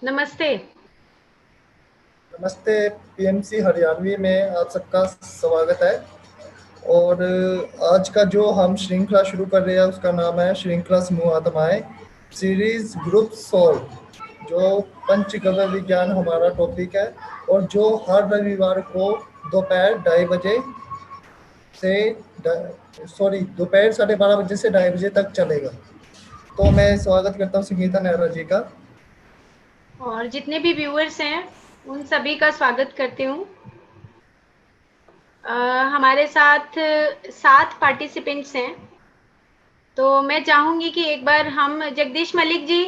नमस्ते। नमस्ते। पीएमसी हरियाणवी में आप सबका स्वागत है। और आज का जो हम श्रृंखला शुरू कर रहे हैं उसका नाम है श्रृंखला समूह आत्माएं सीरीज ग्रुप सोल्व, जो पंचगव्य विज्ञान हमारा टॉपिक है और जो हर रविवार को दोपहर 2:30 बजे से दोपहर 12:30 बजे से 2:30 बजे तक चलेगा। तो मैं स्वागत करता हूँ संगीता नेहरा जी का। और जितने भी व्यूअर्स हैं उन सभी का स्वागत करती हूँ। हमारे साथ 7 पार्टिसिपेंट्स हैं, तो मैं चाहूँगी कि एक बार हम जगदीश मलिक जी,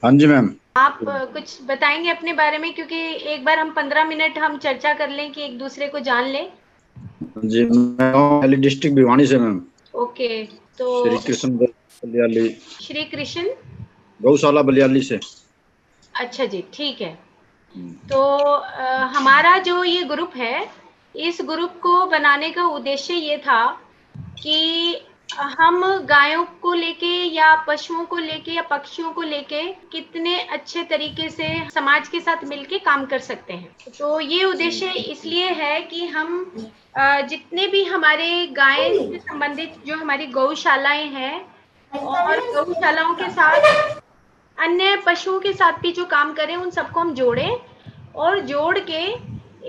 हाँ जी मैम। आप कुछ बताएंगे अपने बारे में, क्योंकि एक बार हम 15 मिनट हम चर्चा कर लें कि एक दूसरे को जान लें। जी मैं डिस्ट्रिक्ट भिवानी से मैम। ओके, तो श्री कृष्ण बलियाली, श्री कृष्ण गौशाला बलियाली से। अच्छा जी, ठीक है। तो हमारा जो ये ग्रुप है, इस ग्रुप को बनाने का उद्देश्य ये था कि हम गायों को लेके या पशुओं को लेके या पक्षियों को लेके कितने अच्छे तरीके से समाज के साथ मिलके काम कर सकते हैं। तो ये उद्देश्य इसलिए है कि हम जितने भी हमारे गाय से संबंधित जो हमारी गौशालाएं हैं और गौशालाओं के साथ अन्य पशुओं के साथ भी जो काम करें उन सबको हम जोड़ें और जोड़ के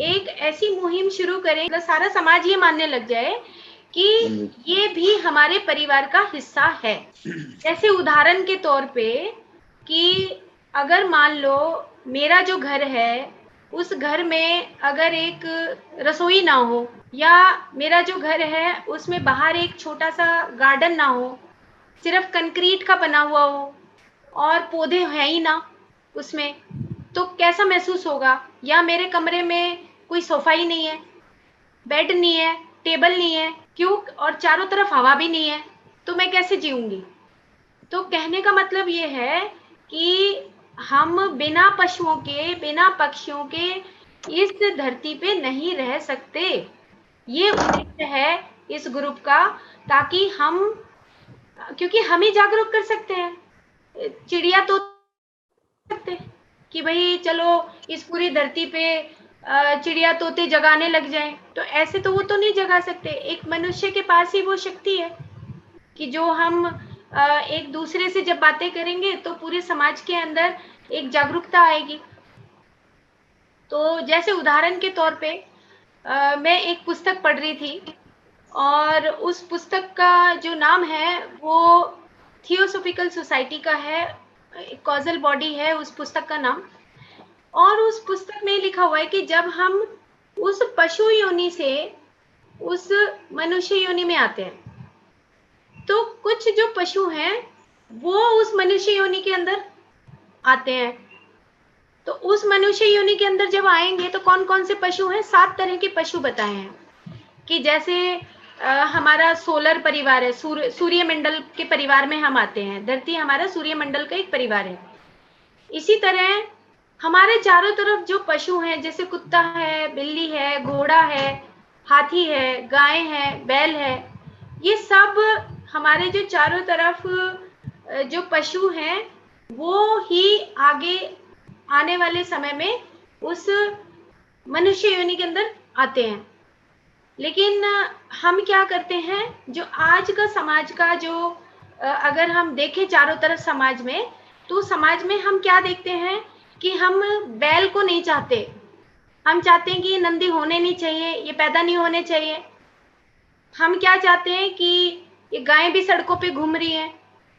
एक ऐसी मुहिम शुरू करें, मतलब सारा समाज ये मानने लग जाए कि ये भी हमारे परिवार का हिस्सा है। जैसे उदाहरण के तौर पे कि अगर मान लो मेरा जो घर है, उस घर में अगर एक रसोई ना हो, या मेरा जो घर है उसमें बाहर एक छोटा सा गार्डन ना हो, सिर्फ कंक्रीट का बना हुआ हो और पौधे हैं ही ना उसमें, तो कैसा महसूस होगा? या मेरे कमरे में कोई सोफा ही नहीं है, बेड नहीं है, टेबल नहीं है, क्यों? और चारों तरफ हवा भी नहीं है, तो मैं कैसे जीऊंगी? तो कहने का मतलब ये है कि हम बिना पशुओं के, बिना पक्षियों के इस धरती पे नहीं रह सकते। ये उद्देश्य है इस ग्रुप का, ताकि हम, क्योंकि हम ही जागरूक कर सकते हैं। चिड़िया तो सकते कि भाई चलो इस पूरी धरती पे चिड़िया तोते जगाने लग जाएं, तो ऐसे तो वो तो नहीं जगा सकते। एक मनुष्य के पास ही वो शक्ति है कि जो हम एक दूसरे से जब बातें करेंगे तो पूरे समाज के अंदर एक जागरूकता आएगी। तो जैसे उदाहरण के तौर पे मैं एक पुस्तक पढ़ रही थी और उस पुस्तक का जो नाम है वो थियोसॉफिकल सोसाइटी का है, कॉजल बॉडी है उस पुस्तक का नाम। और उस पुस्तक में लिखा हुआ है कि जब हम उस पशु योनि से उस मनुष्य योनि में आते हैं, तो कुछ जो पशु हैं वो उस मनुष्य योनि के अंदर आते हैं। तो उस मनुष्य योनि के अंदर जब आएंगे तो कौन कौन से पशु हैं? 7 तरह के पशु बताए हैं कि जैसे हमारा सोलर परिवार है, सूर्य मंडल के परिवार में हम आते हैं। धरती हमारा सूर्य मंडल का एक परिवार है। इसी तरह हमारे चारों तरफ जो पशु हैं, जैसे कुत्ता है, बिल्ली है, घोड़ा है, हाथी है, गाय है, बैल है, ये सब हमारे जो चारों तरफ जो पशु हैं वो ही आगे आने वाले समय में उस मनुष्य योनि के अंदर आते हैं। लेकिन हम क्या करते हैं, जो आज का समाज का जो अगर हम देखें चारों तरफ समाज में, तो समाज में हम क्या देखते हैं कि हम बैल को नहीं चाहते। हम चाहते हैं कि ये नंदी होने नहीं चाहिए, ये पैदा नहीं होने चाहिए। हम क्या चाहते हैं कि ये गायें भी सड़कों पे घूम रही हैं,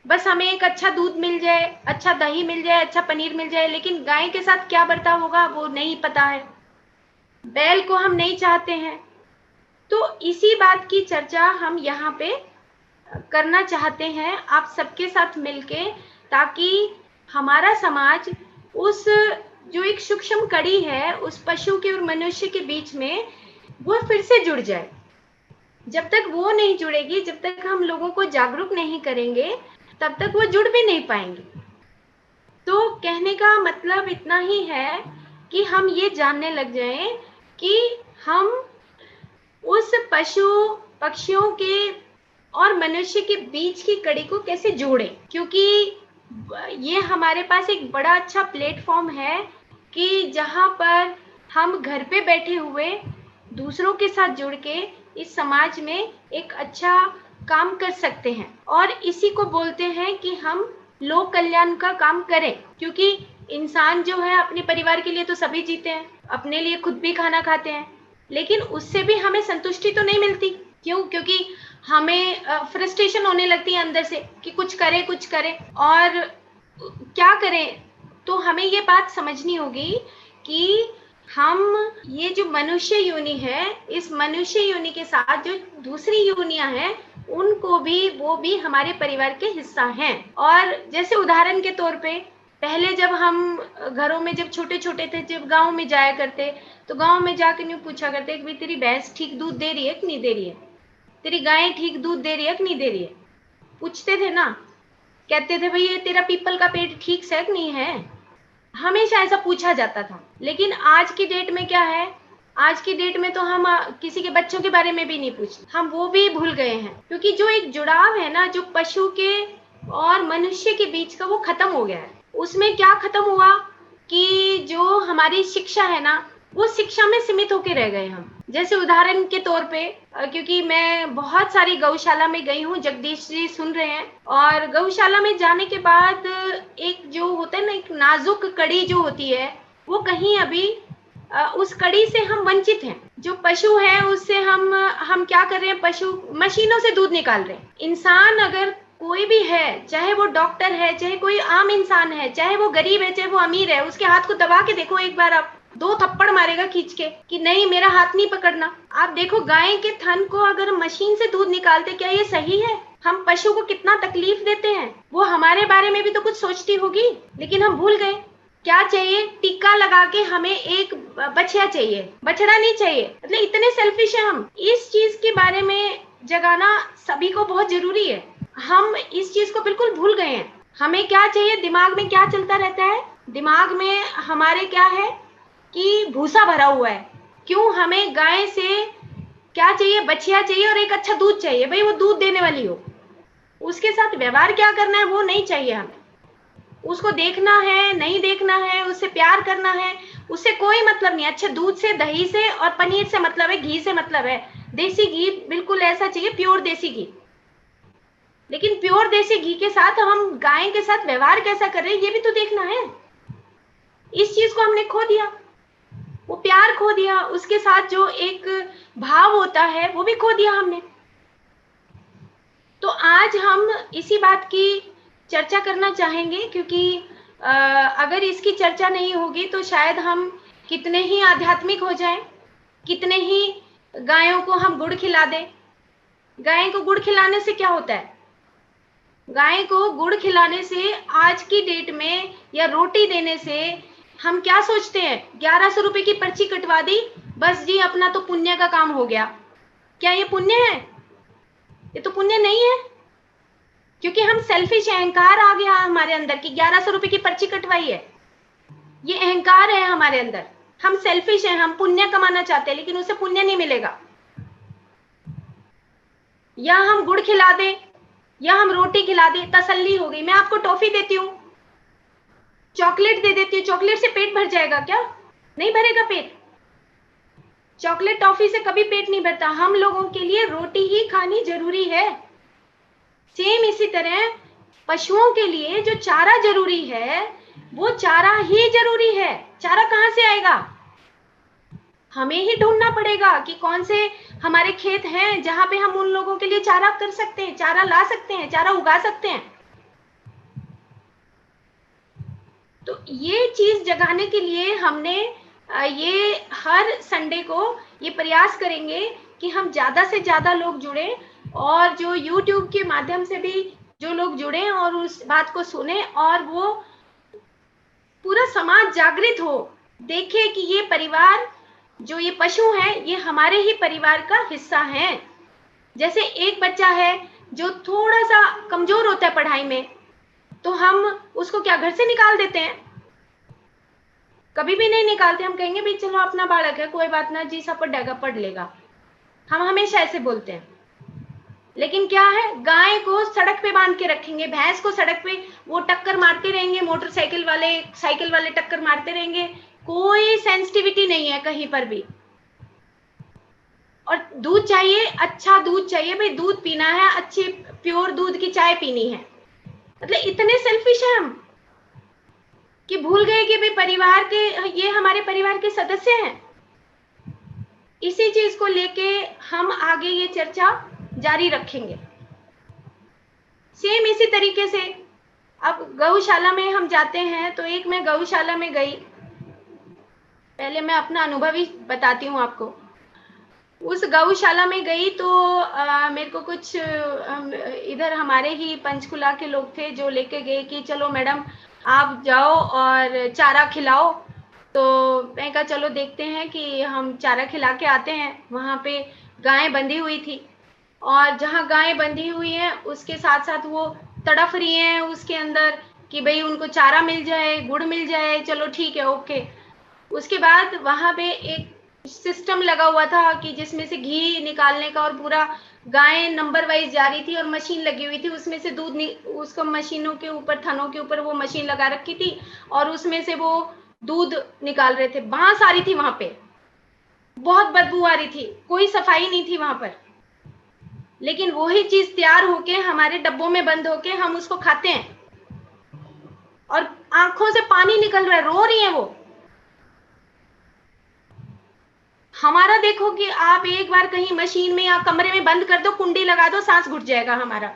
बस हमें एक अच्छा दूध मिल जाए, अच्छा दही मिल जाए, अच्छा पनीर मिल जाए, लेकिन गाय के साथ क्या बर्ताव होगा वो नहीं पता है। बैल को हम नहीं चाहते हैं। तो इसी बात की चर्चा हम यहाँ पे करना चाहते हैं आप सबके साथ मिलके, ताकि हमारा समाज उस जो एक सूक्ष्म कड़ी है उस पशु के और मनुष्य के बीच में, वो फिर से जुड़ जाए। जब तक वो नहीं जुड़ेगी, जब तक हम लोगों को जागरूक नहीं करेंगे, तब तक वो जुड़ भी नहीं पाएंगे। तो कहने का मतलब इतना ही है कि हम ये जानने लग जाएं कि हम उस पशु पक्षियों के और मनुष्य के बीच की कड़ी को कैसे जोड़ें, क्योंकि ये हमारे पास एक बड़ा अच्छा प्लेटफॉर्म है कि जहाँ पर हम घर पे बैठे हुए दूसरों के साथ जुड़ के इस समाज में एक अच्छा काम कर सकते हैं, और इसी को बोलते हैं कि हम लोक कल्याण का काम करें। क्योंकि इंसान जो है अपने परिवार के लिए तो सभी जीते हैं, अपने लिए खुद भी खाना खाते हैं, लेकिन उससे भी हमें संतुष्टि तो नहीं मिलती। क्यों? क्योंकि हमें फ्रस्ट्रेशन होने लगती है अंदर से कि कुछ करें और क्या करें। तो हमें ये बात समझनी होगी कि हम ये जो मनुष्य योनि है, इस मनुष्य योनि के साथ जो दूसरी योनियां हैं उनको भी, वो भी हमारे परिवार के हिस्सा हैं। और जैसे उदाहरण के तौर पे पहले जब हम घरों में जब छोटे छोटे थे, जब गांव में जाया करते, तो गांव में जाकर यूं पूछा करते कि भाई तेरी भैंस ठीक दूध दे रही है कि नहीं दे रही है, तेरी गाय ठीक दूध दे रही है कि नहीं दे रही है, पूछते थे ना। कहते थे भाई ये तेरा पीपल का पेड़ ठीक से कि नहीं है, हमेशा ऐसा पूछा जाता था। लेकिन आज की डेट में क्या है, आज की डेट में तो हम किसी के बच्चों के बारे में भी नहीं पूछते, हम वो भी भूल गए हैं। क्योंकि जो एक जुड़ाव है ना, जो पशु के और मनुष्य के बीच का, वो खत्म हो गया है। उसमें क्या खत्म हुआ कि जो हमारी शिक्षा है ना, वो शिक्षा में सीमित होके रह गए हम। जैसे उदाहरण के तौर पे, क्योंकि मैं बहुत सारी गौशाला में गई हूँ, जगदीश जी सुन रहे हैं, और गौशाला में जाने के बाद एक जो होता है ना, एक नाजुक कड़ी जो होती है, वो कहीं अभी उस कड़ी से हम वंचित हैं। जो पशु है उससे हम क्या कर रहे हैं, पशु मशीनों से दूध निकाल रहे हैं। इंसान अगर कोई भी है, चाहे वो डॉक्टर है, चाहे कोई आम इंसान है, चाहे वो गरीब है, चाहे वो अमीर है, उसके हाथ को दबा के देखो एक बार, आप 2 थप्पड़ मारेगा खींच के कि नहीं मेरा हाथ नहीं पकड़ना। आप देखो गाय के थन को अगर मशीन से दूध निकालते, क्या ये सही है? हम पशु को कितना तकलीफ देते हैं। वो हमारे बारे में भी तो कुछ सोचती होगी, लेकिन हम भूल गए। क्या चाहिए? टीका लगा के हमें एक बछिया चाहिए, बछड़ा नहीं चाहिए। मतलब इतने सेल्फिश है हम। इस चीज के बारे में जगाना सभी को बहुत जरूरी है। हम इस चीज को बिल्कुल भूल गए हैं। हमें क्या चाहिए? दिमाग में क्या चलता रहता है? दिमाग में हमारे क्या है कि भूसा भरा हुआ है। क्यों? हमें गाय से क्या चाहिए? बछिया चाहिए और एक अच्छा दूध चाहिए। भाई वो दूध देने वाली हो, उसके साथ व्यवहार क्या करना है वो नहीं चाहिए हमें। उसको देखना है, नहीं देखना है, उससे प्यार करना है, उससे कोई मतलब नहीं। अच्छे दूध से, दही से और पनीर से मतलब है, घी से मतलब है। देसी घी बिल्कुल ऐसा चाहिए, प्योर देसी घी। लेकिन प्योर देसी घी के साथ हम गाय के साथ व्यवहार कैसा कर रहे हैं ये भी तो देखना है। इस चीज को हमने खो दिया, वो प्यार खो दिया, उसके साथ जो एक भाव होता है वो भी खो दिया हमने। तो आज हम इसी बात की चर्चा करना चाहेंगे, क्योंकि अगर इसकी चर्चा नहीं होगी तो शायद हम कितने ही आध्यात्मिक हो जाएं, कितने ही गायों को हम गुड़ खिला दें। गाय को गुड़ खिलाने से क्या होता है? गाय को गुड़ खिलाने से आज की डेट में, या रोटी देने से, हम क्या सोचते हैं? 1100 रुपए की पर्ची कटवा दी, बस जी अपना तो पुण्य का काम हो गया। क्या ये पुण्य है? ये तो पुण्य नहीं है। क्योंकि हम सेल्फिश, अहंकार आ गया हमारे अंदर कि 1100 रुपए की पर्ची कटवाई है। ये अहंकार है हमारे अंदर। हम सेल्फिश हैं, हम पुण्य कमाना चाहते हैं, लेकिन उससे पुण्य नहीं मिलेगा। या हम गुड़ खिला दें, या हम रोटी खिला दें, तसल्ली हो गई। मैं आपको टॉफी देती हूँ, चॉकलेट दे देती हूँ, चॉकलेट से पेट भर जाएगा क्या? नहीं भरेगा पेट। चॉकलेट टॉफी से कभी पेट नहीं भरता। हम लोगों के लिए रोटी ही खानी जरूरी है। सेम इसी तरह पशुओं के लिए जो चारा जरूरी है, वो चारा ही जरूरी है। चारा कहाँ से आएगा? हमें ही ढूंढना पड़ेगा कि कौन से हमारे खेत हैं जहां पे हम उन लोगों के लिए चारा कर सकते हैं, चारा ला सकते हैं, चारा उगा सकते हैं। तो ये चीज जगाने के लिए हमने ये हर संडे को ये प्रयास करेंगे कि हम ज्यादा से ज्यादा लोग जुड़े, और जो YouTube के माध्यम से भी जो लोग जुड़े और उस बात को सुने, और वो पूरा समाज जागृत हो, देखे कि ये परिवार, जो ये पशु हैं, ये हमारे ही परिवार का हिस्सा हैं। जैसे एक बच्चा है जो थोड़ा सा कमजोर होता है पढ़ाई में, तो हम उसको क्या घर से निकाल देते हैं? कभी भी नहीं निकालते। हम कहेंगे भाई चलो अपना बालक है, कोई बात ना जी, सब पढ़ेगा, पढ़ लेगा। हम हमेशा ऐसे बोलते हैं। लेकिन क्या है, गाय को सड़क पे बांध के रखेंगे, भैंस को सड़क पे वो टक्कर मारते रहेंगे, मोटरसाइकिल वाले साइकिल वाले टक्कर मारते रहेंगे, कोई सेंसिटिविटी नहीं है कहीं पर भी। और दूध चाहिए, अच्छा दूध चाहिए भाई, दूध पीना है, अच्छी प्योर दूध की चाय पीनी है। मतलब इतने सेल्फिश हैं हम कि भूल गए कि भाई परिवार के, ये हमारे परिवार के सदस्य हैं। इसी चीज को लेके हम आगे ये चर्चा जारी रखेंगे। सेम इसी तरीके से अब गौशाला में हम जाते हैं, तो एक मैं गौशाला में गई, पहले मैं अपना अनुभव ही बताती हूँ आपको। उस गौशाला में गई तो मेरे को कुछ इधर हमारे ही पंचकुला के लोग थे जो लेके गए कि चलो मैडम आप जाओ और चारा खिलाओ। तो मैं कहा चलो देखते हैं कि हम चारा खिला के आते हैं। वहाँ पे गाय बंधी हुई थी, और जहाँ गाय बंधी हुई है उसके साथ साथ वो तड़फ रही हैं उसके अंदर कि भाई उनको चारा मिल जाए, गुड़ मिल जाए, चलो ठीक है ओके। उसके बाद वहाँ पे एक सिस्टम लगा हुआ था कि जिसमें से घी निकालने का, और पूरा गाय नंबर वाइज जा रही थी और मशीन लगी हुई थी, उसमें से दूध उसको मशीनों के ऊपर, थनों के ऊपर वो मशीन लगा रखी थी और उसमें से वो दूध निकाल रहे थे। बांस आ रही थी वहां पे, बहुत बदबू आ रही थी, कोई सफाई नहीं थी वहां पर। लेकिन वही चीज तैयार होके हमारे डब्बों में बंद होके हम उसको खाते हैं और आंखों से पानी निकल रहा है, रो रही है वो। हमारा देखो कि आप एक बार कहीं मशीन में या कमरे में बंद कर दो, कुंडी लगा दो, सांस घुट जाएगा हमारा।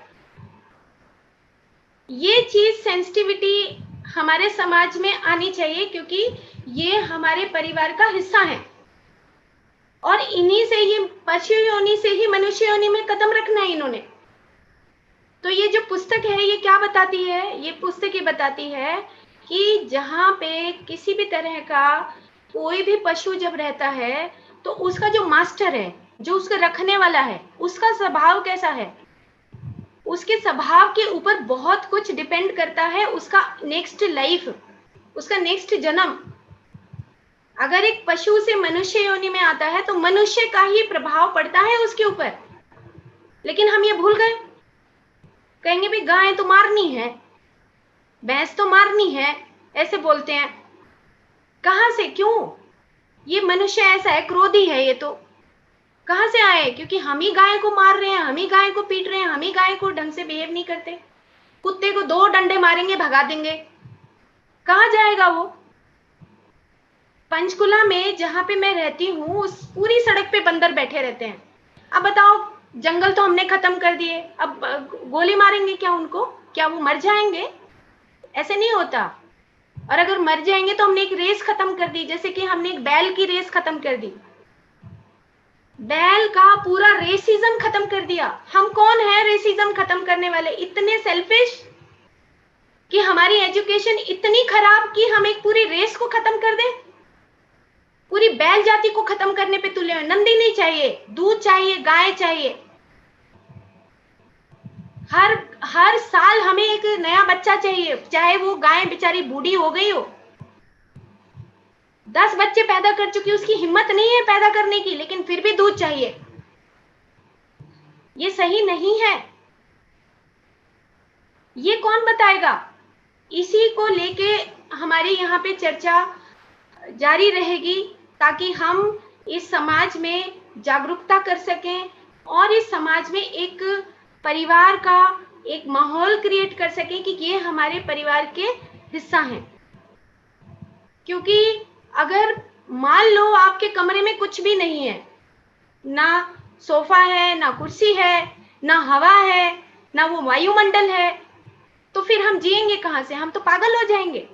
ये चीज सेंसिटिविटी हमारे समाज में आनी चाहिए, क्योंकि ये हमारे परिवार का हिस्सा है और इन्हीं से ही, पशु योनि से ही मनुष्य योनि में कदम रखना है इन्होंने। तो ये जो पुस्तक है ये क्या बताती है, ये पुस्तक ये बताती है कि जहाँ पे किसी भी तरह का कोई भी पशु जब रहता है तो उसका जो मास्टर है, जो उसका रखने वाला है, उसका स्वभाव कैसा है, उसके स्वभाव के ऊपर बहुत कुछ डिपेंड करता है उसका नेक्स्ट लाइफ, उसका नेक्स्ट जन्म। अगर एक पशु से मनुष्य योनि में आता है तो मनुष्य का ही प्रभाव पड़ता है उसके ऊपर। लेकिन हम ये भूल गए, कहेंगे भी गाय तो मारनी है, भैंस तो मारनी है, ऐसे बोलते हैं। कहां से, क्यों? ये मनुष्य ऐसा है, क्रोधी है, ये तो कहां से आए? क्योंकि हम ही गाय को मार रहे हैं, हम ही गाय को पीट रहे हैं, हम ही गाय को ढंग से बिहेव नहीं करते। कुत्ते को 2 डंडे मारेंगे, भगा देंगे, कहां जाएगा वो? पंचकुला में जहां पे मैं रहती हूँ उस पूरी सड़क पे बंदर बैठे रहते हैं। अब बताओ, जंगल तो हमने खत्म कर दिए, अब गोली मारेंगे क्या उनको? क्या वो मर जाएंगे? ऐसे नहीं होता। और अगर मर जाएंगे तो हमने एक रेस खत्म कर दी, जैसे कि हमने एक बैल की रेस खत्म कर दी, बैल का पूरा रेसिज्म खत्म कर दिया। हम कौन है रेसिज्म खत्म करने वाले? इतने सेल्फिश कि हमारी एजुकेशन इतनी खराब कि हम एक पूरी रेस को खत्म कर दें, पूरी बैल जाति को खत्म करने पे तुले हुए। नंदी नहीं चाहिए, दूध चाहिए, गाय चाहिए। हर साल हमें एक नया बच्चा चाहिए, चाहे वो गाय बेचारी बूढ़ी हो गई हो, 10 बच्चे पैदा कर चुकी, उसकी हिम्मत नहीं है पैदा करने की, लेकिन फिर भी दूध चाहिए। ये सही नहीं है, ये कौन बताएगा? इसी को लेके हमारे यहाँ पे चर्चा जारी रहेगी, ताकि हम इस समाज में जागरूकता कर सकें और इस समाज में एक परिवार का एक माहौल क्रिएट कर सकें कि ये हमारे परिवार के हिस्सा हैं। क्योंकि अगर मान लो आपके कमरे में कुछ भी नहीं है, ना सोफा है, ना कुर्सी है, ना हवा है, ना वो वायुमंडल है, तो फिर हम जिएंगे कहां से? हम तो पागल हो जाएंगे।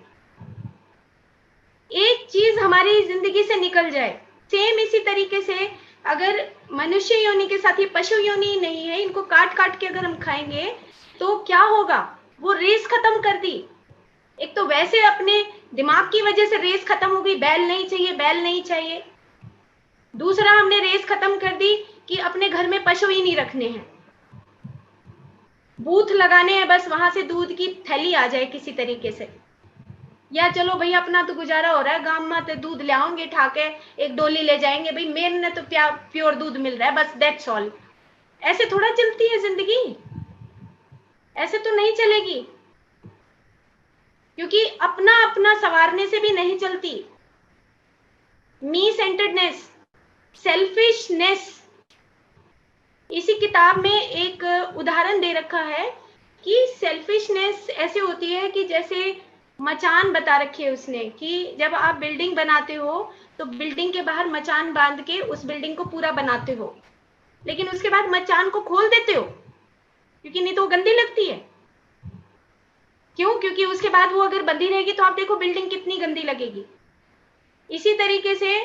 एक चीज हमारी जिंदगी से निकल जाए, सेम इसी तरीके से अगर मनुष्य योनि के साथ, ये पशु योनि नहीं है, इनको काट काट के अगर हम खाएंगे तो क्या होगा? वो रेस खत्म कर दी। एक तो वैसे अपने दिमाग की वजह से रेस खत्म हो गई, बैल नहीं चाहिए, बैल नहीं चाहिए। दूसरा हमने रेस खत्म कर दी कि अपने घर में पशु ही नहीं रखने हैं, बूथ लगाने हैं, बस वहां से दूध की थैली आ जाए किसी तरीके से, या चलो भाई अपना तो गुजारा हो रहा है, गांव में तो दूध ले आएंगे, ठाके एक डोली ले जाएंगे, भाई मेरे ने तो प्योर दूध मिल रहा है, बस दैट्स ऑल। ऐसे थोड़ा चलती है जिंदगी, ऐसे तो नहीं चलेगी, क्योंकि अपना अपना संवारने से भी नहीं चलती। मी सेंटर्डनेस, सेल्फिशनेस, इसी किताब में एक उदाहरण दे रखा है कि सेल्फिशनेस ऐसे होती है कि जैसे मचान बता रखी है उसने कि जब आप बिल्डिंग बनाते हो तो बिल्डिंग के बाहर मचान बांध के उस बिल्डिंग को पूरा बनाते हो, लेकिन उसके बाद मचान को खोल देते हो, क्योंकि नहीं तो वो गंदी लगती है। क्यों? क्योंकि उसके बाद वो अगर बंधी रहेगी तो आप देखो बिल्डिंग कितनी गंदी लगेगी। इसी तरीके से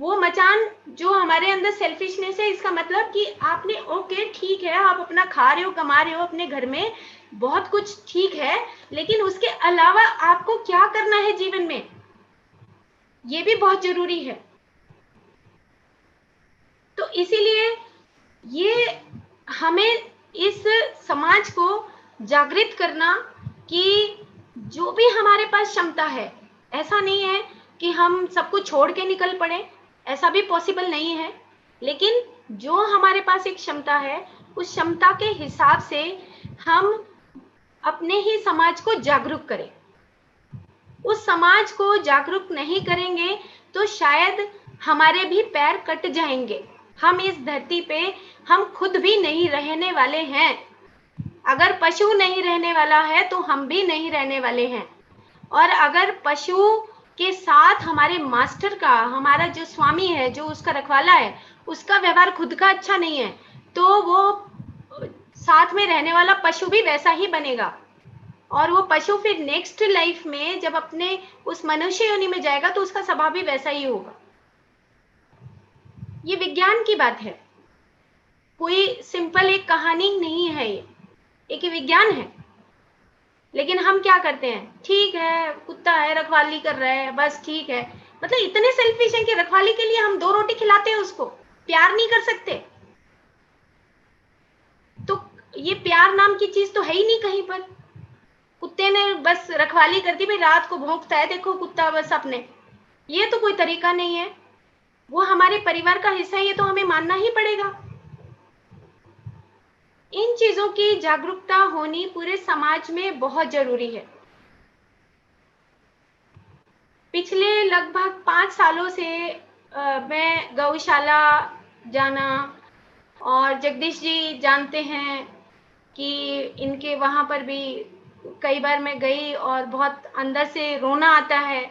वो मचान जो हमारे अंदर सेल्फिशनेस है, इसका मतलब कि आपने ओके ठीक है, आप अपना खा रहे हो, कमा रहे हो अपने घर में, बहुत कुछ ठीक है, लेकिन उसके अलावा आपको क्या करना है जीवन में, ये भी बहुत जरूरी है। तो इसीलिए ये हमें इस समाज को जागृत करना कि जो भी हमारे पास क्षमता है, ऐसा नहीं है कि हम सब कुछ छोड़ के निकल पड़े, ऐसा भी पॉसिबल नहीं है, लेकिन जो हमारे पास एक क्षमता है उस क्षमता के हिसाब से हम अपने ही समाज को जागरूक करें। उस समाज को जागरूक नहीं करेंगे तो शायद हमारे भी पैर कट जाएंगे। हम इस धरती पे हम खुद भी नहीं रहने वाले हैं। अगर पशु नहीं रहने वाला है तो हम भी नहीं रहने वाले हैं। और अगर पशु के साथ हमारे मास्टर का, हमारा जो स्वामी है, जो उसका रखवाला है, उसका व्यवहार खुद का अच्छा नहीं है, तो वो साथ में रहने वाला पशु भी वैसा ही बनेगा। और वो पशु फिर नेक्स्ट लाइफ में जब अपने उस मनुष्य योनि में जाएगा तो उसका स्वभाव भी वैसा ही होगा। ये विज्ञान की बात है, कोई सिंपल एक कहानी नहीं है, ये एक विज्ञान है। लेकिन हम क्या करते हैं, ठीक है कुत्ता है, रखवाली कर रहा है, बस ठीक है। मतलब इतने सेल्फिश हैं कि रखवाली के लिए हम 2 रोटी खिलाते हैं उसको, प्यार नहीं कर सकते। तो ये प्यार नाम की चीज तो है ही नहीं कहीं पर। कुत्ते ने बस रखवाली कर दी, भाई रात को भौंकता है, देखो कुत्ता बस अपने, ये तो कोई तरीका नहीं है। वो हमारे परिवार का हिस्सा है, ये तो हमें मानना ही पड़ेगा। इन चीजों की जागरूकता होनी पूरे समाज में बहुत जरूरी है। पिछले लगभग 5 सालों से मैं गौशाला जाना, और जगदीश जी जानते हैं कि इनके वहाँ पर भी कई बार मैं गई और बहुत अंदर से रोना आता है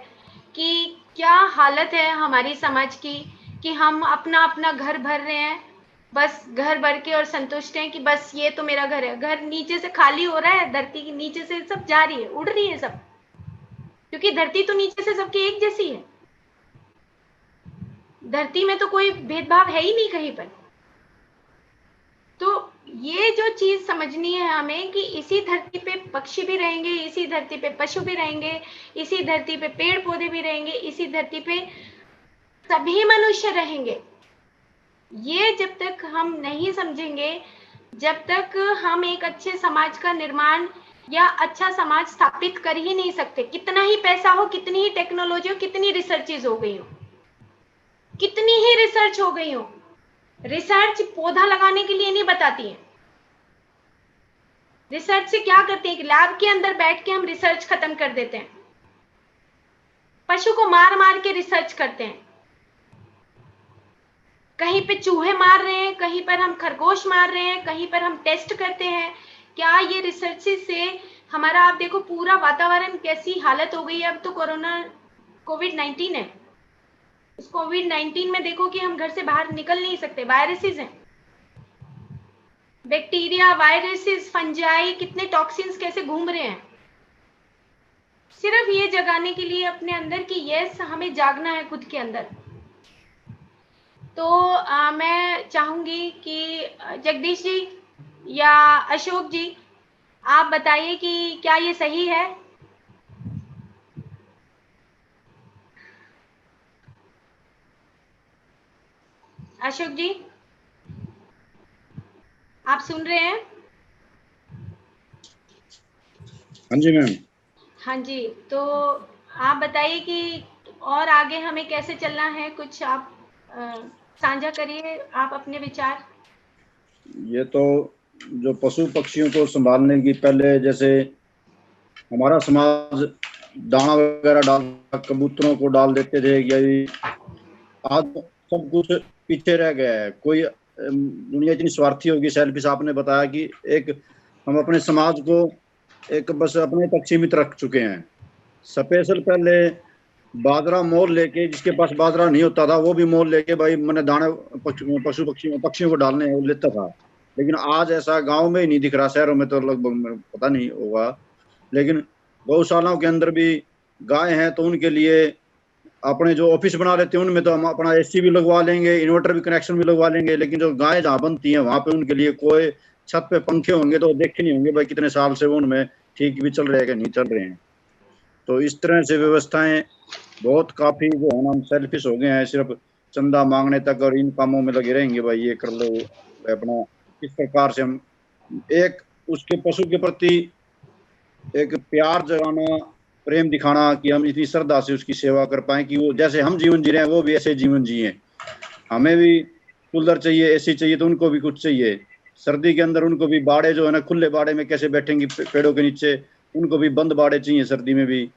कि क्या हालत है हमारी समाज की, कि हम अपना अपना घर भर रहे हैं, बस घर भर के और संतुष्ट हैं कि बस ये तो मेरा घर है। घर नीचे से खाली हो रहा है, धरती के नीचे से सब जा रही है, उड़ रही है सब, क्योंकि धरती तो नीचे से सबकी एक जैसी है। धरती में तो कोई भेदभाव है ही नहीं कहीं पर। तो ये जो चीज समझनी है हमें कि इसी धरती पे पक्षी भी रहेंगे, इसी धरती पे पशु भी रहेंगे, इसी धरती पे पेड़ पौधे भी रहेंगे, इसी धरती पे सभी मनुष्य रहेंगे। ये जब तक हम नहीं समझेंगे, जब तक हम एक अच्छे समाज का निर्माण या अच्छा समाज स्थापित कर ही नहीं सकते। कितना ही पैसा हो, कितनी ही टेक्नोलॉजी हो, कितनी रिसर्चेज हो गई हो, कितनी ही रिसर्च हो गई हो, रिसर्च पौधा लगाने के लिए नहीं बताती है। रिसर्च से क्या करते हैं कि लैब के अंदर बैठ के हम रिसर्च खत्म कर देते हैं। पशु को मार मार के रिसर्च करते हैं, कहीं पे चूहे मार रहे हैं, कहीं पर हम खरगोश मार रहे हैं, कहीं पर हम टेस्ट करते हैं। क्या ये रिसर्च से हमारा, आप देखो पूरा वातावरण कैसी हालत हो गई है। अब तो कोविड-19 है, इस कोविड-19 में देखो कि हम घर से बाहर निकल नहीं सकते, वायरसेस हैं, बैक्टीरिया, वायरसेस, फंजाई, कितने टॉक्सिन्स कैसे घूम रहे हैं, सिर्फ ये जगाने के लिए अपने अंदर कि यस हमें जागना है खुद के अंदर। तो मैं चाहूंगी कि जगदीश जी या अशोक जी आप बताइए कि क्या ये सही है। अशोक जी आप सुन रहे हैं? हाँ जी मैम। हाँ जी, तो आप बताइए कि और आगे हमें कैसे चलना है, कुछ आप साझा करिए, आप अपने विचार। ये तो जो पशु पक्षियों को संभालने की, पहले जैसे हमारा समाज दाना वगैरह डाल कबूतरों को डाल देते थे, या आज सब कुछ पीछे रह गया है। कोई दुनिया इतनी स्वार्थी होगी, सेल्फिश। आपने बताया कि एक हम अपने समाज को एक बस अपने तक सीमित रख चुके हैं। स्पेशल पहले बाजरा मोल लेके, जिसके पास बाजरा नहीं होता था वो भी मोल लेके भाई मैंने दाने पशु पक्षियों को डालने हैं, वो लेता था। लेकिन आज ऐसा गांव में ही नहीं दिख रहा, शहरों में तो लगभग पता नहीं होगा। लेकिन गौशालाओं के अंदर भी गाय हैं तो उनके लिए अपने जो ऑफिस बना लेते हैं उनमें तो हम अपना एसी भी लगवा लेंगे, इन्वर्टर भी कनेक्शन भी लगवा लेंगे। लेकिन जो गाय जहाँ बनती है वहां पे उनके लिए कोई छत पे पंखे होंगे तो देखे नहीं होंगे भाई कितने साल से वो उनमें ठीक भी चल रहे हैं कि नहीं चल रहे हैं। तो इस तरह से व्यवस्थाएं बहुत काफी जो है ना, हम सेल्फिश हो गए हैं, सिर्फ चंदा मांगने तक और इन कामों में लगे रहेंगे भाई ये कर लो अपना। इस प्रकार से हम एक उसके पशु के प्रति एक प्यार जगाना, प्रेम दिखाना कि हम इतनी श्रद्धा से उसकी सेवा कर पाए कि वो जैसे हम जीवन जी रहे हैं वो भी ऐसे जीवन जिए। हमें भी कूलर चाहिए, एसी चाहिए, तो उनको भी कुछ चाहिए। सर्दी के अंदर उनको भी बाड़े जो है ना, खुले बाड़े में कैसे बैठेंगे पेड़ों के नीचे, उनको भी बंद बाड़े चाहिए सर्दी में भी।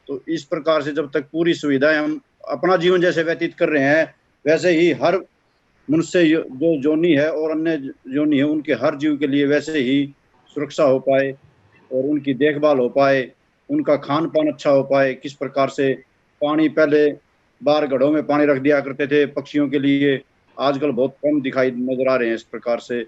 तो इस प्रकार से जब तक पूरी सुविधाएं हम अपना जीवन जैसे व्यतीत कर रहे हैं, वैसे ही हर मनुष्य जो जोनी है और अन्य जोनी है उनके हर जीव के लिए वैसे ही सुरक्षा हो पाए और उनकी देखभाल हो पाए, उनका खान पान अच्छा हो पाए। किस प्रकार से पानी पहले बाहर घड़ों में पानी रख दिया करते थे पक्षियों के लिए, आजकल बहुत कम दिखाई नजर आ रहे हैं। इस प्रकार से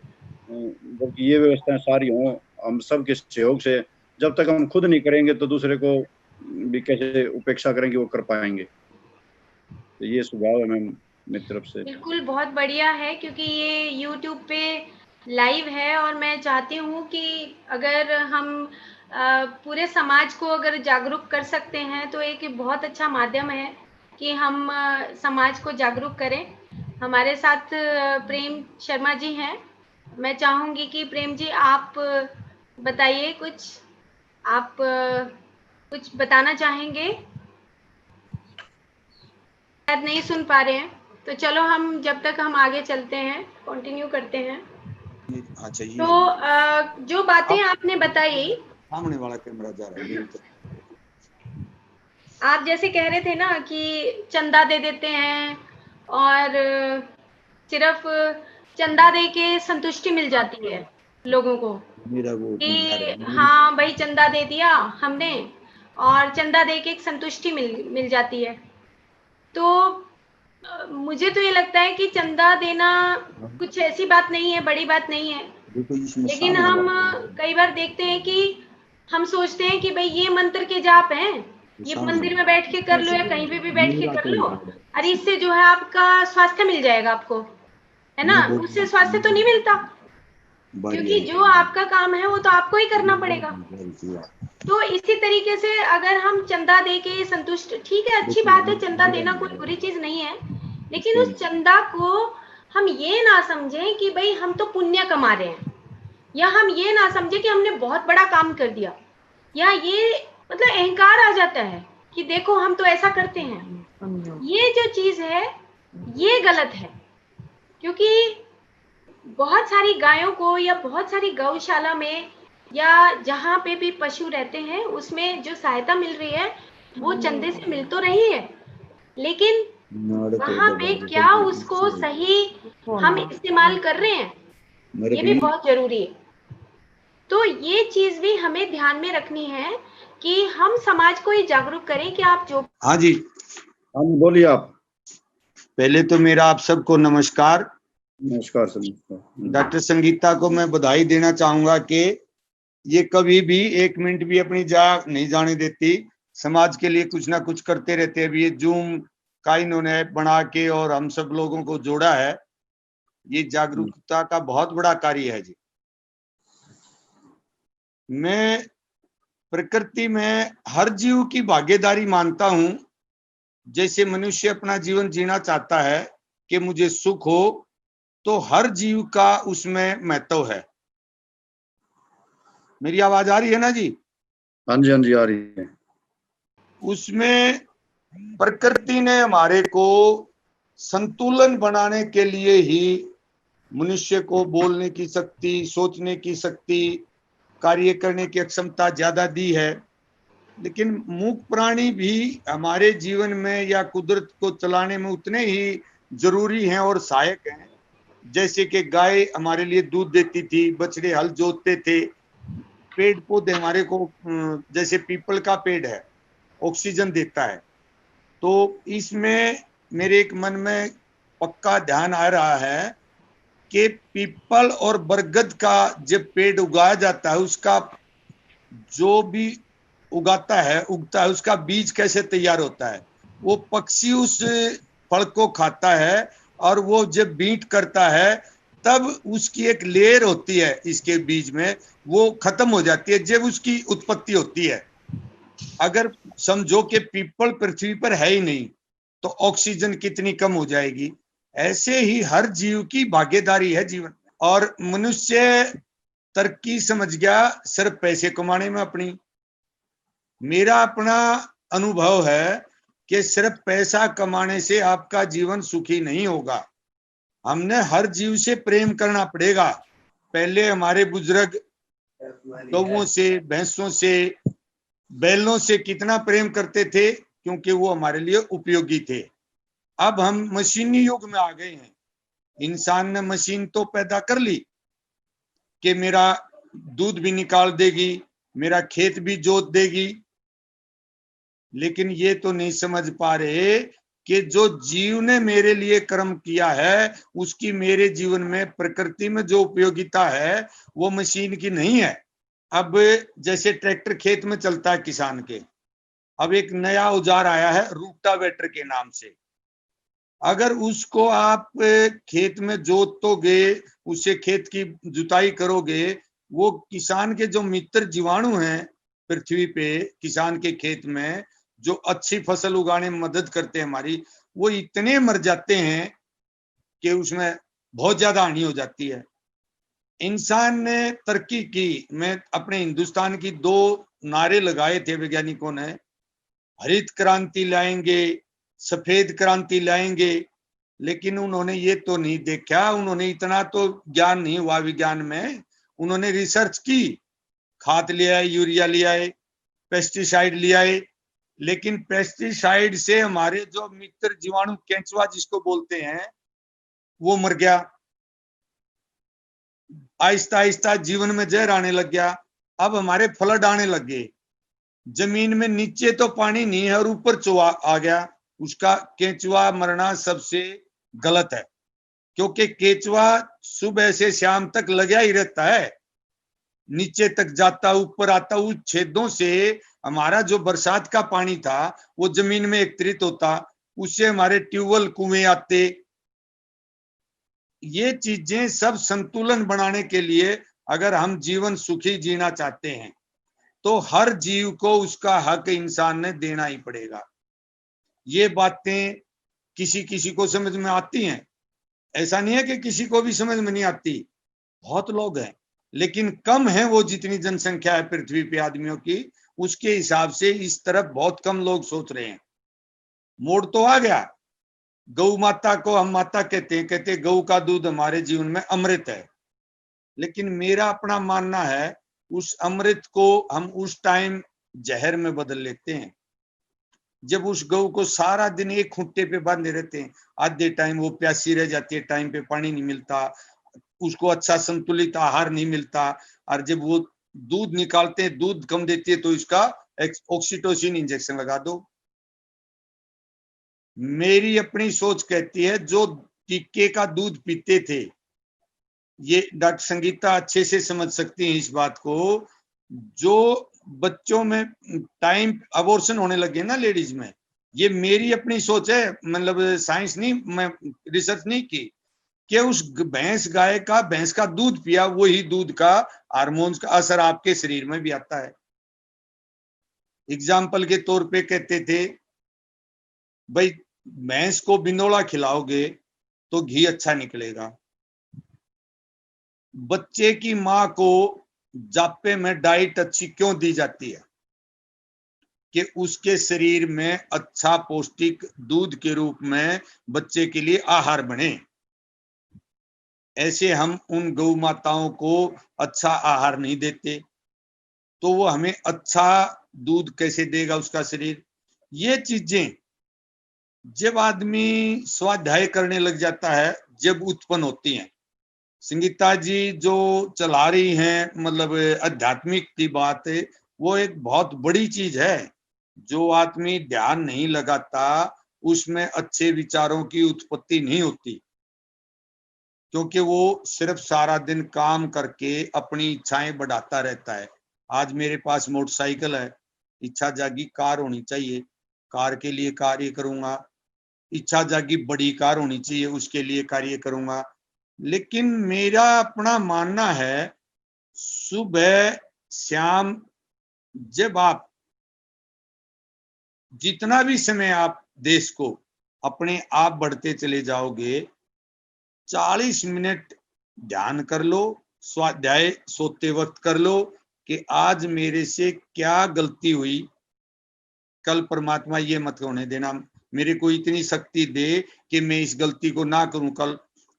जबकि ये व्यवस्थाएं सारी हों हम सबके सहयोग से, जब तक हम खुद नहीं करेंगे तो दूसरे को भी कैसे उपेक्षा करेंगे, वो कर पाएंगे। तो ये सुझाव है मैम मेरी तरफ से। बिल्कुल, बहुत बढ़िया है, क्योंकि ये यूट्यूब पे लाइव है और मैं चाहती हूँ कि अगर हम पूरे समाज को अगर जागरूक कर सकते हैं तो एक बहुत अच्छा माध्यम है कि हम समाज को जागरूक करें। हमारे साथ प्रेम शर्मा जी हैं। मैं चाहूँगी कि प्रेम जी आप बताइए कुछ, आप कुछ बताना चाहेंगे? शायद नहीं सुन पा रहे हैं, तो चलो हम जब तक हम आगे चलते हैं, कंटिन्यू करते हैं। तो जो बातें आपने बताई, सामने वाला कैमरा जा रहा है, आप जैसे कह रहे थे ना कि चंदा दे देते हैं और सिर्फ चंदा दे के संतुष्टि मिल जाती है लोगों को कि हाँ भाई चंदा दे दिया हमने और चंदा दे के एक संतुष्टि मिल जाती है। तो मुझे तो ये लगता है कि चंदा देना कुछ ऐसी बात नहीं है, बड़ी बात नहीं है। लेकिन हम कई बार देखते हैं कि हम सोचते हैं कि भाई ये मंत्र के जाप हैं, ये मंदिर में बैठ के कर लो या कहीं पे भी बैठ के कर लो, अरे इससे जो है आपका स्वास्थ्य मिल जाएगा आपको, है ना। उससे स्वास्थ्य तो नहीं मिलता, क्योंकि जो आपका काम है वो तो आपको ही करना पड़ेगा। तो इसी तरीके से अगर हम चंदा दे के संतुष्ट, ठीक है, अच्छी बात है, चंदा देना कोई बुरी चीज नहीं है, लेकिन उस चंदा को हम ये ना समझें कि भाई हम तो पुण्य कमा रहे हैं, या हम ये ना समझें कि हमने बहुत बड़ा काम कर दिया, या ये मतलब अहंकार आ जाता है कि देखो हम तो ऐसा करते हैं। ये जो चीज है ये गलत है, क्योंकि बहुत सारी गायों को या बहुत सारी गौशाला में या जहाँ पे भी पशु रहते हैं उसमें जो सहायता मिल रही है वो चंदे से मिल तो रही है, लेकिन वहाँ पे क्या उसको सही हम इस्तेमाल कर रहे हैं, ये भी बहुत जरूरी है। तो ये चीज भी हमें ध्यान में रखनी है कि हम समाज को ही जागरूक करें कि आप जो। हाँ जी बोलिए आप। पहले तो मेरा आप सबको नमस्कार। नमस्कार सर। डॉक्टर संगीता को मैं बधाई देना चाहूंगा कि ये कभी भी एक मिनट भी अपनी नहीं जाने देती, समाज के लिए कुछ ना कुछ करते रहते हैं। ये जूम का इन्होंने ऐप बना के और हम सब लोगों को जोड़ा है, ये जागरूकता का बहुत बड़ा कार्य है जी। मैं प्रकृति में हर जीव की भागीदारी मानता हूं। जैसे मनुष्य अपना जीवन जीना चाहता है कि मुझे सुख हो, तो हर जीव का उसमें महत्व है। मेरी आवाज आ रही है ना जी? हाँ जी, हाँ जी, आ रही है। उसमें प्रकृति ने हमारे को संतुलन बनाने के लिए ही मनुष्य को बोलने की शक्ति, सोचने की शक्ति, कार्य करने की क्षमता ज्यादा दी है। लेकिन मूक प्राणी भी हमारे जीवन में या कुदरत को चलाने में उतने ही जरूरी हैं और सहायक हैं। जैसे कि गाय हमारे लिए दूध देती थी, बछड़े हल जोतते थे, पेड़ पौधे हमारे को जैसे पीपल का पेड़ है, ऑक्सीजन देता है। तो इसमें मेरे एक मन में पक्का ध्यान आ रहा है कि पीपल और बरगद का जब पेड़ उगाया जाता है, उसका जो भी उगता है उसका बीज कैसे तैयार होता है। वो पक्षी उस फल को खाता है और वो जब बीट करता है तब उसकी एक लेयर होती है इसके बीज में, वो खत्म हो जाती है जब उसकी उत्पत्ति होती है। अगर समझो कि पीपल पृथ्वी पर है ही नहीं तो ऑक्सीजन कितनी कम हो जाएगी। ऐसे ही हर जीव की भागीदारी है जीवन में। और मनुष्य तरक्की समझ गया सिर्फ पैसे कमाने में अपनी। मेरा अपना अनुभव है कि सिर्फ पैसा कमाने से आपका जीवन सुखी नहीं होगा। हमने हर जीव से प्रेम करना पड़ेगा। पहले हमारे बुजुर्ग गौओं से, भैंसों से, बैलों से कितना प्रेम करते थे, क्योंकि वो हमारे लिए उपयोगी थे। अब हम मशीनी युग में आ गए हैं। इंसान ने मशीन तो पैदा कर ली कि मेरा दूध भी निकाल देगी, मेरा खेत भी जोत देगी, लेकिन ये तो नहीं समझ पा रहे कि जो जीव ने मेरे लिए कर्म किया है उसकी मेरे जीवन में, प्रकृति में जो उपयोगिता है वो मशीन की नहीं है। अब जैसे ट्रैक्टर खेत में चलता है किसान के, अब एक नया औजार आया है रूटावेटर के नाम से। अगर उसको आप खेत में जोतोगे, उससे खेत की जुताई करोगे, वो किसान के जो मित्र जीवाणु हैं पृथ्वी पे, किसान के खेत में जो अच्छी फसल उगाने में मदद करते हैं हमारी, वो इतने मर जाते हैं कि उसमें बहुत ज्यादा हानि हो जाती है। इंसान ने तरक्की की। मैं अपने हिंदुस्तान की 2 नारे लगाए थे वैज्ञानिकों ने, हरित क्रांति लाएंगे, सफेद क्रांति लाएंगे, लेकिन उन्होंने ये तो नहीं देखा, उन्होंने इतना तो ज्ञान नहीं हुआ विज्ञान में। उन्होंने रिसर्च की, खाद ले आए, यूरिया ले आए, पेस्टिसाइड ले आए, लेकिन पेस्टिसाइड से हमारे जो मित्र जीवाणु केंचुआ जिसको बोलते हैं वो मर गया। आहिस्ता आहिस्ता जीवन में जहर आने लग गया। अब हमारे फ्लड आने लग गए। जमीन में नीचे तो पानी नहीं है और ऊपर चूहा आ गया। उसका केंचुआ मरना सबसे गलत है, क्योंकि केंचुआ सुबह से शाम तक लगा ही रहता है, नीचे तक जाता, ऊपर आता। उस छेदों से हमारा जो बरसात का पानी था वो जमीन में एकत्रित होता, उससे हमारे ट्यूबवेल, कुएं आते। ये चीजें सब संतुलन बनाने के लिए अगर हम जीवन सुखी जीना चाहते हैं तो हर जीव को उसका हक इंसान ने देना ही पड़ेगा। ये बातें किसी किसी को समझ में आती हैं, ऐसा नहीं है कि किसी को भी समझ में नहीं आती। बहुत लोग हैं, लेकिन कम है वो जितनी जनसंख्या है पृथ्वी पे आदमियों की, उसके हिसाब से इस तरफ बहुत कम लोग सोच रहे हैं। मोड़ तो आ गया। गौ माता को हम माता कहते हैं, कहते गौ का दूध हमारे जीवन में अमृत है। लेकिन मेरा अपना मानना है उस अमृत को हम उस टाइम जहर में बदल लेते हैं जब उस गौ को सारा दिन एक खूंटे पे बांधे रहते हैं। आधे टाइम वो प्यासी रह जाती है, टाइम पे पानी नहीं मिलता, उसको अच्छा संतुलित आहार नहीं मिलता, और जब वो दूध निकालते हैं, दूध कम देती है तो इसका ऑक्सीटोसिन इंजेक्शन लगा दो। मेरी अपनी सोच कहती है जो टीके का दूध पीते थे, ये डॉक्टर संगीता अच्छे से समझ सकती हैं इस बात को, जो बच्चों में टाइम अबॉर्शन होने लगे ना लेडीज में, ये मेरी अपनी सोच है, मतलब साइंस नहीं, मैं रिसर्च नहीं की, कि उस भैंस का दूध पिया, वही दूध का हार्मोन्स का असर आपके शरीर में भी आता है। एग्जाम्पल के तौर पे कहते थे भाई भैंस को बिनोला खिलाओगे तो घी अच्छा निकलेगा। बच्चे की मां को जापे में डाइट अच्छी क्यों दी जाती है? कि उसके शरीर में अच्छा पौष्टिक दूध के रूप में बच्चे के लिए आहार बने। ऐसे हम उन गौ माताओं को अच्छा आहार नहीं देते तो वो हमें अच्छा दूध कैसे देगा उसका शरीर। ये चीजें जब आदमी स्वाध्याय करने लग जाता है जब उत्पन्न होती हैं। संगीता जी जो चला रही हैं मतलब आध्यात्मिक की बात है, वो एक बहुत बड़ी चीज है। जो आदमी ध्यान नहीं लगाता उसमें अच्छे विचारों की उत्पत्ति नहीं होती, क्योंकि वो सिर्फ सारा दिन काम करके अपनी इच्छाएं बढ़ाता रहता है। आज मेरे पास मोटरसाइकिल है, इच्छा जागी कार होनी चाहिए, कार के लिए कार्य करूंगा। इच्छा जागी बड़ी कार होनी चाहिए, उसके लिए कार्य करूंगा। लेकिन मेरा अपना मानना है सुबह शाम जब आप जितना भी समय आप देश को अपने आप बढ़ते चले जाओगे, 40 मिनट ध्यान कर लो, स्वाध्याय सोते वक्त कर लो कि आज मेरे से क्या गलती हुई, कल परमात्मा ये मत होने देना, मेरे को इतनी शक्ति दे कि मैं इस गलती को ना करूं कल।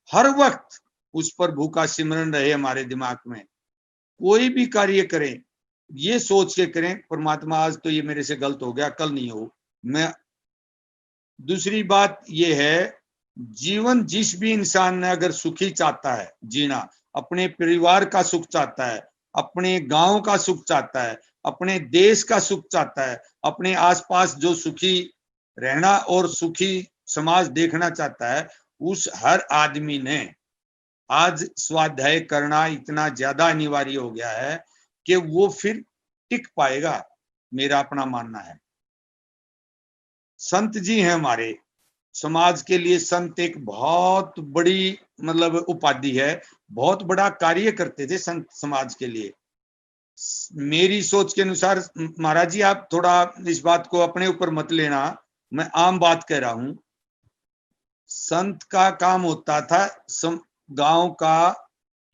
हर वक्त उस पर भूखा सिमरन रहे हमारे दिमाग में। कोई भी कार्य करें ये सोच के करें परमात्मा आज तो ये मेरे से गलत हो गया, कल नहीं हो। मैं दूसरी बात ये है, जीवन जिस भी इंसान ने अगर सुखी चाहता है जीना, अपने परिवार का सुख चाहता है, अपने गांव का सुख चाहता है, अपने देश का सुख चाहता है, अपने आसपास जो सुखी रहना और सुखी समाज देखना चाहता है, उस हर आदमी ने आज स्वाध्याय करना इतना ज्यादा अनिवार्य हो गया है कि वो फिर टिक पाएगा। मेरा अपना मानना है। संत जी हैं हमारे समाज के लिए, संत एक बहुत बड़ी मतलब उपाधि है, बहुत बड़ा कार्य करते थे संत समाज के लिए। मेरी सोच के अनुसार महाराज जी आप थोड़ा इस बात को अपने ऊपर मत लेना, मैं आम बात कह रहा हूं। संत का काम होता था गांव का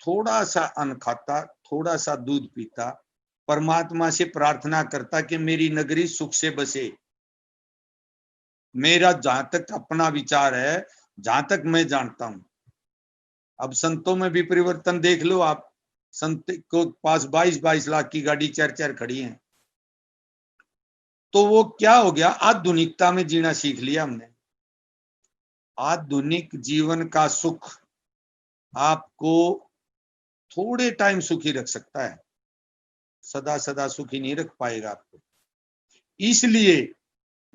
थोड़ा सा अन्न खाता, थोड़ा सा दूध पीता, परमात्मा से प्रार्थना करता कि मेरी नगरी सुख से बसे। मेरा जहां तक अपना विचार है, जहां तक मैं जानता हूं, अब संतों में भी परिवर्तन देख लो आप। संत को पास 22-22 लाख की गाड़ी 4-4 खड़ी है, तो वो क्या हो गया, आधुनिकता में जीना सीख लिया हमने। आधुनिक जीवन का सुख आपको थोड़े टाइम सुखी रख सकता है, सदा सदा सुखी नहीं रख पाएगा आपको। इसलिए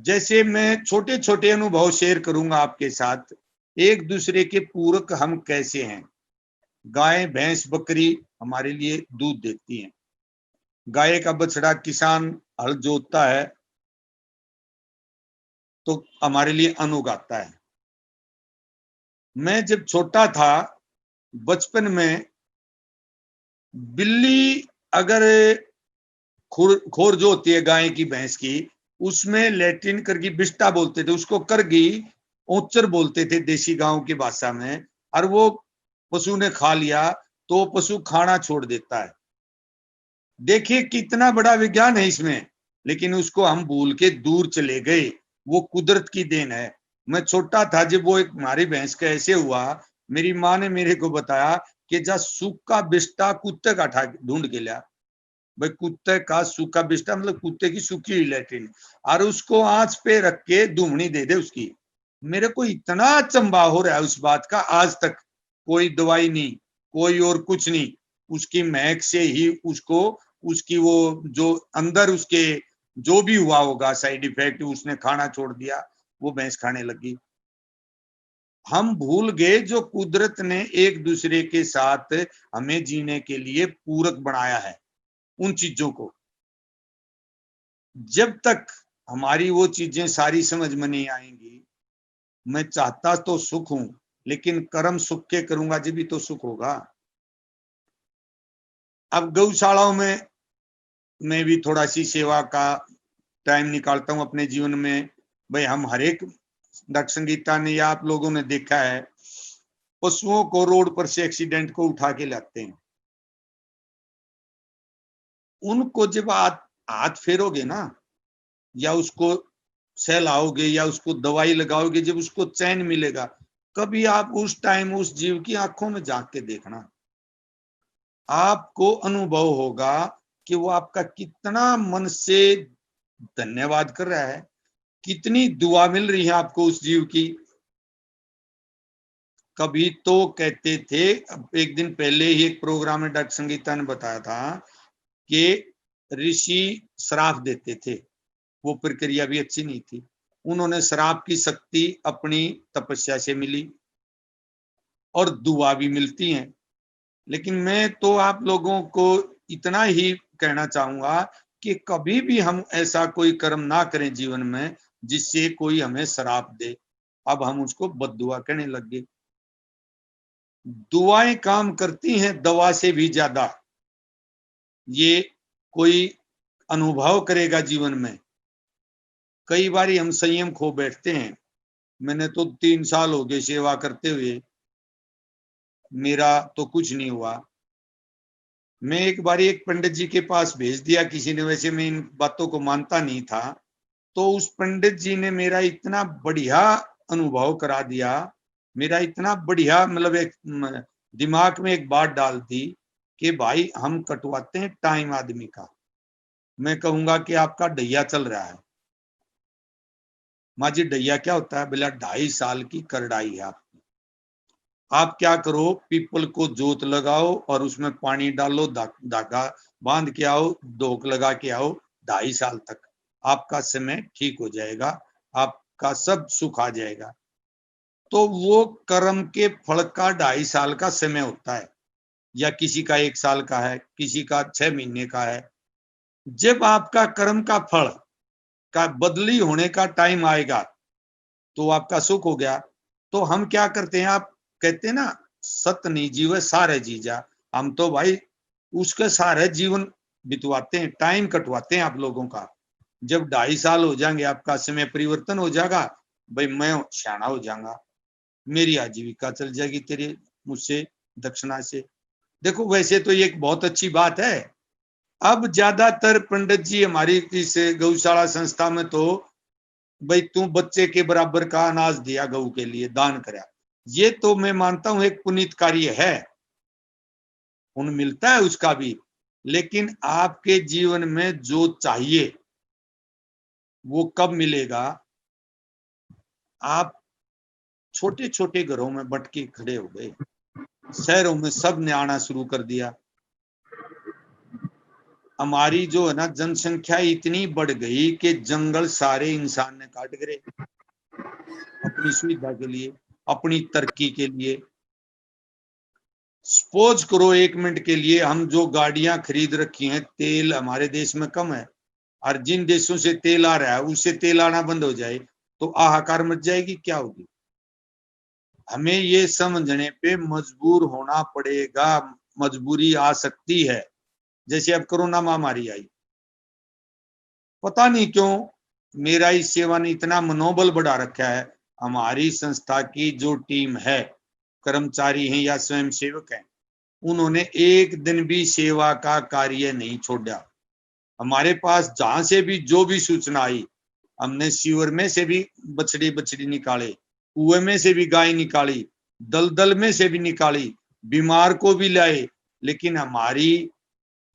जैसे मैं छोटे छोटे अनुभव शेयर करूंगा आपके साथ, एक दूसरे के पूरक हम कैसे हैं। गाय भैंस बकरी हमारे लिए दूध देती हैं। गाय का बछड़ा किसान हल जोतता है तो हमारे लिए अन्न उगाता है। मैं जब छोटा था बचपन में, बिल्ली अगर खोर जो होती है गाय की भैंस की, उसमें लैट्रिन करगी बिस्टा बोलते थे उसको, करगी ओचर बोलते थे देसी गांव की भाषा में, और वो पशु ने खा लिया तो पशु खाना छोड़ देता है। देखिए कितना बड़ा विज्ञान है इसमें, लेकिन उसको हम भूल के दूर चले गए। वो कुदरत की देन है। मैं छोटा था जब वो एक हमारी भैंस का ऐसे हुआ, मेरी माँ ने मेरे को बताया कि जा सूखा बिस्टा कुत्ते का ढूंढ के लिया। भाई कुत्ते का सूखा बिस्टा मतलब कुत्ते की सूखी हुई लैट्रिन, और उसको आंच पे रख के धूमनी दे दे उसकी। मेरे को इतना अचंभा हो रहा है उस बात का, आज तक कोई दवाई नहीं, कोई और कुछ नहीं, उसकी महक से ही उसको, उसकी वो जो अंदर उसके जो भी हुआ होगा साइड इफेक्ट, उसने खाना छोड़ दिया, वो भैंस खाने लगी। हम भूल गए जो कुदरत ने एक दूसरे के साथ हमें जीने के लिए पूरक बनाया है, उन चीजों को। जब तक हमारी वो चीजें सारी समझ में नहीं आएंगी, मैं चाहता तो सुख हूं, लेकिन कर्म सुख के करूंगा जब भी तो सुख होगा। अब गौशालाओं में मैं भी थोड़ा सी सेवा का टाइम निकालता हूं अपने जीवन में। भाई हम हर एक, डॉक्टर संगीता ने या आप लोगों ने देखा है, पशुओं को रोड पर से एक्सीडेंट को उठा के लाते हैं। उनको जब हाथ फेरोगे ना, या उसको सहलाओगे या उसको दवाई लगाओगे, जब उसको चैन मिलेगा, कभी आप उस टाइम उस जीव की आंखों में झांक के देखना, आपको अनुभव होगा कि वो आपका कितना मन से धन्यवाद कर रहा है, कितनी दुआ मिल रही है आपको उस जीव की। कभी तो कहते थे, एक दिन पहले ही एक प्रोग्राम में डॉक्टर संगीता ने बताया था कि ऋषि श्राप देते थे, वो प्रक्रिया भी अच्छी नहीं थी। उन्होंने श्राप की शक्ति अपनी तपस्या से मिली और दुआ भी मिलती है। लेकिन मैं तो आप लोगों को इतना ही कहना चाहूंगा कि कभी भी हम ऐसा कोई कर्म ना करें जीवन में जिससे कोई हमें श्राप दे। अब हम उसको बद्दुआ कहने लग गए। दुआएं काम करती हैं दवा से भी ज्यादा, ये कोई अनुभव करेगा जीवन में। कई बार हम संयम खो बैठते हैं। मैंने तो 3 साल हो गए सेवा करते हुए, मेरा तो कुछ नहीं हुआ। मैं एक बार एक पंडित जी के पास भेज दिया किसी ने, वैसे मैं इन बातों को मानता नहीं था, तो उस पंडित जी ने मेरा इतना बढ़िया अनुभव करा दिया, मेरा इतना बढ़िया मतलब एक दिमाग में एक बात डाल दी कि भाई हम कटवाते हैं टाइम आदमी का। मैं कहूंगा कि आपका ढैया चल रहा है। माँ जी ढैया क्या होता है? बोला 2.5 साल की करड़ाई है आपकी। आप क्या करो, पीपल को जोत लगाओ और उसमें पानी डालो, धागा बांध के आओ, डोक लगा के आओ, 2.5 साल तक आपका समय ठीक हो जाएगा, आपका सब सुख आ जाएगा। तो वो कर्म के फल का 2.5 साल का समय होता है, या किसी का 1 साल का है, किसी का 6 महीने का है। जब आपका कर्म का फल का बदली होने का टाइम आएगा तो आपका सुख हो गया। तो हम क्या करते हैं, आप कहते हैं ना सत नहीं जीवे सारे जीजा, हम तो भाई उसके सारे जीवन बितवाते हैं, टाइम कटवाते हैं आप लोगों का। जब 2.5 साल हो जाएंगे, आपका समय परिवर्तन हो जाएगा, भाई मैं सियाना हो जाऊंगा, मेरी आजीविका चल जाएगी तेरे मुझसे दक्षिणा से। देखो वैसे तो ये एक बहुत अच्छी बात है। अब ज्यादातर पंडित जी हमारी इस गौशाला संस्था में तो भाई तू बच्चे के बराबर का अनाज दिया गऊ के लिए दान करा, ये तो मैं मानता हूं एक पुनीत कार्य है, पुण्य मिलता है उसका भी। लेकिन आपके जीवन में जो चाहिए वो कब मिलेगा? आप छोटे छोटे घरों में बटके खड़े हो गए, शहरों में सब ने आना शुरू कर दिया। हमारी जो है ना जनसंख्या इतनी बढ़ गई कि जंगल सारे इंसान ने काट गिरे अपनी सुविधा के लिए, अपनी तरक्की के लिए। सपोज करो 1 मिनट के लिए, हम जो गाड़ियां खरीद रखी हैं, तेल हमारे देश में कम है और जिन देशों से तेल आ रहा है उससे तेल आना बंद हो जाए तो हाहाकार मच जाएगी, क्या होगी? हमें ये समझने पे मजबूर होना पड़ेगा, मजबूरी आ सकती है। जैसे अब कोरोना महामारी आई, पता नहीं क्यों मेरा इस सेवा ने इतना मनोबल बढ़ा रखा है। हमारी संस्था की जो टीम है, कर्मचारी हैं या स्वयं सेवक हैं, उन्होंने एक दिन भी सेवा का कार्य नहीं छोड़ा। हमारे पास जहां से भी जो भी सूचना आई, हमने सीवर में से भी बछड़ी निकाले, कुएं में से भी गाय निकाली, दलदल में से भी निकाली, बीमार को भी लाए। लेकिन हमारी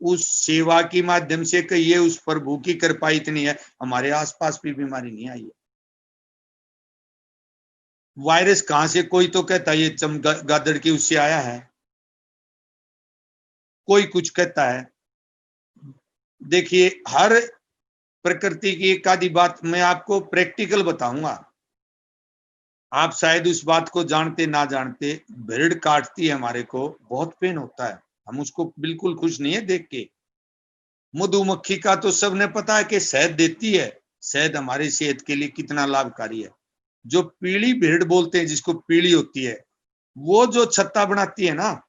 उस सेवा के माध्यम से कहिए उस प्रभु की कृपा इतनी है, हमारे आसपास भी बीमारी नहीं आई है। वायरस कहां से, कोई तो कहता है ये चमगादड़ की उससे आया है, कोई कुछ कहता है। देखिए हर प्रकृति की एक आधी बात मैं आपको प्रैक्टिकल बताऊंगा, आप शायद उस बात को जानते ना जानते। भेड़ काटती है हमारे को, बहुत पेन होता है, हम उसको बिल्कुल खुश नहीं है देख के। मधुमक्खी का तो सबने पता है कि शहद देती है, शहद हमारी सेहत के लिए कितना लाभकारी है। जो पीली भेड़ बोलते हैं, जिसको पीली होती है, वो जो छत्ता बनाती है ना,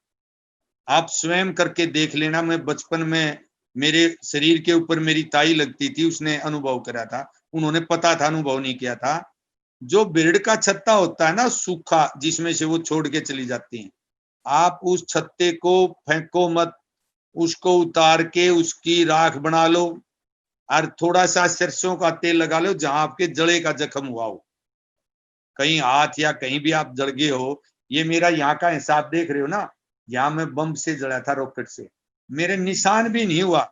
आप स्वयं करके देख लेना। मैं बचपन में मेरे शरीर के ऊपर मेरी ताई लगती थी, उसने अनुभव करा था, उन्होंने पता था, अनुभव नहीं किया था। जो भेड़ का छत्ता होता है ना सूखा, जिसमें से वो छोड़ के चली जाती हैं, आप उस छत्ते को फेंको मत, उसको उतार के उसकी राख बना लो और थोड़ा सा सरसों का तेल लगा लो जहां आपके जड़े का जख्म हुआ हो। कहीं हाथ या कहीं भी आप जल गए हो, ये मेरा यहाँ का हिसाब देख रहे हो ना, यहाँ मैं बम से जला था, रॉकेट से, मेरे निशान भी नहीं हुआ।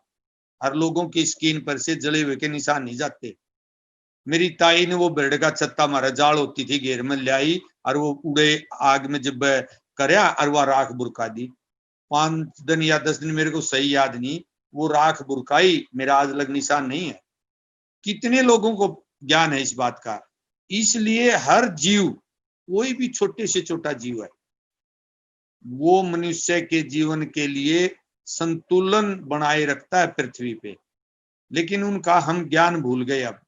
हर लोगों की स्किन पर से जले हुए के निशान नहीं जाते। मेरी ताई ने वो बेड़ का छत्ता मारा, जाल होती थी घेर में ले आई, और वो उड़े आग में जब करया और वह राख बुरका दी। 5 दिन या 10 दिन मेरे को सही याद नहीं, वो राख बुरकाई, मेरा आज लग निशान नहीं है। कितने लोगों को ज्ञान है इस बात का। इसलिए हर जीव, कोई भी छोटे से छोटा जीव है, वो मनुष्य के जीवन के लिए संतुलन बनाए रखता है पृथ्वी पे। लेकिन उनका हम ज्ञान भूल गए अब,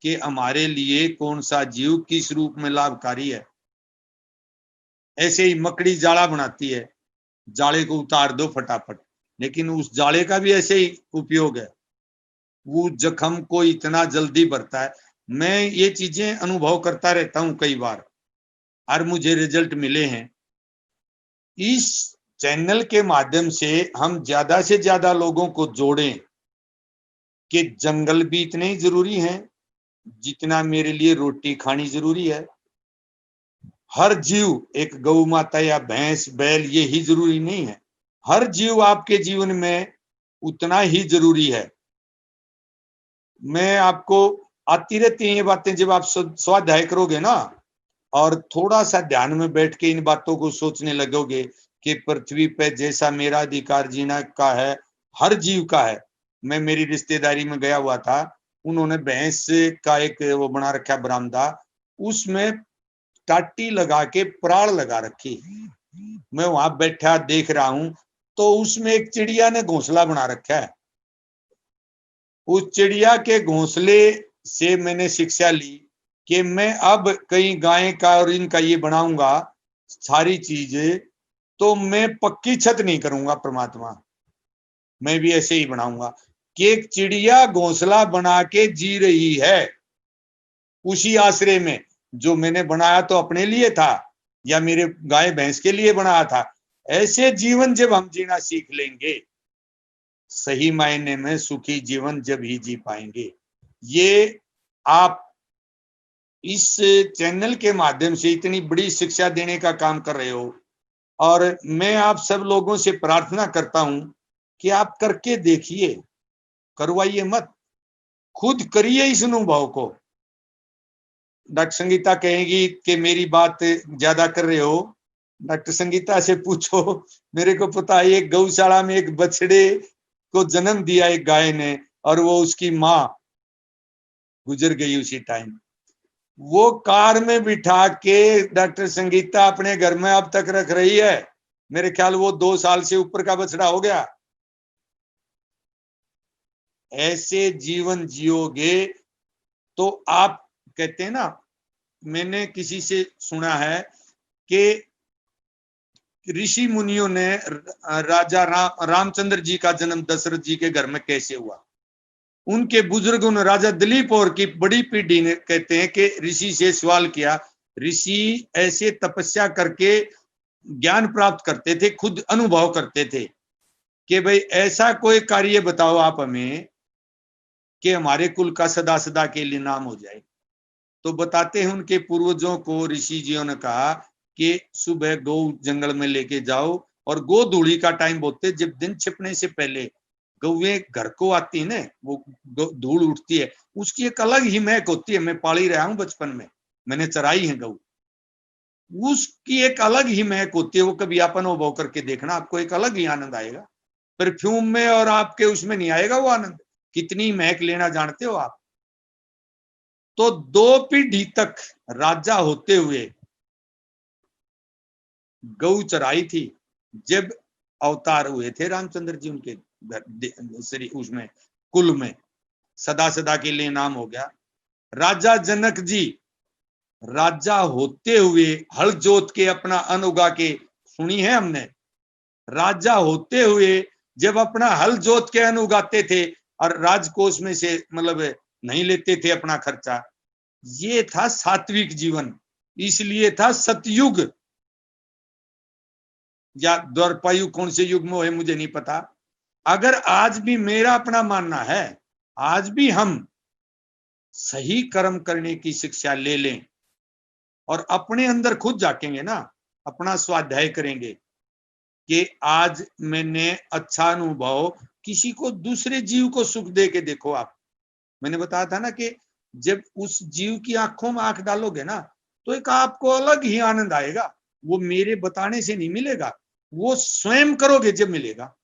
कि हमारे लिए कौन सा जीव किस रूप में लाभकारी है। ऐसे ही मकड़ी जाला बनाती है, जाले को उतार दो फटाफट, लेकिन उस जाले का भी ऐसे ही उपयोग है, वो जख्म को इतना जल्दी भरता है। मैं ये चीजें अनुभव करता रहता हूं कई बार, और मुझे रिजल्ट मिले हैं। इस चैनल के माध्यम से हम ज्यादा से ज्यादा लोगों को जोड़ें कि जंगल भी इतने ही जरूरी हैं जितना मेरे लिए रोटी खानी जरूरी है। हर जीव, एक गौ माता या भैंस बैल ये ही जरूरी नहीं है, हर जीव आपके जीवन में उतना ही जरूरी है। मैं आपको आती रहती हैं ये बातें, जब आप स्वाध्याय करोगे ना और थोड़ा सा ध्यान में बैठ के इन बातों को सोचने लगोगे कि पृथ्वी पे जैसा मेरा अधिकार जीना का है, हर जीव का है। मैं मेरी रिश्तेदारी में गया हुआ था, उन्होंने भैंस का एक वो बना रखा बरामदा, उसमें टाटी लगा के प्राण लगा रखी। मैं वहां बैठा देख रहा हूं, तो उसमें एक चिड़िया ने घोंसला बना रखा है। उस चिड़िया के घोंसले से मैंने शिक्षा ली कि मैं अब कहीं गाय का और इनका ये बनाऊंगा सारी चीजें, तो मैं पक्की छत नहीं करूंगा परमात्मा, मैं भी ऐसे ही बनाऊंगा कि एक चिड़िया घोंसला बना के जी रही है उसी आश्रय में। जो मैंने बनाया तो अपने लिए था या मेरे गाय भैंस के लिए बनाया था। ऐसे जीवन जब हम जीना सीख लेंगे, सही मायने में सुखी जीवन जब ही जी पाएंगे। ये आप इस चैनल के माध्यम से इतनी बड़ी शिक्षा देने का काम कर रहे हो, और मैं आप सब लोगों से प्रार्थना करता हूं कि आप करके देखिए, करवाइए मत, खुद करिए इस अनुभव को। डॉक्टर संगीता कहेगी कि मेरी बात ज्यादा कर रहे हो, डॉक्टर संगीता से पूछो। मेरे को पता है, एक गौशाला में एक बछड़े को जन्म दिया एक गाय ने, और वो उसकी माँ गुजर गई उसी टाइम। वो कार में बिठा के डॉक्टर संगीता अपने घर में अब तक रख रही है। मेरे ख्याल वो 2 साल से ऊपर का बछड़ा हो गया। ऐसे जीवन जियोगे तो आप, कहते हैं ना, मैंने किसी से सुना है कि ऋषि मुनियों ने राजा रामचंद्र जी का जन्म दशरथ जी के घर में कैसे हुआ। उनके बुजुर्गों ने, राजा दिलीप और की बड़ी पीढ़ी ने, कहते हैं कि ऋषि से सवाल किया। ऋषि ऐसे तपस्या करके ज्ञान प्राप्त करते थे, खुद अनुभव करते थे कि भाई ऐसा कोई कार्य बताओ आप हमें कि हमारे कुल का सदा सदा के लिए नाम हो जाए। तो बताते हैं, उनके पूर्वजों को ऋषि जियों ने कहा कि सुबह गौ जंगल में लेके जाओ, और गो धूली का टाइम बोलते, जब दिन छिपने से पहले गौएं घर को आती है ना, वो धूल उठती है, उसकी एक अलग ही महक होती है। मैं पाली रहा हूं बचपन में, मैंने चराई है गौ, उसकी एक अलग ही महक होती है। वो कभी आप अनुभव करके देखना, आपको एक अलग ही आनंद आएगा। परफ्यूम में और आपके उसमें नहीं आएगा वो आनंद। कितनी महक लेना जानते हो आप। तो 2 पीढ़ी तक राजा होते हुए गौ चराई थी। जब अवतार हुए थे रामचंद्र जी, उनके घर उसमें कुल में सदा सदा के लिए नाम हो गया। राजा जनक जी राजा होते हुए हल जोत के अपना अन्न उगा के, सुनी है हमने, राजा होते हुए जब अपना हल जोत के अन्न उगाते थे और राजकोष में से मतलब नहीं लेते थे अपना खर्चा, ये था सात्विक जीवन। इसलिए था सतयुग या द्वापरयुग, कौन से युग में है मुझे नहीं पता। अगर आज भी मेरा अपना मानना है, आज भी हम सही कर्म करने की शिक्षा ले लें और अपने अंदर खुद झाकेंगे ना, अपना स्वाध्याय करेंगे कि आज मैंने अच्छा अनुभव, किसी को दूसरे जीव को सुख दे के देखो आप। मैंने बताया था ना कि जब उस जीव की आंखों में आंख डालोगे ना, तो एक आपको अलग ही आनंद आएगा। वो मेरे बताने से नहीं मिलेगा, वो स्वयं करोगे जब मिलेगा।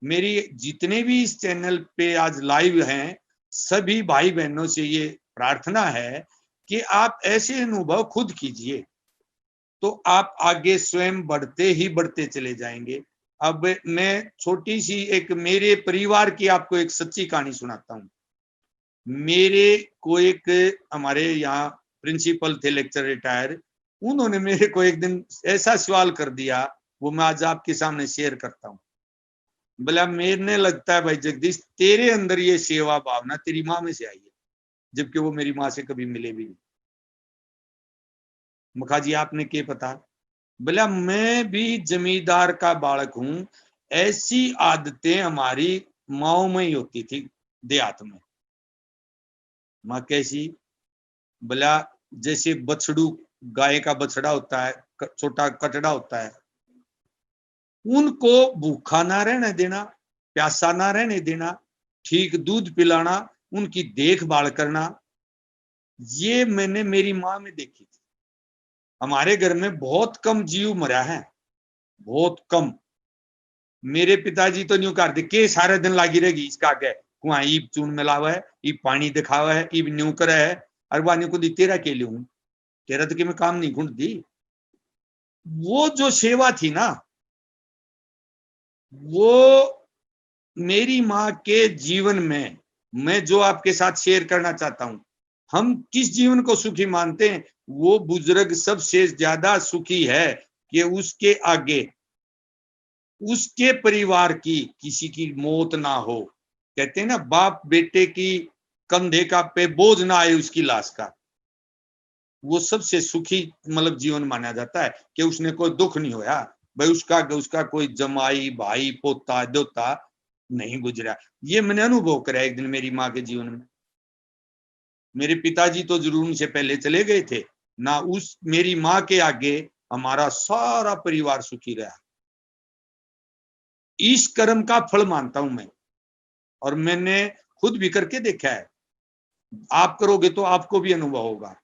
मेरी जितने भी इस चैनल पे आज लाइव हैं, सभी भाई बहनों से ये प्रार्थना है कि आप ऐसे अनुभव खुद कीजिए, तो आप आगे स्वयं बढ़ते ही बढ़ते चले जाएंगे। अब मैं छोटी सी एक मेरे परिवार की आपको एक सच्ची कहानी सुनाता हूँ। मेरे को एक हमारे यहाँ प्रिंसिपल थे, लेक्चर रिटायर, उन्होंने मेरे को एक दिन ऐसा सवाल कर दिया, वो मैं आज आपके सामने शेयर करता हूँ। बोला, मेरे लगता है भाई जगदीश, तेरे अंदर ये सेवा भावना तेरी माँ में से आई है, जबकि वो मेरी माँ से कभी मिले भी नहीं। मुखा जी आपने क्या पता? बोला, मैं भी जमींदार का बालक हूं, ऐसी आदतें हमारी माओ में ही होती थी देहात में। माँ कैसी? बोला, जैसे बछड़ू, गाय का बछड़ा होता है, छोटा कटड़ा होता है, उनको भूखा ना रहने देना, प्यासा ना रहने देना, ठीक दूध पिलाना, उनकी देखभाल करना, ये मैंने मेरी माँ में देखी थी। हमारे घर में बहुत कम जीव मरा है, बहुत कम। मेरे पिताजी तो न्यू कर दे के सारे दिन लागी रहेगी इसका आगे, कुआ ईब चून मिलावा है, ईब पानी दिखावा है, ईब न्यू करे है, और वानी को दी तेरा के लिए हूं, तेरा तो कि मैं काम नहीं घुंट दी। वो जो सेवा थी ना, वो मेरी माँ के जीवन में, मैं जो आपके साथ शेयर करना चाहता हूं, हम किस जीवन को सुखी मानते हैं, वो बुजुर्ग सबसे ज्यादा सुखी है कि उसके आगे उसके परिवार की किसी की मौत ना हो। कहते हैं ना, बाप बेटे की कंधे का पे बोझ ना आए उसकी लाश का, वो सबसे सुखी मतलब जीवन माना जाता है कि उसने कोई दुख नहीं होया भाई, उसका कोई जमाई भाई पोता दोता नहीं गुजरा। ये मैंने अनुभव करा एक दिन मेरी माँ के जीवन में। मेरे पिताजी तो जरूर उनसे पहले चले गए थे ना, उस मेरी माँ के आगे हमारा सारा परिवार सुखी रहा। इस कर्म का फल मानता हूं मैं, और मैंने खुद भी करके देखा है। आप करोगे तो आपको भी अनुभव होगा।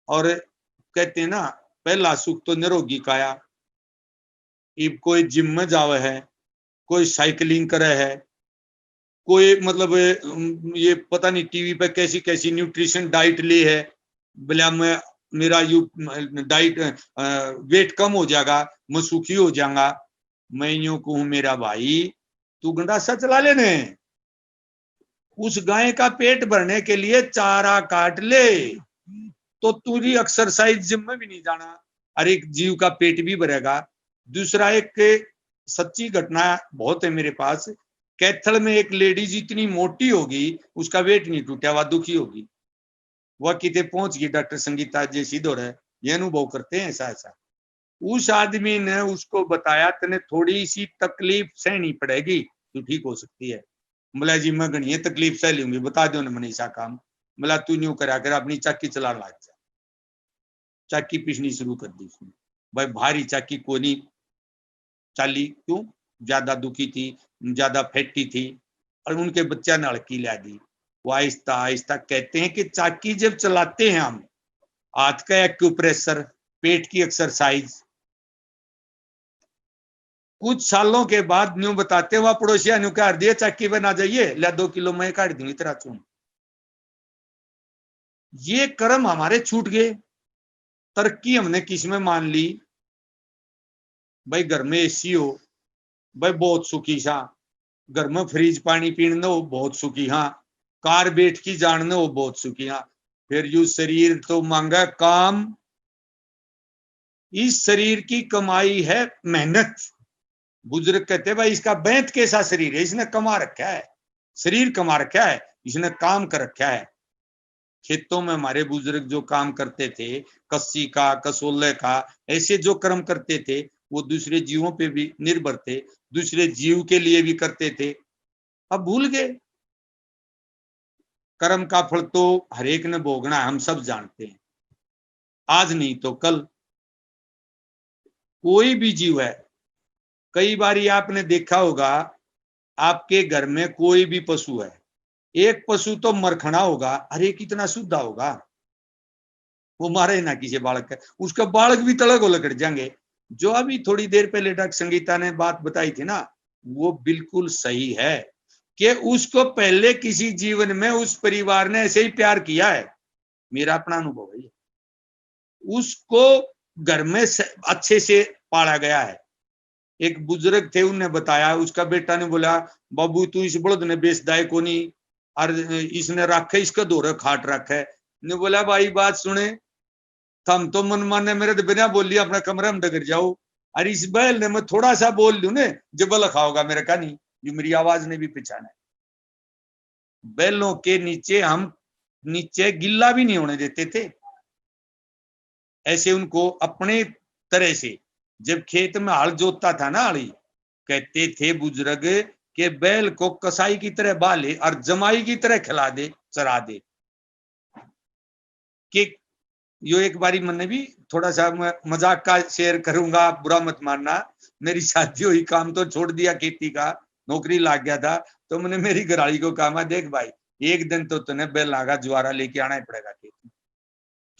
और कहते हैं ना, पहला सुख तो निरोगी काया। इब कोई जिम में जावे है, कोई साइकिलिंग करे है, कोई मतलब ये पता नहीं टीवी पे कैसी कैसी न्यूट्रिशन डाइट ली है, बोला मैं मेरा यू डाइट वेट कम हो जाएगा, मैं सुखी हो जाऊंगा। मैं यूं कहूं, मेरा भाई तू गंडासा चला लेने, उस गाय का पेट भरने के लिए चारा काट ले, तो तुझी एक्सरसाइज जिम में भी नहीं जाना, और एक जीव का पेट भी भरेगा। दूसरा, एक सच्ची घटना बहुत है मेरे पास। कैथल में एक लेडीज इतनी मोटी होगी, उसका वेट नहीं टूटा, वह दुखी होगी, वह कितने पहुंच गई डॉक्टर संगीता जैसी दौड़ है, ये अनुभव करते हैं ऐसा ऐसा। उस आदमी ने उसको बताया, तेने थोड़ी सी तकलीफ सहनी पड़ेगी, तू ठीक हो सकती है। बोला, जी मैं घनी तकलीफ सह लूंगी, बता दो ना मनीषा काम। बोला, तू न्यू करा कर अपनी चाकी चला लग जा। चाकी पिसनी शुरू कर दी उसने। भाई भारी चाकी को नहीं चाली, क्यों? ज्यादा दुखी थी, ज्यादा फैटी थी, और उनके बच्चा ने हड़की ला दी। वो आहिस्ता आहिस्ता, कहते हैं कि चाकी जब चलाते हैं हम, हाथ का एक्यूप्रेशर, पेट की एक्सरसाइज, कुछ सालों के बाद न्यू बताते हुआ पड़ोसिया न्यू कर दिए, चाकी बना जाइए, ला 2 किलो मैं काट दूंगी तेरा चून। ये कर्म हमारे छूट गए। तरक्की हमने किस में मान ली? भाई घर में एसी हो, भाई बहुत सुखी सा। घर में फ्रिज पानी पीने हो, बहुत सुखी हाँ। कार बैठ की जानने हो, बहुत सुखी हाँ। फिर यू शरीर तो मांगा काम, इस शरीर की कमाई है मेहनत। बुजुर्ग कहते भाई इसका बैंत कैसा शरीर है, इसने कमा रखा है, शरीर कमा रखा है, इसने काम कर रखा है। खेतों में हमारे बुजुर्ग जो काम करते थे, कस्सी का, कसोले का, ऐसे जो कर्म करते थे, वो दूसरे जीवों पे भी निर्भर थे, दूसरे जीव के लिए भी करते थे। अब भूल गए। कर्म का फल तो हरेक ने भोगना है, हम सब जानते हैं। आज नहीं तो कल। कोई भी जीव है, कई बार आपने देखा होगा आपके घर में कोई भी पशु है, एक पशु तो मरखना होगा, अरे कितना शुद्ध होगा, वो मारे ना किसी बालक है, उसका बालक भी तड़क हो लकड़ जाएंगे। जो अभी थोड़ी देर पहले डॉक्टर संगीता ने बात बताई थी ना, वो बिल्कुल सही है कि उसको पहले किसी जीवन में उस परिवार ने ऐसे ही प्यार किया है। मेरा अपना अनुभव है, उसको घर में अच्छे से पाला गया है। एक बुजुर्ग थे, उन्होंने बताया, उसका बेटा ने बोला बाबू तू इस बड़द ने बेचदाय को नहीं, और इसने रखे इसका दौरा खाट रखा है। ने बोला भाई बात सुने, थम तो मन माने मेरे तो बिना बोली अपना कमरा में डगर जाओ, और इस बैल ने मैं थोड़ा सा बोल लू ने जबल खाओगा मेरे का नहीं, जो मेरी आवाज ने भी पहचाना है। बैलों के नीचे हम नीचे गिल्ला भी नहीं होने देते थे, ऐसे उनको अपने तरह से। जब खेत में हल जोतता था ना हली, कहते थे बुजुर्ग के बैल को कसाई की तरह बाले और जमाई की तरह खिला दे, चरा दे। कि यो एक बारी मैंने भी थोड़ा सा मजाक का शेयर करूंगा, बुरा मत मानना। मेरी शादी हुई, काम तो छोड़ दिया, खेती का नौकरी लग गया था, तो मैंने मेरी घराली को कहा, देख भाई एक दिन तो तुने बैल लागा ज्वारा लेके आना ही पड़ेगा खेती,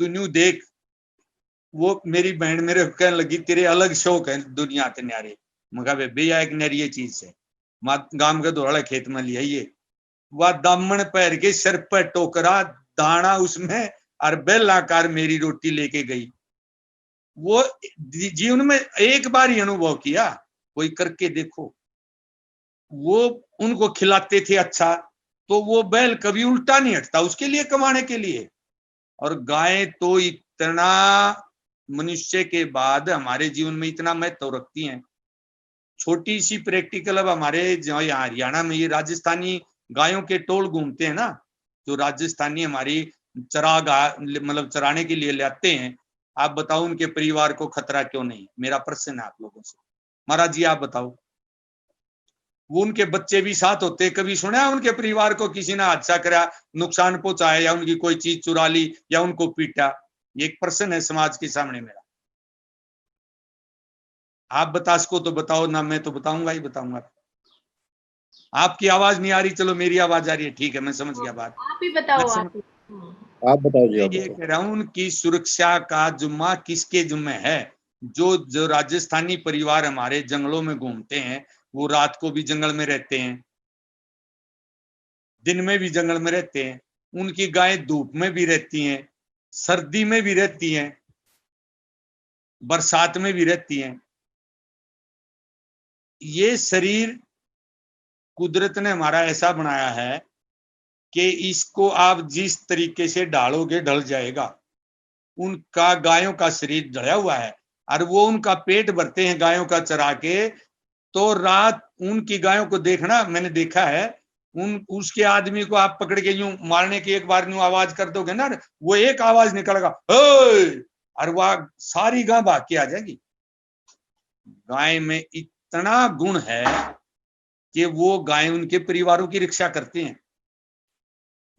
तू न्यू देख। वो मेरी बहन मेरे कहने लगी तेरे अलग शौक है दुनिया के न्यारे। मगा भैया एक न्यारी ये चीज है, गांव के दौड़ा खेत में लिया ये, वह दामन पैर के सिर पर टोकरा दाना उसमें और बेल आकार मेरी रोटी लेके गई। वो जीवन में एक बार ही अनुभव किया, कोई करके देखो। वो उनको खिलाते थे अच्छा, तो वो बैल कभी उल्टा नहीं हटता उसके लिए, कमाने के लिए। और गाय तो इतना मनुष्य के बाद हमारे जीवन में इतना महत्व रखती हैं। छोटी सी प्रैक्टिकल, अब हमारे जो यहाँ हरियाणा में ये राजस्थानी गायों के टोल घूमते हैं ना, जो राजस्थानी हमारी मतलब चराने के लिए लाते हैं, आप बताओ उनके परिवार को खतरा क्यों नहीं? मेरा प्रश्न है आप लोगों से, महाराज जी आप बताओ। वो उनके बच्चे भी साथ होते, कभी सुना उनके परिवार को किसी ने हादसा करा, नुकसान पहुंचाया, या उनकी कोई चीज चुरा ली, या उनको पीटा? ये एक प्रश्न है समाज के सामने मेरा। आप बता सको तो बताओ ना, मैं तो बताऊंगा ही बताऊंगा। आपकी आवाज नहीं आ रही, चलो मेरी आवाज आ रही है, ठीक है मैं समझ गया बात। आप ही बताओ। आप बताओ जी। ये कह रहा हूं उनकी सुरक्षा का जुम्मा किसके जुम्मे है? जो राजस्थानी परिवार हमारे जंगलों में घूमते हैं, वो रात को भी जंगल में रहते हैं, दिन में भी जंगल में रहते हैं। उनकी गायें धूप में भी रहती हैं, सर्दी में भी रहती हैं, बरसात में भी रहती हैं। ये शरीर कुदरत ने हमारा ऐसा बनाया है कि इसको आप जिस तरीके से ढालोगे ढल जाएगा। उनका गायों का शरीर ढला हुआ है, और वो उनका पेट भरते हैं गायों का चरा के, तो रात उनकी गायों को देखना, मैंने देखा है, उसके आदमी को आप पकड़ के यूं मारने की एक बार यूं आवाज कर दोगे ना, वो एक आवाज निकलेगा और वह सारी गाय भाग के आ जाएगी। गाय में इतना गुण है कि वो गाय उनके परिवारों की रक्षा करते हैं।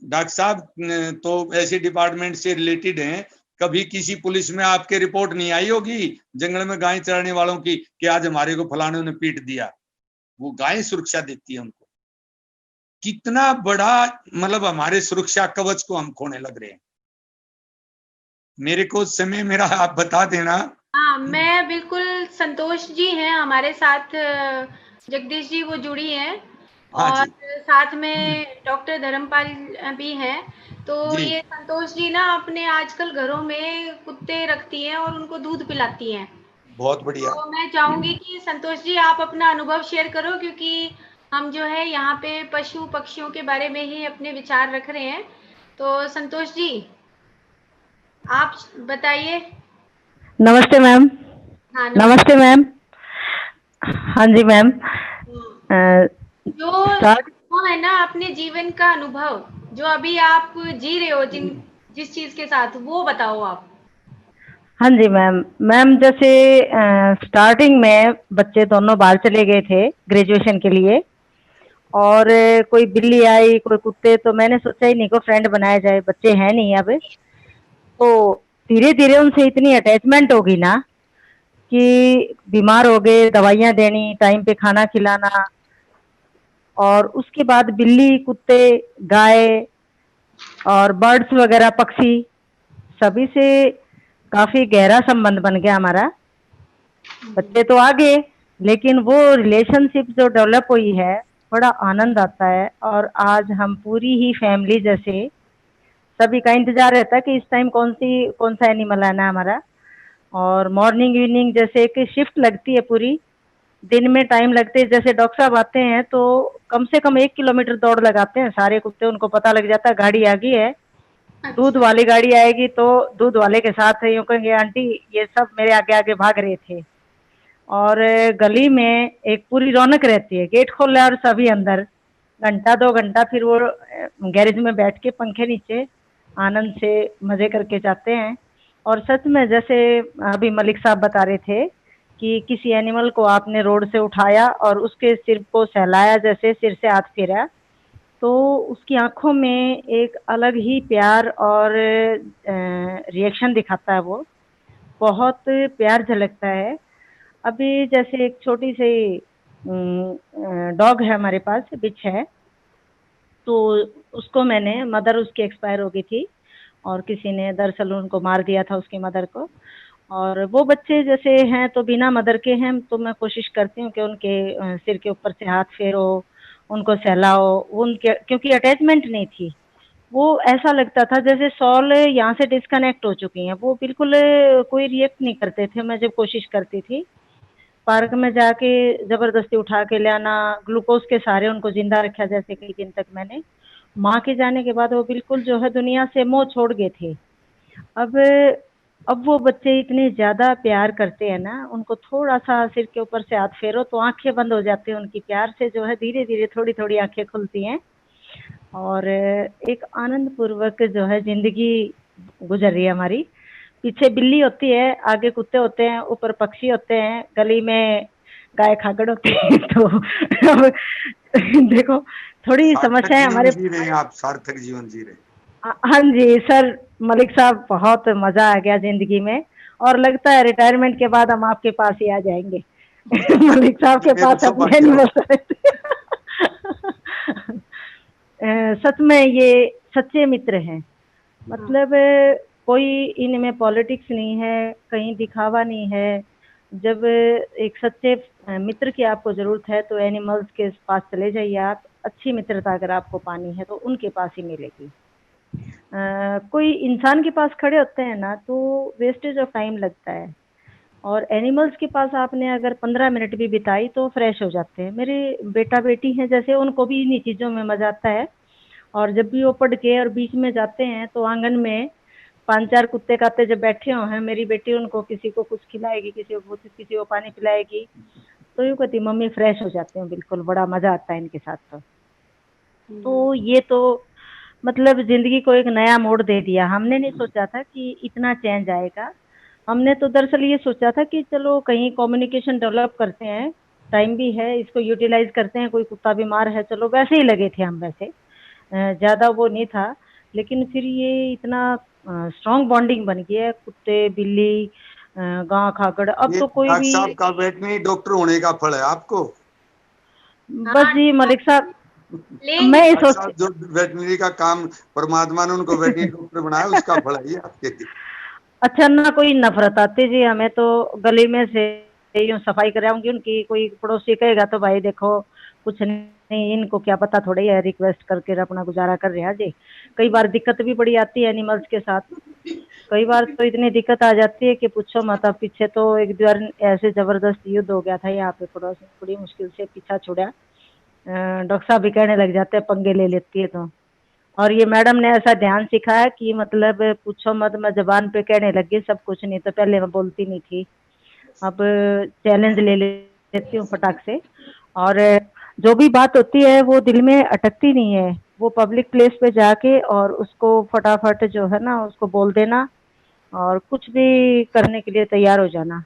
डॉक्टर साहब तो ऐसे डिपार्टमेंट से रिलेटेड हैं, कभी किसी पुलिस में आपके रिपोर्ट नहीं आई होगी जंगल में गाय चराने वालों की कि आज हमारे को फलाने ने पीट दिया। वो गाय सुरक्षा देती है उनको। कितना बड़ा मतलब हमारे सुरक्षा कवच को हम खोने लग रहे हैं। मेरे को समय मेरा आप बता देना। हाँ, मैं बिल्कुल, संतोष जी हैं हमारे साथ, जगदीश जी वो जुड़ी हैं, हाँ और जी। साथ में डॉक्टर धर्मपाल भी हैं। तो जी। ये संतोष जी ना अपने आजकल घरों में कुत्ते रखती हैं और उनको दूध पिलाती हैं। बहुत बढ़िया। तो मैं चाहूंगी कि संतोष जी आप अपना अनुभव शेयर करो, क्योंकि हम जो है यहाँ पे पशु पक्षियों के बारे में ही अपने विचार रख रहे हैं। तो संतोष जी आप बताइए। नमस्ते मैम। हाँ नमस्ते मैम। हाँ जी मैम। जो वो है ना अपने जीवन का अनुभव जो अभी आप जी रहे हो, जिस चीज के साथ, वो बताओ आप। हाँ जी मैम। मैम जैसे स्टार्टिंग में बच्चे दोनों बाहर चले गए थे ग्रेजुएशन के लिए, और कोई बिल्ली आई कोई कुत्ते, तो मैंने सोचा ही नहीं को फ्रेंड बनाया जाए, बच्चे हैं नहीं अब। तो धीरे धीरे उनसे इतनी अटैचमेंट होगी ना कि बीमार हो गए, दवाइयाँ देनी, टाइम पे खाना खिलाना, और उसके बाद बिल्ली, कुत्ते, गाय और बर्ड्स वगैरह, पक्षी, सभी से काफी गहरा संबंध बन गया हमारा। बच्चे तो आ गए, लेकिन वो रिलेशनशिप जो डेवलप हुई है, बड़ा आनंद आता है। और आज हम पूरी ही फैमिली जैसे, सभी का इंतजार रहता है कि इस टाइम कौन सा एनिमल आना है हमारा। और मॉर्निंग इवनिंग जैसे एक शिफ्ट लगती है पूरी, दिन में टाइम लगते है। जैसे डॉक्टर साहब आते हैं तो कम से कम 1 किलोमीटर दौड़ लगाते हैं सारे कुत्ते, उनको पता लग जाता है गाड़ी आ गई है, दूध अच्छा। वाली गाड़ी आएगी, तो दूध वाले के साथ यूँ कहेंगे आंटी ये सब मेरे आगे आगे भाग रहे थे। और गली में एक पूरी रौनक रहती है, गेट खोला और सभी अंदर, घंटा 2 घंटा फिर वो गैरेज में बैठ के पंखे नीचे आनंद से मजे करके जाते हैं। और सच में जैसे अभी मलिक साहब बता रहे थे कि किसी एनिमल को आपने रोड से उठाया और उसके सिर को सहलाया, जैसे सिर से हाथ फेरा, तो उसकी आंखों में एक अलग ही प्यार और रिएक्शन दिखाता है। वो बहुत प्यार झलकता है। अभी जैसे एक छोटी सी डॉग है हमारे पास, बिच है, तो उसको मैंने, मदर उसकी एक्सपायर हो गई थी और किसी ने दरअसल उनको मार दिया था, उसकी मदर को। और वो बच्चे जैसे हैं तो बिना मदर के हैं, तो मैं कोशिश करती हूँ कि उनके सिर के ऊपर से हाथ फेरो, उनको सहलाओ, उनके, क्योंकि अटैचमेंट नहीं थी। वो ऐसा लगता था जैसे सॉल यहाँ से डिस्कनेक्ट हो चुकी हैं, वो बिल्कुल कोई रिएक्ट नहीं करते थे। मैं जब कोशिश करती थी पार्क में जाके जबरदस्ती उठा के ले आना, ग्लूकोज के सहारे उनको जिंदा रखा, जैसे कई दिन तक मैंने। माँ के जाने के बाद वो बिल्कुल जो है दुनिया से मोह छोड़ गए थे। अब अब वो बच्चे इतने ज्यादा प्यार करते हैं ना, उनको थोड़ा सा सिर के ऊपर से हाथ फेरो तो आंखें बंद हो जाती हैं उनकी, प्यार से जो है धीरे धीरे थोड़ी थोड़ी आंखें खुलती हैं। और एक आनंद पूर्वक जो है जिंदगी गुजर रही है हमारी। पीछे बिल्ली होती है, आगे कुत्ते होते हैं, ऊपर पक्षी होते हैं, गली में गाय खागड़ होती है। तो अब देखो थोड़ी सार्थक समस्याएं जीवन हमारे। जी रहे हैं आप, सार्थक जीवन जी रहे हैं। हाँ जी सर, मलिक साहब बहुत मजा आ गया जिंदगी में, और लगता है रिटायरमेंट के बाद हम आपके पास ही आ जाएंगे। मलिक साहब के मेरा पास अपने सौभाग्य हो। एनिमल। सच में ये सच्चे मित्र हैं। मतलब कोई इनमें पॉलिटिक्स नहीं है, कहीं दिखावा नहीं है। जब एक सच्चे मित्र की आपको जरूरत है तो एनिमल्स के पास चले जाइए आप। अच्छी मित्रता अगर आपको पानी है तो उनके पास ही मिलेगी। कोई इंसान के पास खड़े होते हैं ना तो वेस्टेज ऑफ टाइम लगता है, और एनिमल्स के पास आपने अगर 15 मिनट भी बिताई तो फ्रेश हो जाते हैं। मेरे बेटा बेटी हैं जैसे, उनको भी इन्हीं चीज़ों में मजा आता है। और जब भी वो पढ़ के और बीच में जाते हैं तो आंगन में 5-4 कुत्ते काते जब बैठे हुए हैं, मेरी बेटी उनको किसी को कुछ खिलाएगी, किसी को पानी पिलाएगी, तो यूँ कहती मम्मी फ्रेश हो जाते हैं बिल्कुल, बड़ा मजा आता है इनके साथ। तो ये तो मतलब जिंदगी को एक नया मोड़ दे दिया। हमने नहीं सोचा था कि इतना चेंज आएगा। हमने तो दरअसल ये सोचा था कि चलो कहीं कम्युनिकेशन डेवलप करते हैं, टाइम भी है, इसको यूटिलाइज करते हैं, कोई कुत्ता बीमार है, चलो वैसे ही लगे थे हम, वैसे ज्यादा वो नहीं था। लेकिन फिर ये इतना स्ट्रॉन्ग बॉन्डिंग बन गया है, कुत्ते बिल्ली गां खागड़, अब ये तो कोई डॉक्टर भी। साहब का वेटनरी डॉक्टर होने का फल है आपको। बस हाँ, जी मलिक साहब, लेंगे। मैं ये डॉक्टर सोच, साहब जो वेटनरी का काम परमात्मा ने उनको वेटनरी डॉक्टर बनाया, उसका फल है ये आपके लिए। अच्छा ना कोई नफरत आती जी हमें, तो गली में से यूँ सफाई कराऊंगी उनकी, कोई पड़ोसी कहेगा तो भाई देखो कुछ नहीं, इनको क्या पता थोड़ी है, रिक्वेस्ट करके अपना गुजारा कर रहे हैं जी। कई बार दिक्कत भी बड़ी आती है एनिमल्स के साथ। कई बार तो इतनी दिक्कत आ जाती है कि पूछो मत। अब पीछे तो एक बार ऐसे जबरदस्त युद्ध हो गया था यहाँ पे, पड़ोस में बड़ी मुश्किल से पीछा छुड़ा। डॉक्टर साहब भी कहने लग जाते हैं पंगे ले लेती है तो। और ये मैडम ने ऐसा ध्यान सिखाया कि मतलब पूछो मत, मैं जबान पे कहने लगी सब कुछ, नहीं तो पहले मैं बोलती नहीं थी, अब चैलेंज ले लेती हूँ फटाक से। और जो भी बात होती है वो दिल में अटकती नहीं है, वो पब्लिक प्लेस पे जाके और उसको फटाफट जो है ना उसको बोल देना, और कुछ भी करने के लिए तैयार हो जाना।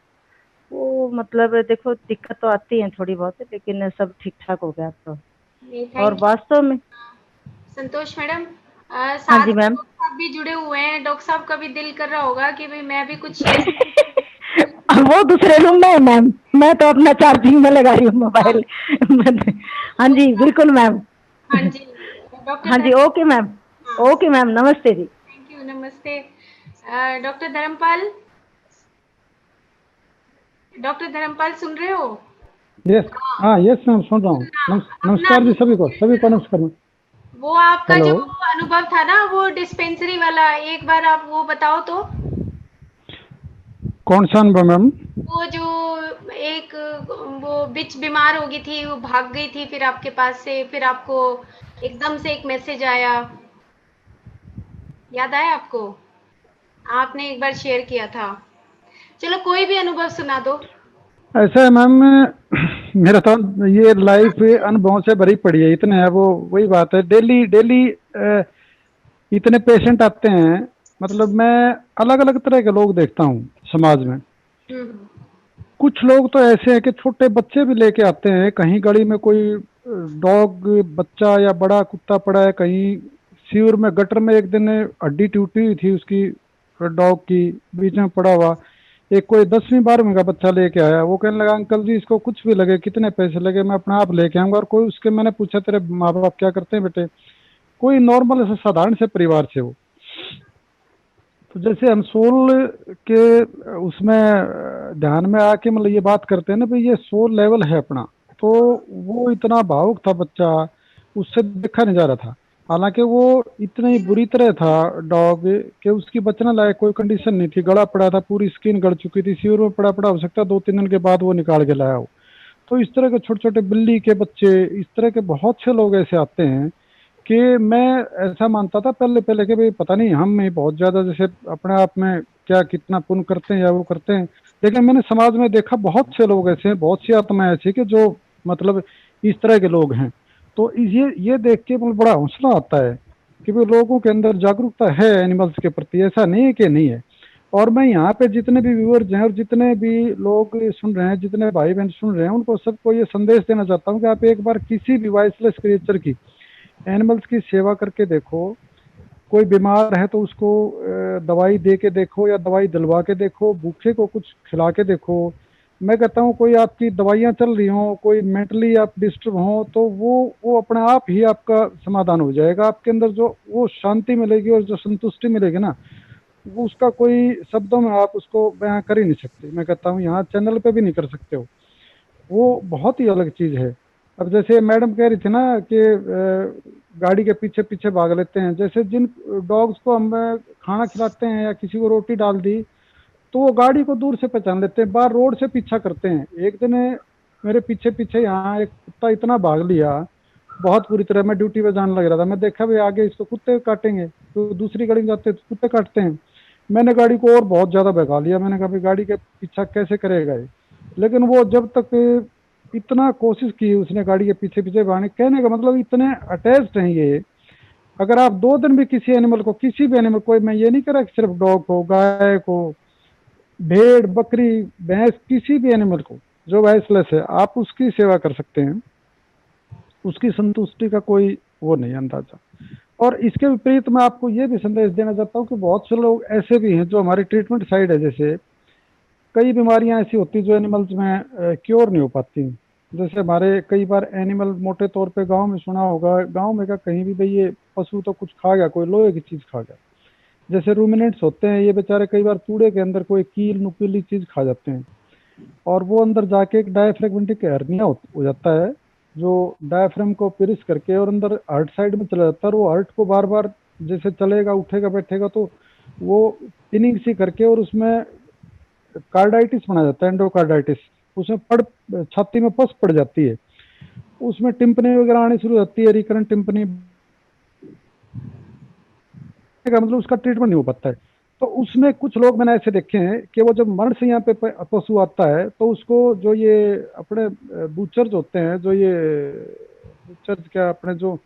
वो मतलब देखो दिक्कत तो आती है थोड़ी बहुत, लेकिन सब ठीक ठाक हो गया अब तो। नहीं, और थैंक यू वास्तव में संतोष मैडम। हाँ साथ जी में मैम। डॉक्टर साहब भी जुड़े हुए हैं, डॉक्टर साहब का भी दिल कर रहा होगा कि भाई मैं भी कुछ वो दूसरे रूम में है मैम, मैं तो अपना चार्जिंग में लगा रही हूँ हाँ, मोबाइल। हाँ जी बिल्कुल मैम। हाँ जी डॉक्टर हाँ जी धर्म ओके मैम। हाँ ओके मैम, नमस्ते जी। थैंक यू नमस्ते। डॉक्टर धर्मपाल, डॉक्टर धर्मपाल सुन रहे हो? यस। हाँ हाँ यस मैम, सुन रहा हूँ। हाँ, अपना नमस्कार जी सभी को, अनुभव सभी शेयर को करो। नमस्कार मैम। वो आपका हेलो। जो अनुभव था ना वो डिस्पेंसरी वाला, एक बार आप वो बताओ तो। कौन सा अनुभव मैम? वो जो एक वो बिच बीमार हो गई थी, वो भाग गई थी फिर आपके पास से, फिर आपको एकदम से एक मैसेज आया, याद आया आपको? आपने एक बार शेयर किया था। चलो कोई भी अनुभव सुना दो। ऐसा है मैम, मेरा तो ये लाइफ अनुभवों से भरी पड़ी है, इतने है वो। वही बात है, डेली डेली इतने पेशेंट आते हैं। मतलब मैं अलग अलग तरह के लोग देखता हूँ समाज में। हम्म कुछ लोग तो ऐसे हैं कि छोटे बच्चे भी लेके आते हैं, कहीं गली में कोई डॉग बच्चा या बड़ा कुत्ता पड़ा है, कहीं सीवर में गटर में एक दिन हड्डी टूटी हुई थी उसकी, डॉग की, बीच में पड़ा हुआ। एक कोई 10वीं 12वीं का बच्चा लेके आया, वो कहने लगा अंकल जी इसको कुछ भी लगे, कितने पैसे लगे मैं अपना आप लेके आऊंगा। और कोई उसके, मैंने पूछा तेरे माँ बाप क्या करते हैं बेटे? कोई नॉर्मल से साधारण से परिवार से वो। तो जैसे हम सोल के उसमें ध्यान में आके मतलब ये बात करते हैं ना भाई, ये सोल लेवल है अपना। तो वो इतना भावुक था बच्चा, उससे देखा नहीं जा रहा था। हालांकि वो इतनी बुरी तरह था डॉग कि उसकी बचने लायक कोई कंडीशन नहीं थी, गला पड़ा था, पूरी स्किन गल चुकी थी, सीवर में पड़ा पड़ा, हो सकता है 2-3 दिन के बाद वो निकाल के लाया हो। तो इस तरह के छोटे छोटे बिल्ली के बच्चे, इस तरह के बहुत से लोग ऐसे आते हैं कि मैं ऐसा मानता था पहले पहले कि भाई पता नहीं हम में बहुत ज्यादा जैसे अपने आप में क्या कितना पुण्य करते हैं या वो करते हैं। लेकिन मैंने समाज में देखा बहुत से लोग ऐसे हैं, बहुत सी आत्माएं ऐसी कि जो मतलब इस तरह के लोग हैं। तो ये देख के मतलब बड़ा हौसला आता है कि भाई लोगों के अंदर जागरूकता है एनिमल्स के प्रति, ऐसा नहीं है कि नहीं है। और मैं यहाँ पे जितने भी व्यूअर्स हैं और जितने भी लोग सुन रहे हैं, जितने भाई बहन सुन रहे हैं, उनको सबको ये संदेश देना चाहता हूँ कि आप एक बार किसी भी वॉइसलेस क्रिएचर की, एनिमल्स की सेवा करके देखो। कोई बीमार है तो उसको दवाई दे के देखो या दवाई दिलवा के देखो, भूखे को कुछ खिला के देखो। मैं कहता हूँ कोई आपकी दवाइयाँ चल रही हों, कोई मेंटली आप डिस्टर्ब हो, तो वो अपने आप ही आपका समाधान हो जाएगा। आपके अंदर जो वो शांति मिलेगी और जो संतुष्टि मिलेगी ना, वो उसका कोई शब्दों में आप उसको बयां कर ही नहीं सकते। मैं कहता हूँ यहाँ चैनल पे भी नहीं कर सकते हो, वो बहुत ही अलग चीज है। अब जैसे मैडम कह रही थी ना कि गाड़ी के पीछे पीछे भाग लेते हैं, जैसे जिन डॉग्स को हम खाना खिलाते हैं या किसी को रोटी डाल दी, तो वो गाड़ी को दूर से पहचान लेते हैं, बाहर रोड से पीछा करते हैं। एक दिन मेरे पीछे पीछे यहाँ एक कुत्ता इतना भाग लिया, बहुत बुरी तरह। मैं ड्यूटी पे जाने लग रहा था, मैं देखा भाई आगे इसको कुत्ते काटेंगे, तो दूसरी गाड़ी में जाते हैं तो कुत्ते काटते हैं। मैंने गाड़ी को और बहुत ज्यादा भगा लिया, मैंने कहा भाई गाड़ी के पीछा कैसे करेगा ये। लेकिन वो जब तक इतना कोशिश की उसने गाड़ी के पीछे पीछे भागने, कहने का मतलब इतने अटैच्ड हैं ये। अगर आप 2 दिन भी किसी एनिमल को, किसी भी एनिमल को, मैं ये नहीं कह रहा कि सिर्फ डॉग को, गाय को, भेड़ बकरी भैंस, किसी भी एनिमल को जो वॉइसलेस है, आप उसकी सेवा कर सकते हैं, उसकी संतुष्टि का कोई वो नहीं अंदाजा। और इसके विपरीत मैं आपको ये भी संदेश देना चाहता हूँ कि बहुत से लोग ऐसे भी हैं जो हमारी ट्रीटमेंट साइड है, जैसे कई बीमारियां ऐसी होती जो एनिमल्स में क्योर नहीं हो पाती। जैसे हमारे कई बार एनिमल, मोटे तौर पे गांव में सुना होगा, गांव में का कहीं भी भाई ये पशु तो कुछ खा गया, कोई लोहे की चीज खा गया। जैसे रूमिनेंट्स होते हैं ये बेचारे, कई बार कूड़े के अंदर कोई कील नुकीली चीज खा जाते हैं, और वो अंदर जाके एक डायफ्रेगमेंटिक हर्निया हो जाता है, जो डायफ्राम को पिरिस करके और अंदर हार्ट साइड में चला जाता है। और वो हार्ट को बार बार जैसे चलेगा उठेगा बैठेगा तो वो पिनिंग सी करके, और उसमें कार्डाइटिस बना जाता है, एंडोकार्डाइटिस। उसमें छाती में पस पड़ जाती है, उसमें टिम्पनी वगैरह आनी शुरू हो जाती है, रिकरेंट टिम्पनी का मतलब उसका ट्रीटमेंट नहीं हो पाता है। तो उसमें कुछ लोग मैंने ऐसे देखे हैं कि वो जब मरण से यहाँ पे पशु आता है, तो उसको जो ये अपने बूचर्स होते हैं, जो ये बूचर्स क्या अपने जो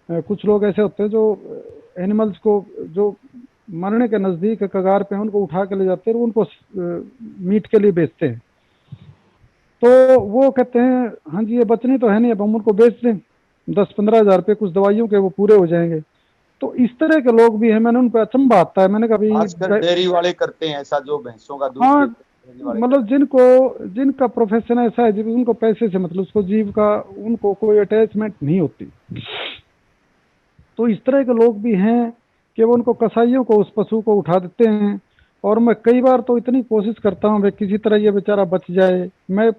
कुछ लोग ऐसे होते हैं जो एनिमल्स को जो मरने के नजदीक कगार पे हैं, उनको उठा के ले जाते हैं और उनको मीट के लिए बेचते हैं। तो वो कहते हैं हाँ जी ये बचनी तो है नहीं, अब हम उनको बेच दें 10-15 हज़ार रुपये कुछ दवाइयों के, वो पूरे हो जाएंगे। तो इस तरह के लोग भी हैं, मैंने उन पर अचंभा आता है। मैंने कभी खासकर डेयरी वाले करते हैं ऐसा, जो भैंसों का दूध हाँ, देते हैं, डेयरी वाले मतलब जिनका प्रोफेशन ऐसा है, जिन उनको पैसे से मतलब, उसको जीविका, उनको कोई अटैचमेंट नहीं होती। तो इस तरह के लोग भी हैं कि वो उनको कसाईयों को उस पशु को उठा देते हैं। और मैं कई बार तो इतनी कोशिश करता हूँ भाई किसी तरह ये बेचारा बच जाए, मैं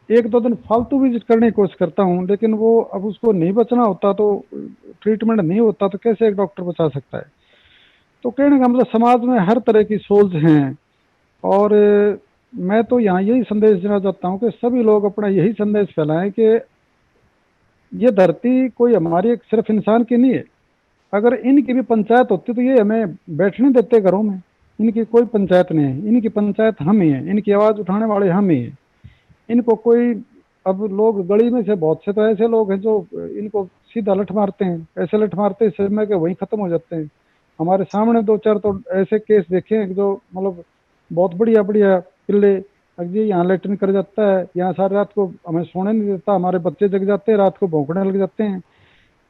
1-2 दिन फालतू विजिट करने की कोशिश करता हूँ, लेकिन वो अब उसको नहीं बचना होता तो ट्रीटमेंट नहीं होता तो कैसे एक डॉक्टर बचा सकता है। तो कहने का मतलब समाज में हर तरह की सोच हैं। और मैं तो यहाँ यही संदेश देना चाहता हूँ कि सभी लोग अपना यही संदेश फैलाएं कि ये धरती कोई हमारी एक सिर्फ इंसान की नहीं है। अगर इनकी भी पंचायत होती तो ये हमें बैठने देते घरों में। इनकी कोई पंचायत नहीं है, इनकी पंचायत हम ही है, इनकी आवाज़ उठाने वाले हम ही हैं। इनको कोई, अब लोग गली में से बहुत से तो ऐसे लोग हैं जो इनको सीधा लठ मारते हैं, ऐसे लठ मारते हैं समय के वहीं खत्म हो जाते हैं। हमारे सामने 2-4 तो ऐसे केस देखे हैं जो मतलब बहुत बढ़िया बढ़िया पिल्ले, जी यहाँ लेटरिन कर जाता है, यहाँ सारी रात को हमें सोने नहीं देता, हमारे बच्चे जग जाते हैं, रात को भौंकने लग जाते हैं।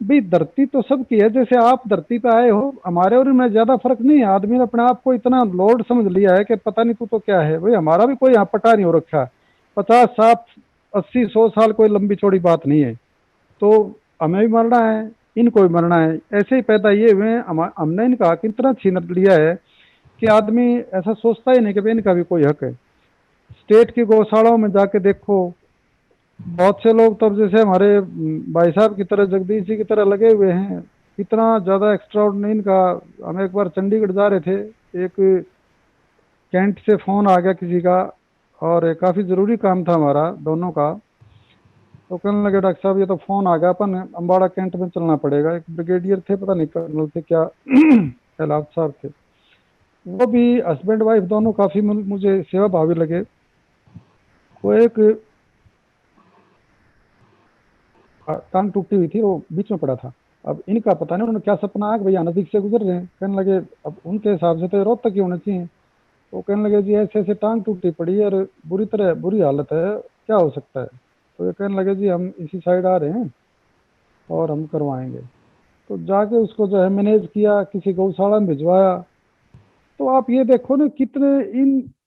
भाई धरती तो सबकी है, जैसे आप धरती पे आए हो, हमारे और में ज्यादा फर्क नहीं है। आदमी ने अपने आप को इतना लॉर्ड समझ लिया है कि पता नहीं तू तो क्या है। भाई हमारा भी कोई यहाँ पटा नहीं हो रखा। 50, 60, 80, 100 साल कोई लंबी चौड़ी बात नहीं है। तो हमें भी मरना है, इनको भी मरना है, ऐसे ही पैदा ये हुए हैं। हमने इनका हक इतना छीन लिया है कि आदमी ऐसा सोचता ही नहीं कि भाई इनका भी कोई हक है। स्टेट की गौशालाओं में जाके देखो, बहुत से लोग तो अब जैसे हमारे भाई साहब की तरह, जगदीश जी की तरह लगे हुए हैं। इतना ज़्यादा एक्स्ट्राऑर्डिनरी इनका। हम एक बार चंडीगढ़ जा रहे थे, एक कैंट से फ़ोन आ गया किसी का, और काफ़ी ज़रूरी काम था हमारा दोनों का। तो कहने लगे डॉक्टर साहब ये तो फ़ोन आ गया, अपन अम्बाड़ा कैंट में चलना पड़ेगा। एक ब्रिगेडियर थे, पता नहीं कर्नल थे क्या कैलाश साहब थे, वो भी हस्बैंड वाइफ दोनों काफ़ी मुझे सेवा भावी लगे। वो एक टांग टूटी हुई थी, वो बीच में पड़ा था। अब इनका पता नहीं उन्होंने क्या सपना आया कि भैया नज़दीक से गुजर रहे हैं। कहने लगे अब उनके हिसाब से तो रोहतक ही होने चाहिए। तो कहने लगे जी ऐसे ऐसे टांग टूटी पड़ी है और बुरी हालत है, क्या हो सकता है। तो ये कहने लगे जी हम इसी साइड आ रहे हैं और हम करवाएंगे। तो जाके उसको जो है मैनेज किया, किसी गौशाला में भिजवाया। तो आप ये देखो ना कितने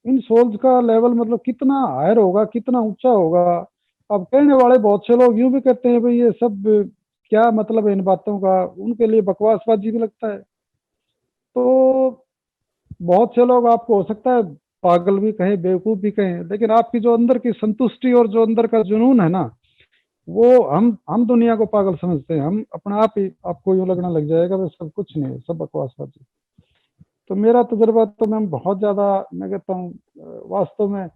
इन सोल्स का लेवल मतलब कितना हायर होगा, कितना ऊंचा होगा। अब कहने वाले बहुत से लोग यूं भी कहते हैं भाई ये सब क्या मतलब है इन बातों का, उनके लिए बकवासबाजी भी लगता है। तो बहुत से लोग आपको हो सकता है पागल भी कहें, बेवकूफ भी कहें, लेकिन आपकी जो अंदर की संतुष्टि और जो अंदर का जुनून है ना, वो हम दुनिया को पागल समझते हैं। हम अपना आप ही आपको यूं लगने लग जाएगा बस सब कुछ नहीं है, सब बकवासबाजी। तो मेरा तजुर्बा तो मैं बहुत ज़्यादा, मैं कहता हूँ वास्तव में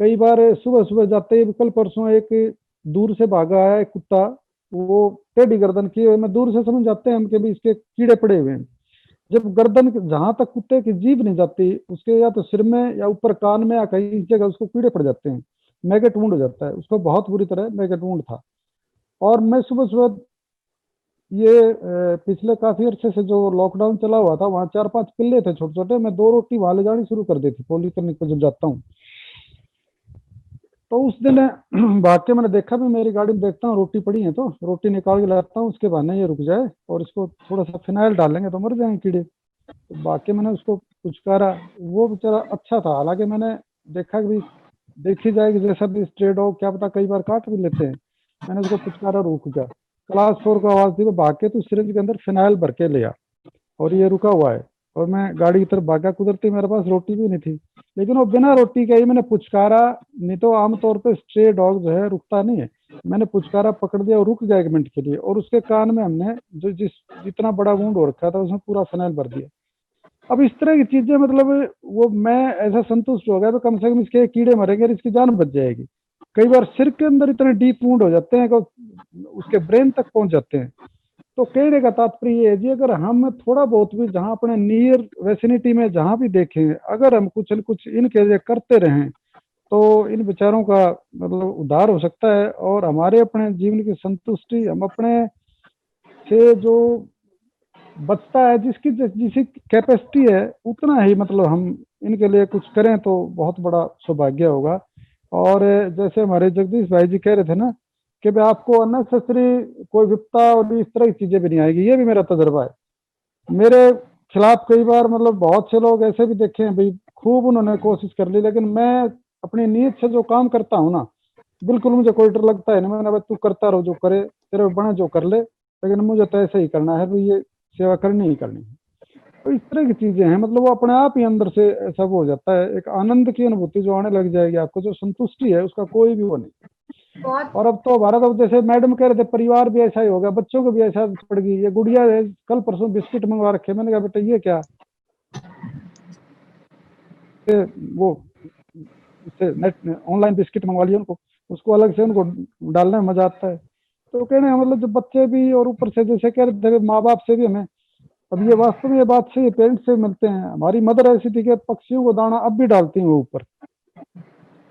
कई बार सुबह सुबह जाते ही, कल परसों एक दूर से भागा आया एक कुत्ता, वो टेढ़ी गर्दन किए हुए, मैं दूर से समझ जाते हैं हम कि भी इसके कीड़े पड़े हुए हैं। जब गर्दन जहां तक कुत्ते की जीभ नहीं जाती, उसके या तो सिर में या ऊपर कान में या कहीं इस जगह उसको कीड़े पड़ जाते हैं, मैगेट वुंड हो जाता है उसको, बहुत बुरी तरह मैगेट वुंड था। और मैं सुबह सुबह ये पिछले काफी अरसे से जो लॉकडाउन चला हुआ था, वहाँ 4-5 पिल्ले थे छोटे छोटे, मैं 2 रोटी वहां ले जानी शुरू कर दी थी पॉलीक्लिनिक पे जब जाता हूँ। तो उस दिन भाग के मैंने देखा भी, मेरी गाड़ी में देखता हूँ रोटी पड़ी है तो रोटी निकाल के लाता हूँ, उसके बहाने ये रुक जाए और इसको थोड़ा सा फिनाइल डालेंगे तो मर जाएंगे कीड़े। तो बाकी मैंने उसको पुचकारा, वो बेचारा अच्छा था। हालांकि मैंने देखा कि देखी जाएगी जैसा भी स्ट्रे डॉग क्या पता कई बार काट भी लेते हैं, मैंने उसको पुचकारा, रुक गया। क्लास 4 को आवाज दी, वो भाग के तो सिरिंज के अंदर फिनाइल भर के लिया और ये रुका हुआ है। और मैं गाड़ी की तरफ भागा, कुदरती मेरे पास रोटी भी नहीं थी, लेकिन वो बिना रोटी के ही मैंने पुचकारा। नहीं तो आमतौर पे स्ट्रे डॉग जो है रुकता नहीं है। मैंने पुचकारा, पकड़ दिया और रुक गया 1 मिनट के लिए, और उसके कान में हमने जो जितना बड़ा वुंड हो रखा था उसमें पूरा फिनाइल भर दिया। अब इस तरह की चीजें मतलब वो मैं ऐसा संतुष्ट हो गया तो कम से कम इसके कीड़े मरेंगे और इसकी जान बच जाएगी। कई बार सिर के अंदर इतने डीप वुंड हो जाते हैं कि उसके ब्रेन तक पहुंच जाते हैं। तो कहने का तात्पर्य ये है जी, अगर हम थोड़ा बहुत भी जहाँ अपने नियर वेसिनिटी में जहाँ भी देखें, अगर हम कुछ न कुछ इनके लिए करते रहें तो इन बेचारों का मतलब उद्धार हो सकता है। और हमारे अपने जीवन की संतुष्टि, हम अपने से जो बचता है, जिसकी कैपेसिटी है उतना ही मतलब हम इनके लिए कुछ करें तो बहुत बड़ा सौभाग्य होगा। और जैसे हमारे जगदीश भाई जी कह रहे थे ना कि भाई आपको अननेसेसरी कोई विपता और इस तरह की चीजें भी नहीं आएगी, ये भी मेरा तजर्बा है। मेरे खिलाफ कई बार मतलब बहुत से लोग ऐसे भी देखे हैं भाई, खूब उन्होंने कोशिश कर ली, लेकिन मैं अपनी नीयत से जो काम करता हूँ ना, बिल्कुल मुझे कोई डर लगता है नहीं। मैंने तू करता रहो, जो करे तेरे बने जो कर ले, लेकिन मुझे तो ऐसे ही करना है भाई, ये सेवा करनी ही करनी है। तो इस तरह की चीजें हैं, मतलब वो अपने आप ही अंदर से ऐसा हो जाता है, एक आनंद की अनुभूति जो आने लग जाएगी आपको, जो संतुष्टि है उसका कोई भी वो नहीं। बहुत और अब तो हमारा तो जैसे मैडम कह रहे थे, परिवार भी ऐसा ही हो गया, बच्चों को भी ऐसा पड़ गई। ये गुड़िया है, कल परसों बिस्किट मंगवा रखे, मैंने कहा बेटा ये क्या, वो इससे नेट ऑनलाइन बिस्किट मंगवा लिया उनको, उसको अलग से उनको डालने में मजा आता है। तो कहने का मतलब जो बच्चे भी, और ऊपर से जैसे कह रहे थे माँ बाप से भी हमें, अब ये वास्तव में ये बात से पेरेंट्स से मिलते हैं। हमारी मदर ऐसी थी कि पक्षियों को दाना अब भी डालती हैं वो ऊपर,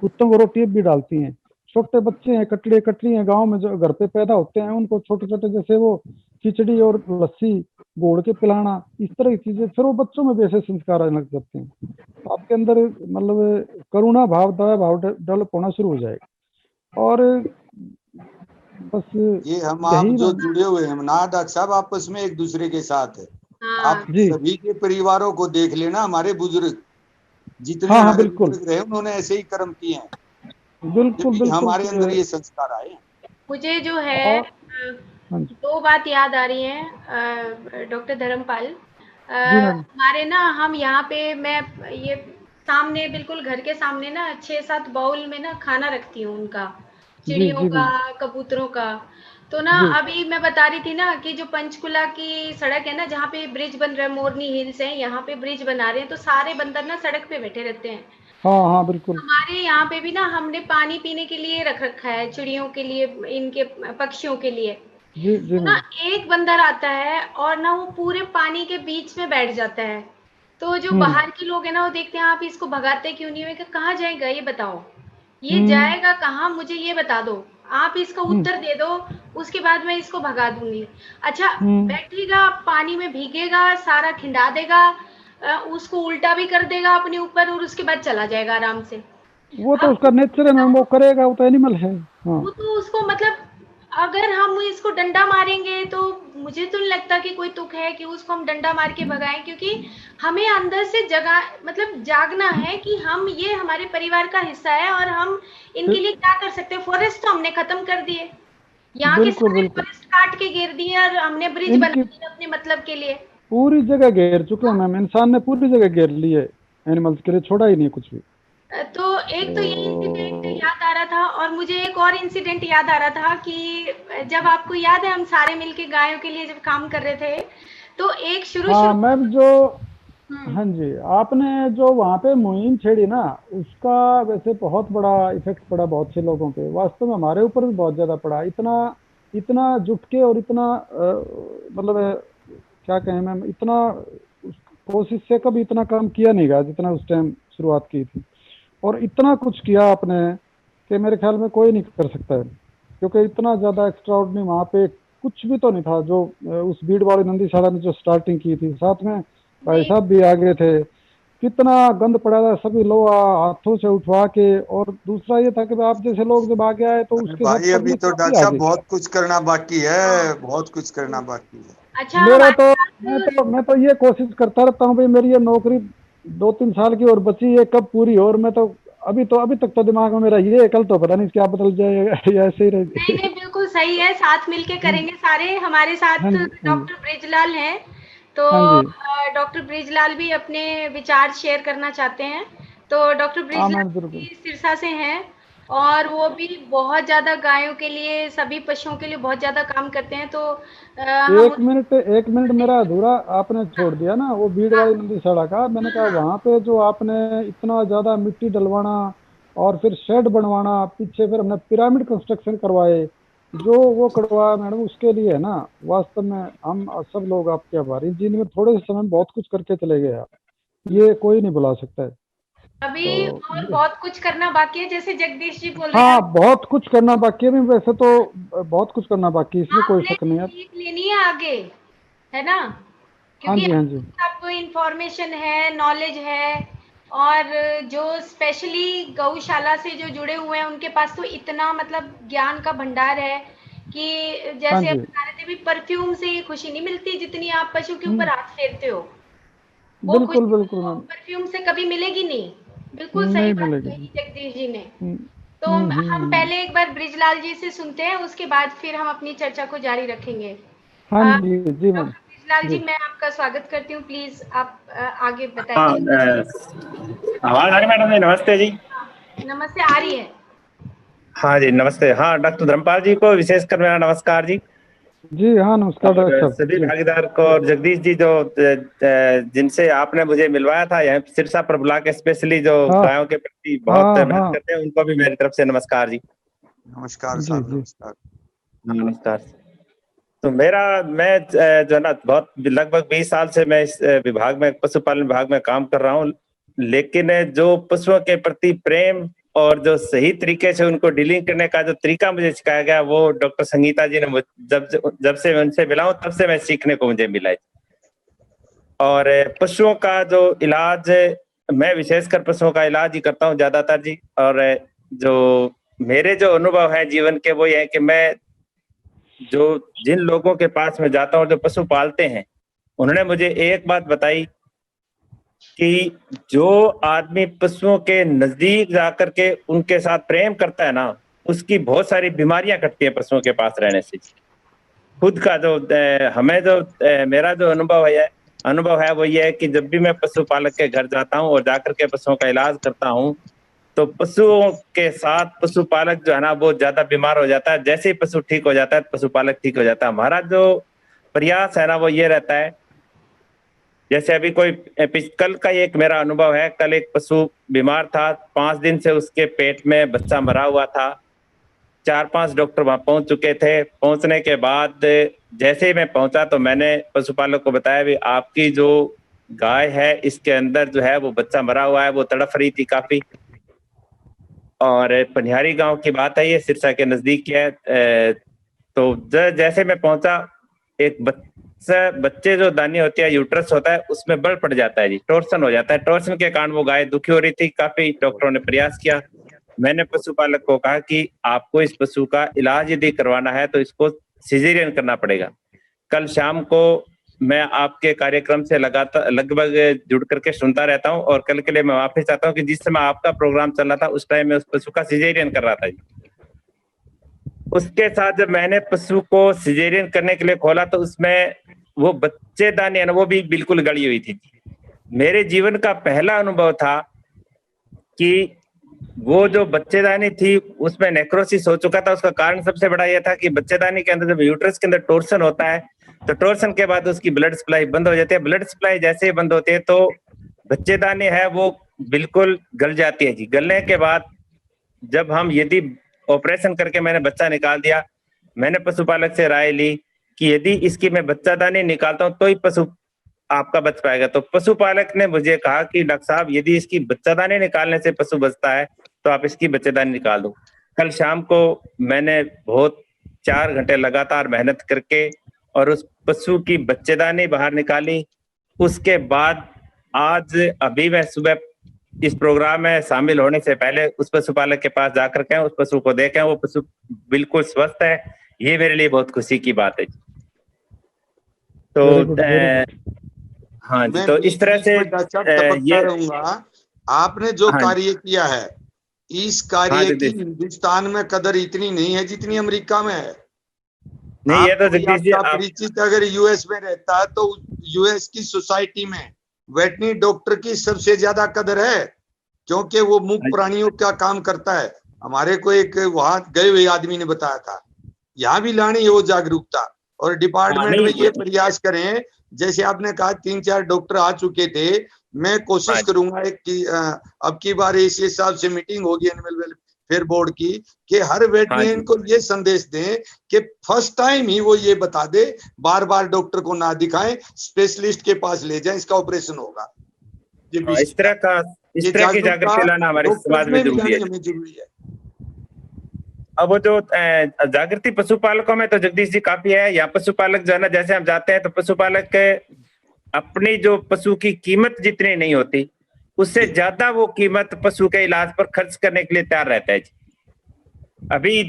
कुत्तों को रोटी अब भी डालती हैं। छोटे बच्चे हैं, कटड़ी कटड़ी हैं, गांव में जो घर पे पैदा होते हैं, उनको छोटे छोटे जैसे वो खिचड़ी और लस्सी घोड़ के पिलाना, इस तरह की चीजें, फिर वो बच्चों में भी ऐसे संस्कार आने लग जाते हैं। तो आपके अंदर मतलब करुणा भाव, दया भाव डेवलप होना शुरू हो जाएगा। और बस ये हम आप यही जो मैं जुड़े हुए हैं ना डॉक्टर साहब, आपस में एक दूसरे के साथ है। हाँ आप जी, सभी के परिवारों को देख लेना, हमारे बुजुर्ग जितने हाँ हाँ हमारे बिल्कुल बुजुर्ग रहे उन्होंने ऐसे ही कर्म किए हैं, बिल्कुल जबकि बिल्कुल। हमारे अंदर ये संस्कार आए हैं। मुझे जो है और हाँ जी, दो बात याद आ रही है डॉक्टर धर्मपाल। जी मैडम, हमारे ना हम यहाँ पे मैं ये सामने बिल्कुल घर के सामने ना 6-7 बाउल में ना खाना रखती हूँ उनका, जी चिड़ियों जी का, मैम, कबूतरों का। तो ना जी अभी मैं बता रही थी ना कि जो पंचकुला की सड़क है ना, जहाँ पे ब्रिज बन रहा है, मोरनी हिल्स है, यहाँ पे ब्रिज बना रहे हैं, तो सारे बंदर ना सड़क पे बैठे रहते हैं। हाँ हाँ बिल्कुल, हमारे यहाँ पे भी ना हमने पानी पीने के लिए रख रखा है, चिड़ियों के लिए, इनके पक्षियों के लिए। जी जी तो ना मैम, एक बंदर आता है और ना वो पूरे पानी के बीच में बैठ जाता है। तो जो हम्म बाहर के लोग हैं ना, वो देखते हैं आप इसको भगाते क्यों नहीं हो, कि कहाँ जाएगा ये बताओ, ये हम्म जाएगा कहाँ, मुझे ये बता दो, आप इसका हम्म उत्तर दे दो, उसके बाद मैं इसको भगा दूंगी। अच्छा, हम्म, बैठेगा पानी में भीगेगा, सारा खिंडा देगा, उसको उल्टा भी कर देगा अपने ऊपर, और उसके बाद चला जाएगा आराम से। वो तो अब उसका नेचर है मैम, वो करेगा, वो तो एनिमल है। हाँ वो तो उसको मतलब, अगर हम इसको डंडा मारेंगे तो मुझे तो नहीं लगता कि कोई तुक है कि उसको हम डंडा मार के भगाएं, क्योंकि हमें अंदर से जगा मतलब जागना है कि हम, ये हमारे परिवार का हिस्सा है और हम इनके फिर लिए क्या कर सकते हैं। फॉरेस्ट तो हमने खत्म कर दिए, यहाँ के बिल्कुल सारे बिल्कुल, फॉरेस्ट काट के घेर दिए, और हमने ब्रिज बना इनकी दिए अपने मतलब के लिए। पूरी जगह घेर चुके हैं मैम, इंसान ने पूरी जगह घेर ली है, एनिमल्स के लिए छोड़ा ही नहीं कुछ भी। तो एक तो ये इंसिडेंट तो याद आ रहा था, और मुझे एक और इंसिडेंट याद आ रहा था कि जब आपको याद है हम सारे मिलके गायों के लिए जब काम कर रहे थे, तो एक शुरू हाँ शुरू मैम, जो हम्म, हाँ जी, आपने जो वहाँ पे मुहिम छेड़ी ना, उसका वैसे बहुत बड़ा इफेक्ट पड़ा बहुत से लोगों पे, वास्तव में हमारे ऊपर भी बहुत ज्यादा पड़ा। इतना इतना जुट के और इतना मतलब क्या कहें मैम, इतना कोशिश से कभी इतना काम किया नहीं गया जितना उस टाइम शुरुआत की थी। और इतना कुछ किया आपने कि मेरे ख्याल में कोई नहीं कर सकता है, क्योंकि इतना ज़्यादा एक्स्ट्रा ऑर्डिनरी वहाँ पे कुछ भी तो नहीं था। जो उस भीड़ वाली नंदीशाला ने जो स्टार्टिंग की थी, साथ में भाई नहीं साहब भी आगे थे, कितना गंद पड़ा था, सभी लोग हाथों से उठवा के। और दूसरा ये था कि आप जैसे लोग जब आगे आए तो अरे उसके साथ भाई, अभी पब्लिक तो भी डॉक्टर साहब आगे। बहुत कुछ करना बाकी हाँ है, बहुत कुछ करना बाकी है। अच्छा मेरा हमारे तो साथ मैं तो ये कोशिश करता रहता हूँ भाई, मेरी ये नौकरी 2-3 साल की और बची है, कब पूरी हो। और मैं तो अभी तक तो दिमाग में मेरा ये है, कल तो पता नहीं क्या बदल जाएगा या ऐसे ही नहीं रह। नहीं बिल्कुल सही है, साथ मिलके करेंगे सारे। हमारे हाँ साथ जी हाँ जी डॉक्टर ब्रिजलाल हैं, तो हाँ जी, डॉक्टर ब्रिजलाल भी अपने विचार शेयर करना चाहते हैं। तो डॉक्टर हाँ ब्रिजलाल मैम बिल्कुल। भी सिरसा से हैं, और वो भी बहुत ज़्यादा गायों के लिए, सभी पशुओं के लिए बहुत ज़्यादा काम करते हैं। तो हम एक मिनट मेरा अधूरा आपने छोड़ दिया ना, वो भीड़ हाँ वाली नंदीशाला का। मैंने कहा हाँ वहां पे जो आपने इतना ज्यादा मिट्टी डलवाना और फिर शेड बनवाना, पीछे फिर हमने पिरामिड कंस्ट्रक्शन करवाए, जो वो करवाया मैडम, उसके लिए है ना, वास्तव में हम सब लोग आपके आभारी हैं, जिनमें थोड़े से समय में बहुत कुछ करके चले गए आप, ये कोई नहीं बुला सकता है। अभी तो और बहुत कुछ करना बाकी है, जैसे जगदीश जी बोल रहे हाँ, हैं। बहुत कुछ करना बाकी है। वैसे तो बहुत कुछ करना बाकी है, इसमें कोई आपने शक नहीं है। सीख लेनी है आगे, है ना, हाँ क्योंकि जी हाँ जी, आपको इंफॉर्मेशन है, नॉलेज है, और जो स्पेशली गौशाला से जो जुड़े हुए हैं उनके पास तो इतना मतलब ज्ञान का भंडार है कि हाँ जैसे अब जी, बता रहे रहते भी परफ्यूम से ये खुशी नहीं मिलती जितनी आप पशु के ऊपर हाथ फेरते हो। वो बिल्कुल खुशी बिल्कुल तो मैम, परफ्यूम से कभी मिलेगी नहीं। बिल्कुल सही नहीं बात मिलेगी। कही जगदीश जी ने। हम्म, तो हम्म, हम पहले एक बार ब्रिजलाल जी से सुनते हैं, उसके बाद फिर हम अपनी चर्चा को जारी रखेंगे। हाँ जी जी मैम, डॉक्टर ब्रिजलाल जी, जी। मैं आपका स्वागत करती हूँ। प्लीज आप आगे हाँ, बताइए। आवाज आ रही मैडम जी? नमस्ते जी। नमस्ते, आ रही है। हाँ जी नमस्ते। हाँ, डॉक्टर धर्मपाल जी को विशेषकर मेरा नमस्कार जी, जी हाँ, नमस्कार डॉक्टर और साहब सभी जी। भागीदार को, और जगदीश जी जो जिनसे आपने मुझे मिलवाया था यहाँ सिरसा पर बुला के, स्पेशली जो हाँ गायों के प्रति बहुत हाँ मेहनत हाँ, करते हैं, उनको भी मेरी तरफ से नमस्कार जी। नमस्कार जी साहब, जी। नमस्कार। नमस्कार। तो मैं जो है ना, बहुत लगभग 20 साल से मैं इस विभाग में, पशुपालन विभाग में काम कर रहा हूँ। लेकिन जो पशुओं के प्रति प्रेम और जो सही तरीके से उनको डीलिंग करने का जो तरीका मुझे सिखाया गया, वो डॉक्टर संगीता जी ने जब से मैं उनसे मिला हूं, तब से मैं सीखने को मुझे मिला है। और पशुओं का जो इलाज, मैं विशेषकर पशुओं का इलाज ही करता हूँ ज्यादातर जी। और जो मेरे जो अनुभव है जीवन के, वो ये है कि मैं जो जिन लोगों के पास मैं जाता हूँ जो पशु पालते हैं, उन्होंने मुझे एक बात बताई कि जो आदमी पशुओं के नजदीक जाकर के उनके साथ प्रेम करता है ना, उसकी बहुत सारी बीमारियां कटती है पशुओं के पास रहने से। खुद का जो हमें जो मेरा जो अनुभव है वो ये है कि जब भी मैं पशुपालक के घर जाता हूँ और जाकर के पशुओं का इलाज करता हूँ, तो पशुओं के साथ पशुपालक जो है ना, वो ज्यादा बीमार हो जाता है। जैसे ही पशु ठीक हो जाता है, पशुपालक ठीक हो जाता है। हमारा जो प्रयास है ना, वो ये रहता है, जैसे अभी कल का एक मेरा अनुभव है। कल एक पशु बीमार था, 5 दिन से उसके पेट में बच्चा मरा हुआ था। 4-5 डॉक्टर वहां पहुंच चुके थे। पहुंचने के बाद जैसे ही मैं पहुंचा, तो मैंने पशुपालक को बताया भी, आपकी जो गाय है, इसके अंदर जो है वो बच्चा मरा हुआ है, वो तड़फ रही थी काफी। और पनिहारी गांव की बात है, ये सिरसा के नजदीक है। तो जैसे मैं पहुंचा, एक बच्चे जो दानी होती है, यूट्रस होता है, उसमें बल पड़ जाता है जी, टॉर्सन हो जाता है। टॉर्सन के कारण वो गाय दुखी हो रही थी काफी। डॉक्टरों ने प्रयास किया। मैंने पशुपालक को कहा कि आपको इस पशु का इलाज यदि करवाना है तो इसको सिजेरियन करना पड़ेगा। कल शाम को मैं आपके कार्यक्रम से लगभग जुड़ करके सुनता रहता हूँ, और कल के लिए मैं वापस आता हूँ कि जिस समय आपका प्रोग्राम चल रहा था, उस टाइम में उस पशु का सिजेरियन कर रहा था जी। उसके साथ जब मैंने पशु को सिजेरियन करने के लिए खोला, तो उसमें वो बच्चेदानी है ना, वो भी बिल्कुल गड़ी हुई थी। मेरे जीवन का पहला अनुभव था कि वो जो बच्चेदानी थी, उसमें नेक्रोसिस हो चुका था। उसका कारण सबसे बड़ा यह था कि बच्चेदानी के अंदर जब यूट्रस के अंदर टॉर्सन होता है, तो टॉर्सन के बाद उसकी ब्लड सप्लाई बंद हो जाती है। ब्लड सप्लाई जैसे ही बंद होती है, तो बच्चेदानी है वो बिल्कुल गल जाती है जी। गलने के बाद जब हम यदि ऑपरेशन करके मैंने बच्चा निकाल दिया, मैंने पशुपालक से राय ली कि यदि इसकी मैं बच्चादानी निकालता हूं तो ही पशु आपका बच पाएगा। तो पशुपालक ने मुझे कहा कि डॉक्टर साहब, यदि इसकी बच्चादानी निकालने से पशु बचता है तो आप इसकी बच्चेदानी निकाल दो। कल शाम को मैंने बहुत 4 घंटे लगातार मेहनत करके और उस पशु की बच्चेदानी बाहर निकाली। उसके बाद आज अभी मैं सुबह इस प्रोग्राम में शामिल होने से पहले उस पशुपालक के पास जाकर के उस पशु को देखें, वो पशु बिल्कुल स्वस्थ है। ये मेरे लिए बहुत खुशी की बात है। तो वेरी गुड, वेरी गुड। हाँ जी, मैं तो बीच इस तरह बीच से में टपकता ये, रहूंगा। आपने जो हाँ कार्य किया है, इस हाँ कार्य की जगदीश, हिंदुस्तान में कदर इतनी नहीं है जितनी अमेरिका में है। नहीं ये तो आपको जगदीश जी आपका आप, परिचित अगर यूएस में रहता है, तो यूएस की सोसाइटी में वेटरनरी डॉक्टर की सबसे ज्यादा कदर है, क्योंकि वो मूक प्राणियों का काम करता है। हमारे को एक वहां गए हुए आदमी ने बताया था। यहाँ भी लानी है वो जागरूकता, और डिपार्टमेंट में ये प्रयास करें। जैसे आपने कहा 3-4 डॉक्टर आ चुके थे। मैं कोशिश करूंगा एक की अब की बार इस हिसाब से मीटिंग होगी एनिमल वेलफेयर बोर्ड की, कि हर वेटरनरी को ये संदेश दें कि फर्स्ट टाइम ही वो ये बता दे, बार बार डॉक्टर को ना दिखाएं, स्पेशलिस्ट के पास ले जाएं, इसका ऑपरेशन होगा। इस तरह की जागृति लाना हमारे समाज में जरूरी है। हमें जरूरी है। अब वो जो जागृति पशुपालकों में तो जगदीश जी काफी है। यहाँ पशुपालक जो है ना, जैसे हम जाते हैं तो पशुपालक अपनी जो पशु की कीमत जितनी नहीं होती, उससे ज्यादा वो कीमत पशु के इलाज पर खर्च करने के लिए तैयार रहता है जी। अभी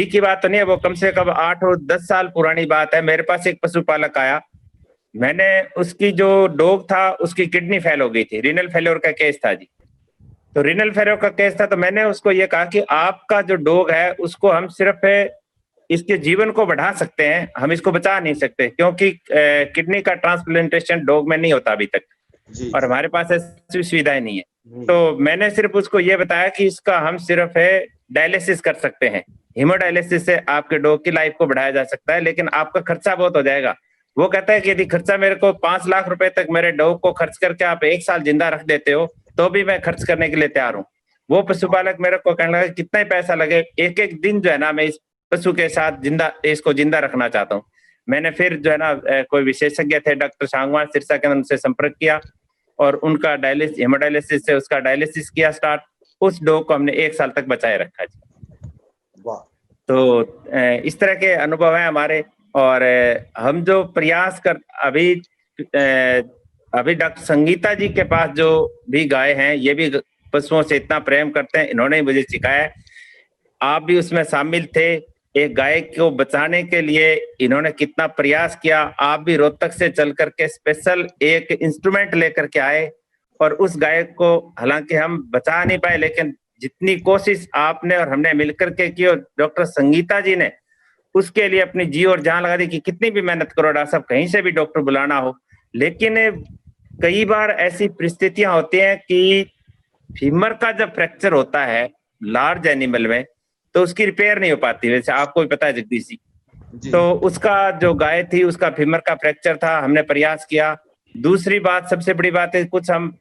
की बात तो नहीं है, वो कम से कम 8 और 10 साल पुरानी बात है। मेरे पास एक पशुपालक आया, मैंने उसकी जो डॉग था उसकी किडनी फेल हो गई थी, रीनल फेलियर का केस था जी। तो रीनल फेलियर का केस था, तो मैंने उसको ये कहा कि आपका जो डॉग है उसको हम सिर्फ इसके जीवन को बढ़ा सकते हैं, हम इसको बचा नहीं सकते, क्योंकि किडनी का ट्रांसप्लांटेशन डॉग में नहीं होता अभी तक और हमारे पास ऐसी सुविधाएं नहीं है। तो मैंने सिर्फ उसको ये बताया कि इसका हम सिर्फ डायलिसिस कर सकते हैं, हीमोडायलिसिस से आपके डॉग की लाइफ को बढ़ाया जा सकता है, लेकिन आपका खर्चा बहुत हो जाएगा। वो कहता है कि यदि खर्चा मेरे को 5 लाख रुपए तक मेरे डॉग को खर्च करके आप 1 साल जिंदा रख देते हो तो भी मैं खर्च करने के लिए तैयार हूँ। वो पशुपालक मेरे को कहने लगा कितना ही पैसा लगे, एक एक दिन जो है ना मैं इस पशु के साथ इसको जिंदा रखना चाहता हूँ। मैंने फिर जो है ना कोई विशेषज्ञ थे डॉक्टर शांगवान सिरसा के, उनसे संपर्क किया और उनका डायलिसिस, हेमोडायलिसिस से उसका डायलिसिस किया स्टार्ट। उस डॉग को हमने 1 साल तक बचाए रखा जी। वाह। तो इस तरह के अनुभव है हमारे। और हम जो प्रयास कर अभी डॉक्टर संगीता जी के पास जो भी गाय हैं, ये भी पशुओं से इतना प्रेम करते हैं, इन्होंने मुझे सिखाया है, आप भी उसमें शामिल थे। एक गाय को बचाने के लिए इन्होंने कितना प्रयास किया, आप भी रोहतक से चल करके स्पेशल एक इंस्ट्रूमेंट लेकर के आए और उस गाय को, हालांकि हम बचा नहीं पाए, लेकिन जितनी कोशिश आपने और हमने मिलकर के की और डॉक्टर संगीता जी ने उसके लिए अपनी जी और जान लगा दी कि कितनी भी मेहनत करो डॉक्टर साहब, कहीं से भी डॉक्टर बुलाना हो। लेकिन कई बार ऐसी परिस्थितियां होती हैं कि फीमर का जब फ्रैक्चर होता है लार्ज एनिमल में तो उसकी रिपेयर नहीं हो पाती, वैसे आपको भी पता है जगदीश जी। तो उसका जो गाय थी उसका फीमर का फ्रैक्चर था, हमने प्रयास किया। दूसरी बात, सबसे बड़ी बात है, कुछ हम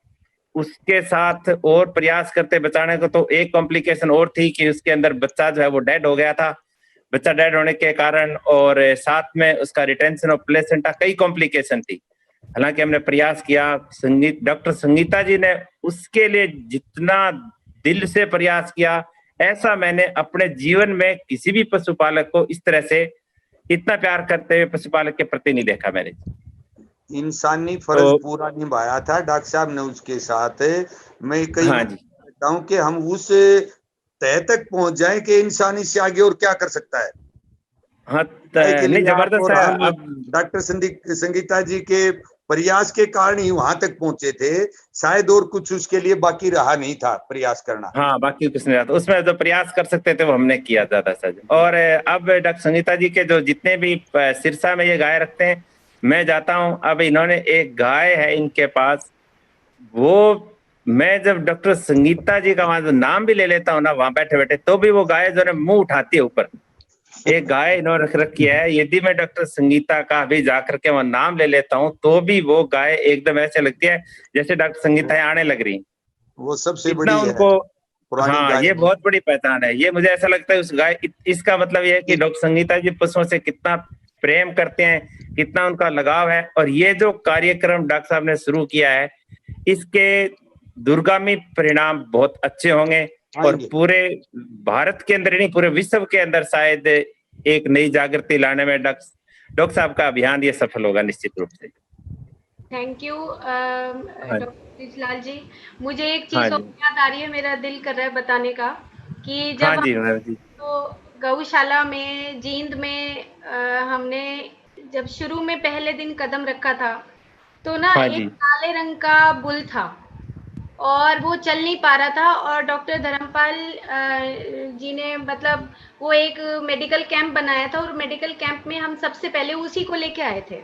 उसके साथ और प्रयास करते बचाने को, तो एक कॉम्प्लिकेशन और थी कि उसके अंदर बच्चा जो है वो डेड हो गया था। बच्चा डेड होने के कारण और साथ में उसका रिटेंशन ऑफ प्लेसेंटा, कई कॉम्प्लिकेशन थी। हालांकि हमने प्रयास किया, डॉक्टर संगीता जी ने उसके लिए जितना दिल से प्रयास किया, ऐसा मैंने अपने जीवन में किसी भी पशुपालक को इस तरह से इतना प्यार करते हुए पशुपालक के प्रति नहीं देखा मैंने। इंसानी फर्ज पूरा निभाया था डॉक्टर साहब ने उसके साथ। मैं कई कहता हूँ कि हम उस तय तक पहुंच जाएं कि इंसान इससे आगे और क्या कर सकता है। हाँ, नहीं जबरदस्त है। डॉक्टर संगीता जी के प्रयास के कारण ही वहां तक पहुंचे थे, शायद और कुछ उसके लिए बाकी रहा नहीं था प्रयास करना। हाँ, बाकी कुछ नहीं रहा था, उसमें जो प्रयास कर सकते थे वो हमने किया ज्यादा सर। और अब डॉक्टर संगीता जी के जो जितने भी सिरसा में ये गाय रखते हैं, मैं जाता हूँ, अब इन्होंने एक गाय है इनके पास, वो मैं जब डॉक्टर संगीता जी का वहां नाम भी ले लेता हूँ ना वहां बैठे बैठे, तो भी वो गाय जो है मुंह उठाती है ऊपर। एक गाय इन्होंने रख रखी है, यदि मैं डॉक्टर संगीता का भी जाकर के वहां नाम ले लेता हूँ तो भी वो गाय एकदम ऐसे लगती है जैसे डॉक्टर संगीता आने लग रही। वो सबसे बड़ी उनको हाँ, ये बहुत बड़ी पहचान है। ये मुझे ऐसा लगता है उस गाय, इसका मतलब ये है कि डॉक्टर संगीता जी पशुओं से कितना प्रेम करते हैं, कितना उनका लगाव है। और ये जो कार्यक्रम डॉक्टर साहब ने शुरू किया है, इसके दूरगामी परिणाम बहुत अच्छे होंगे और पूरे भारत के अंदर नहीं, पूरे विश्व के अंदर शायद एक नई जागृति लाने में डॉक्टर साहब का अभियान ये सफल होगा निश्चित रूप से। Thank you doctor Lal ji. मुझे एक चीज याद आ रही है, मेरा दिल कर रहा है बताने का कि जब तो गौशाला में जींद में हमने जब शुरू में पहले दिन कदम रखा था तो ना एक काले रंग का बुल था और वो चल नहीं पा रहा था और डॉक्टर धर्मपाल जी ने मतलब वो एक मेडिकल कैंप बनाया था और मेडिकल कैंप में हम सबसे पहले उसी को लेके आए थे।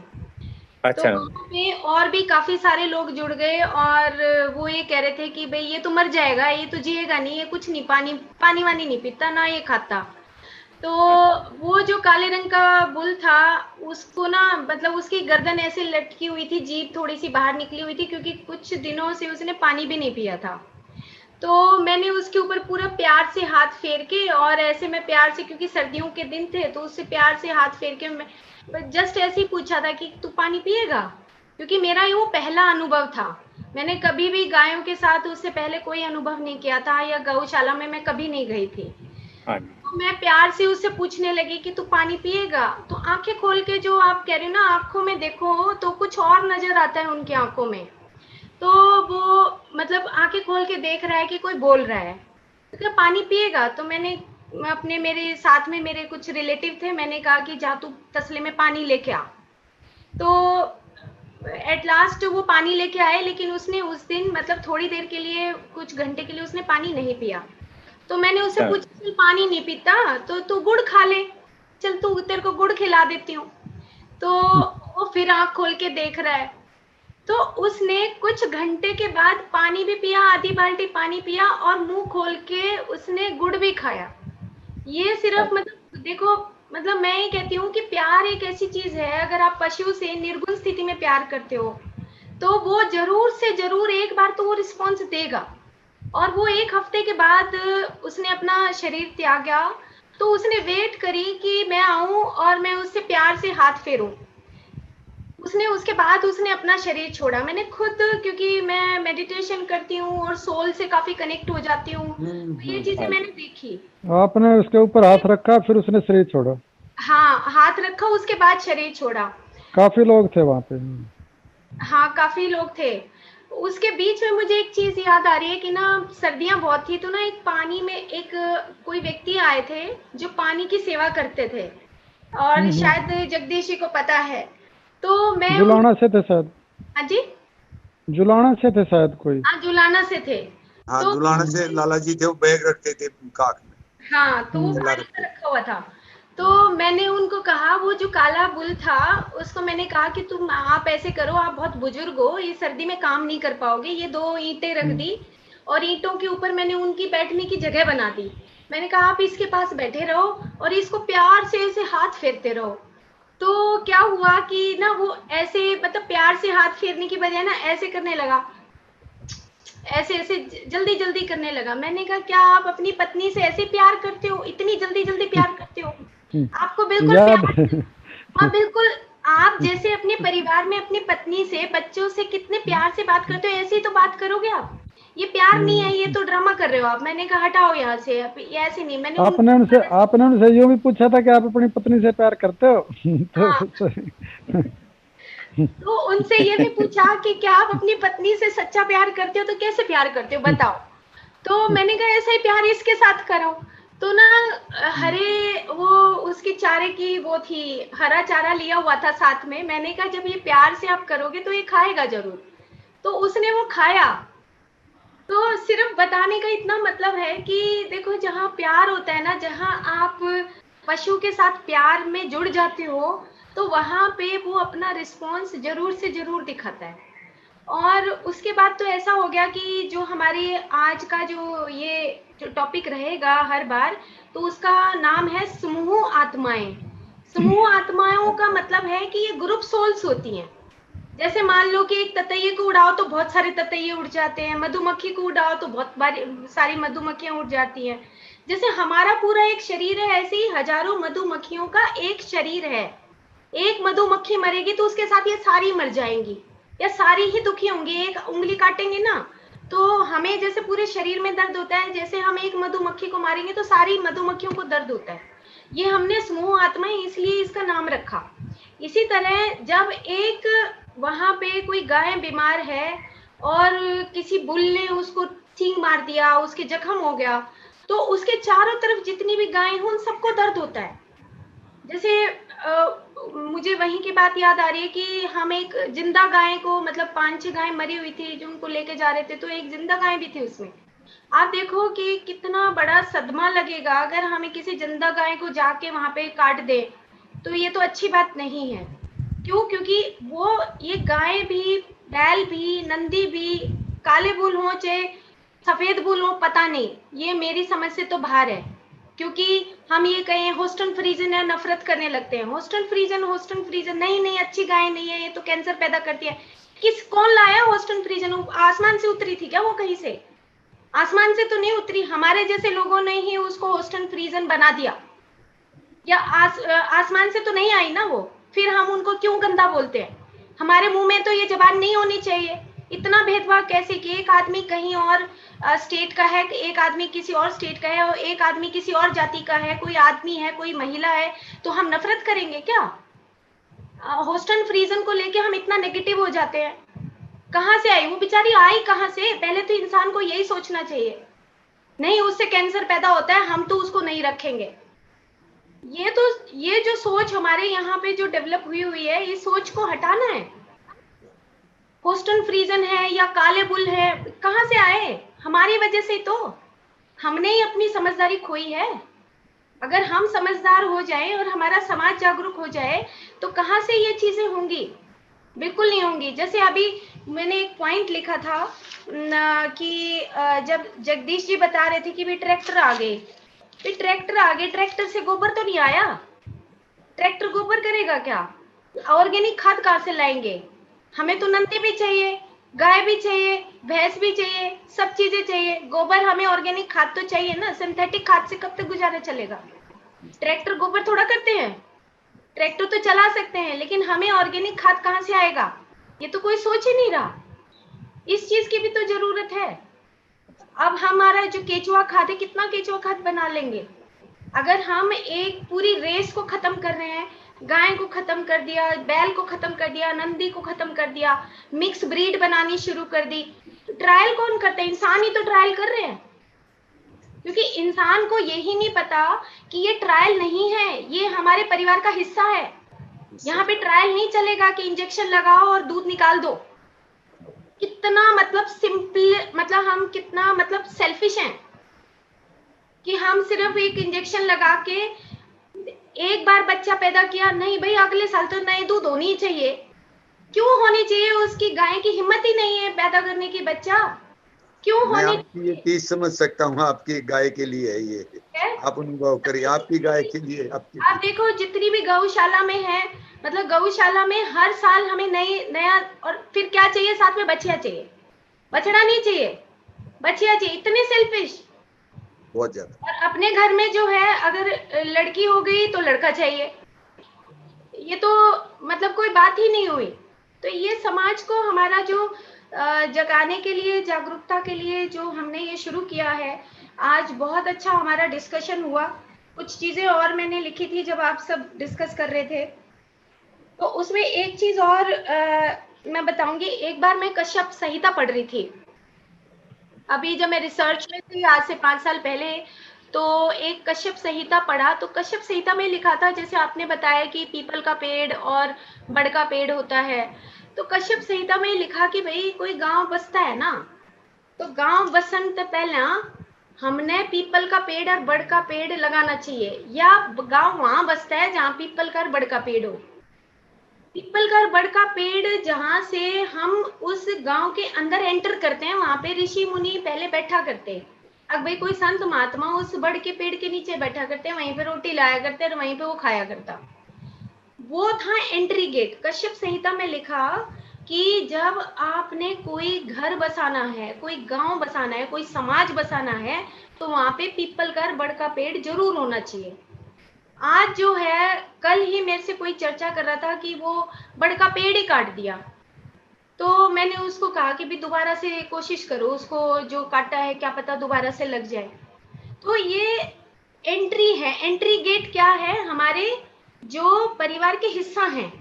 अच्छा। तो वहाँ पे और भी काफी सारे लोग जुड़ गए और वो ये कह रहे थे कि भाई ये तो मर जाएगा, ये तो जिएगा नहीं, ये कुछ नहीं, पानी वानी नहीं पीता, ना ये खाता। तो वो जो काले रंग का बुल था उसको ना मतलब उसकी गर्दन ऐसे लटकी हुई थी, जीभ थोड़ी सी बाहर निकली हुई थी क्योंकि कुछ दिनों से उसने पानी भी नहीं पिया था। तो मैंने उसके ऊपर पूरा प्यार से हाथ फेर के और ऐसे मैं प्यार से, क्योंकि सर्दियों के दिन थे तो उससे प्यार से हाथ फेर के मैं जस्ट ऐसे ही पूछा था कि तू पानी पिएगा, क्योंकि मेरा ये वो पहला अनुभव था। मैंने कभी भी गायों के साथ उससे पहले कोई अनुभव नहीं किया था या गौशाला में मैं कभी नहीं गई थी। तो मैं प्यार से उससे पूछने लगी कि तू पानी पिएगा, तो आंखें खोल के, जो आप कह रहे हो ना आंखों में देखो तो कुछ और नजर आता है उनकी आंखों में। तो वो मतलब आंखें खोल के देख रहा है कि कोई बोल रहा है। मतलब पानी पिएगा? तो मैं अपने मेरे साथ में मेरे कुछ रिलेटिव थे, मैंने कहा कि जा तू तसले में पानी लेके आ। तो एट लास्ट वो पानी लेके आए, लेकिन उसने उस दिन मतलब थोड़ी देर के लिए, कुछ घंटे के लिए उसने पानी नहीं पिया। तो मैंने उससे अच्छा। पूछा, चल पानी नहीं पीता तो तू गुड़ खा ले, चल तू तेरे को गुड़ खिला देती हूँ। तो वो फिर आँख खोल के देख रहा है। तो उसने कुछ घंटे के बाद पानी भी पिया, आधी बाल्टी पानी पिया, और मुंह खोल के उसने गुड़ भी खाया। ये सिर्फ मतलब देखो, मतलब मैं ये कहती हूँ कि प्यार एक ऐसी चीज है, अगर आप पशु से निर्गुण स्थिति में प्यार करते हो तो वो जरूर से जरूर एक बार तो वो रिस्पॉन्स देगा। और वो 1 हफ्ते के बाद उसने अपना शरीर त्यागा, तो उसने वेट करी कि मैं आऊं और मैं उससे प्यार से हाथ फेरूं। उसने उसके बाद उसने अपना शरीर छोड़ा। मैंने खुद, क्योंकि मैं मेडिटेशन करती हूँ और सोल से काफी कनेक्ट हो जाती हूँ, तो ये चीजें मैंने देखी। आपने उसके ऊपर हाथ रखा, फिर उसने शरीर छोड़ा? हाँ, हाथ रखा, उसके बाद शरीर छोड़ा। काफी लोग थे वहां पे। हाँ, काफी लोग थे। उसके बीच में मुझे एक चीज याद आ रही है कि ना, सर्दियां बहुत थी, तो ना एक पानी में एक कोई व्यक्ति आए थे जो पानी की सेवा करते थे, और शायद जगदीश जी को पता है। तो मैं जुलाना से थे शायद, हाँ जी, जुलाना से थे शायद कोई। हाँ, जुलाना से थे। हाँ, तो दुलाना से लाला जी थे, वो बैग रखते थे काख में, हाँ, तो वो थैला पानी रखते में थे। रखा हुआ था। तो मैंने उनको कहा, वो जो काला बुल था, उसको मैंने कहा कि तुम, आप ऐसे करो, आप बहुत बुजुर्ग हो, ये सर्दी में काम नहीं कर पाओगे। ये 2 ईंटें रख दी, और ईंटों के ऊपर मैंने उनकी बैठने की जगह बना दी। मैंने कहा आप इसके पास बैठे रहो और इसको प्यार से ऐसे हाथ फेरते रहो। तो क्या हुआ कि ना, वो ऐसे मतलब प्यार से हाथ फेरने की बजाय ना ऐसे करने लगा, ऐसे ऐसे जल्दी जल्दी करने लगा। मैंने कहा, क्या आप अपनी पत्नी से ऐसे प्यार करते हो, इतनी जल्दी जल्दी प्यार करते हो? आपको बिल्कुल याद प्यार, हाँ बिल्कुल। आप जैसे अपने परिवार में अपनी पत्नी से, बच्चों से कितने प्यार से बात करते हो, ऐसे ही तो बात करोगे आप। ये प्यार नहीं है, ये तो ड्रामा कर रहे हो आप। मैंने कहा हटाओ यहाँ से, ये ऐसे नहीं। मैंने आपने उनसे यूं भी पूछा था कि आप अपनी पत्नी से प्यार करते हो? हाँ, तो तो उनसे ये भी पूछा कि क्या आप अपनी पत्नी से सच्चा प्यार करते हो, तो कैसे प्यार करते हो बताओ। तो मैंने कहा ऐसा ही प्यार इसके साथ करो। तो ना, हरे वो उसकी चारे की वो थी, हरा चारा लिया हुआ था साथ में। मैंने कहा जब ये प्यार से आप करोगे तो ये खाएगा जरूर। तो उसने वो खाया। तो सिर्फ बताने का इतना मतलब है कि देखो, जहाँ प्यार होता है ना, जहाँ आप पशु के साथ प्यार में जुड़ जाते हो, तो वहां पे वो अपना रिस्पॉन्स जरूर से जरूर दिखाता है। और उसके बाद तो ऐसा हो गया कि जो हमारी आज का जो टॉपिक रहेगा हर बार, तो उसका नाम है समूह आत्माएं। समूह आत्माओं का मतलब है कि ये ग्रुप सोल्स होती हैं। जैसे मान लो कि एक ततैये को उड़ाओ तो बहुत सारे ततैये उड़ जाते हैं, मधुमक्खी को उड़ाओ तो बहुत सारी मधुमक्खियां उड़ जाती हैं। जैसे हमारा पूरा एक शरीर है, ऐसे ही हजारों मधुमक्खियों का एक शरीर है। एक मधुमक्खी मरेगी तो उसके साथ ये सारी मर जाएंगी, या सारी ही दुखी होंगी। एक उंगली काटेंगे ना, तो हमें जैसे पूरे शरीर में दर्द होता है, जैसे हम एक मधुमक्खी को मारेंगे तो सारी मधुमक्खियों को दर्द होता है। ये हमने समूह आत्माएं इसलिए इसका नाम रखा। इसी तरह जब एक वहां पे कोई गाय बीमार है और किसी बुल ने उसको सींग मार दिया, उसके जख्म हो गया, तो उसके चारों तरफ जितनी भी गायें हों, उन सबको दर्द होता है। जैसे मुझे वहीं की बात याद आ रही है कि हम एक जिंदा गाय को, मतलब 5-6 गाय मरी हुई थी जो उनको लेके जा रहे थे, तो एक जिंदा गाय भी थी उसमें। आप देखो कि कितना बड़ा सदमा लगेगा अगर हमें किसी जिंदा गाय को जाके वहां पे काट दे। तो ये तो अच्छी बात नहीं है। क्यों? क्योंकि वो, ये गाय भी, बैल भी, नंदी भी, काले बुल हो चाहे सफेद बुल हो, पता नहीं, ये मेरी समझ से तो बाहर है। क्योंकि हम ये कहें होस्टन फ्रीजन है, नफरत करने लगते हैं। होस्टन फ्रीजन नहीं, नहीं, अच्छी गाय नहीं है, ये तो कैंसर पैदा करती है। कौन लाया होस्टन फ्रीजन? आसमान से उतरी थी क्या वो कहीं से? आसमान से तो नहीं उतरी, हमारे जैसे लोगों ने ही उसको होस्टन फ्रीजन बना दिया। या आसमान से तो नहीं आई ना वो, फिर हम उनको क्यों गंदा बोलते हैं? हमारे मुंह में तो ये जबान नहीं होनी चाहिए। इतना भेदभाव कैसे कि एक आदमी कहीं और स्टेट का है, एक आदमी किसी और स्टेट का है, और एक आदमी किसी और जाति का है, कोई आदमी है, कोई महिला है, तो हम नफरत करेंगे क्या? होस्टन फ्रीजन को लेके हम इतना नेगेटिव हो जाते हैं। कहाँ से आई वो बेचारी? आई कहाँ से? पहले तो इंसान को यही सोचना चाहिए। नहीं, उससे कैंसर पैदा होता है, हम तो उसको नहीं रखेंगे। ये जो सोच हमारे यहाँ पे जो डेवलप हुई है, इस सोच को हटाना है। होस्टन फ्रीजन है या काले बुल है, कहाँ से आए? हमारी वजह से तो हमने ही अपनी समझदारी खोई है। अगर हम समझदार हो जाएं और हमारा समाज जागरूक हो जाए तो कहाँ से ये चीजें होंगी? बिल्कुल नहीं होंगी। जैसे अभी मैंने एक पॉइंट लिखा था कि जब जगदीश जी बता रहे थे कि भी ट्रैक्टर आ गए, फिर ट्रैक्टर आ गए, ट्रैक्टर से गोबर तो नहीं आया। ट्रैक्टर गोबर करेगा क्या? ऑर्गेनिक खाद कहाँ से लाएंगे? हमें तो नंदी भी चाहिए, गाय भी चाहिए, भैंस भी चाहिए, सब चीजें चाहिए। गोबर हमें ऑर्गेनिक खाद तो चाहिए ना। सिंथेटिक खाद से कब तक गुजारा चलेगा? ट्रैक्टर गोबर थोड़ा करते हैं। ट्रैक्टर तो चला सकते हैं, लेकिन हमें ऑर्गेनिक खाद कहाँ से आएगा? ये तो कोई सोच ही नहीं रहा। इस चीज की भी तो जरूरत है। अब हमारा जो केचुआ खाद है, कितना केचुआ खाद बना लेंगे? अगर हम एक पूरी रेस को खत्म कर रहे हैं, गाय को खत्म कर दिया, बैल को खत्म कर दिया, नंदी को खत्म कर दिया, मिक्स ब्रीड बनानी शुरू कर दी, तो ट्रायल कौन करता है? इंसान ही तो ट्रायल कर रहे हैं। क्योंकि इंसान को यही नहीं पता कि ये ट्रायल नहीं है, ये हमारे परिवार का हिस्सा है। यहाँ पे ट्रायल नहीं चलेगा कि इंजेक्शन लगाओ और दूध निकाल दो। कितना मतलब सिंपल, मतलब हम कितना मतलब सेल्फिश हैं कि हम सिर्फ एक इंजेक्शन लगा के एक बार बच्चा पैदा किया, नहीं भाई अगले साल तो नए दूध होनी चाहिए। क्यों होनी चाहिए? उसकी गाय की हिम्मत ही नहीं है पैदा करने की बच्चा। क्यों मैं होनी आपकी ये चीज समझ सकता हूँ, आपकी गाय के लिए है ये, आप अनुभव करिए, आपकी गाय के लिए। आप देखो जितनी भी गौशाला में है, मतलब गौशाला में हर साल हमें नया, और फिर क्या चाहिए? साथ में बछिया चाहिए। बछड़ा नहीं चाहिए, बछिया चाहिए। इतने सेल्फिश बहुत ज्यादा। और अपने घर में जो है, अगर लड़की हो गई तो लड़का चाहिए। ये तो मतलब कोई बात ही नहीं हुई। तो ये समाज को हमारा जो जगाने के लिए, जागरूकता के लिए जो हमने ये शुरू किया है, आज बहुत अच्छा हमारा डिस्कशन हुआ। कुछ चीजें और मैंने लिखी थी जब आप सब डिस्कस कर रहे थे, तो उसमें एक चीज और मैं बताऊंगी। एक बार मैं कश्यप संहिता पढ़ रही थी, अभी जब मैं रिसर्च में थी आज से 5 साल पहले, तो एक कश्यप संहिता पढ़ा। तो कश्यप संहिता में लिखा था, जैसे आपने बताया कि पीपल का पेड़ और बड़ का पेड़ होता है, तो कश्यप संहिता में लिखा कि भाई कोई गांव बसता है ना, तो गांव बसन से पहले हमने पीपल का पेड़ और बड़ का पेड़ लगाना चाहिए। या गांव वहां बसता है जहाँ पीपल का और बड़ का पेड़ हो। पीपल का और बड़ का पेड़ जहाँ से हम उस गांव के अंदर एंटर करते हैं, वहां पे ऋषि मुनि पहले बैठा करते हैं। अब भाई कोई संत महात्मा उस बड़ के पेड़ के नीचे बैठा करते हैं, वहीं पे रोटी लाया करते हैं और वहीं पे वो खाया करता। वो था एंट्री गेट। कश्यप संहिता में लिखा कि जब आपने कोई घर बसाना है, कोई गांव बसाना है, कोई समाज बसाना है, तो वहां पे पीपल का और बड़ का पेड़ जरूर होना चाहिए। आज जो है, कल ही मेरे से कोई चर्चा कर रहा था कि वो बड़ का पेड़ ही काट दिया, तो मैंने उसको कहा कि भी दोबारा से कोशिश करो, उसको जो काटा है क्या पता दोबारा से लग जाए। तो ये एंट्री है। एंट्री गेट क्या है? हमारे जो परिवार के हिस्सा हैं।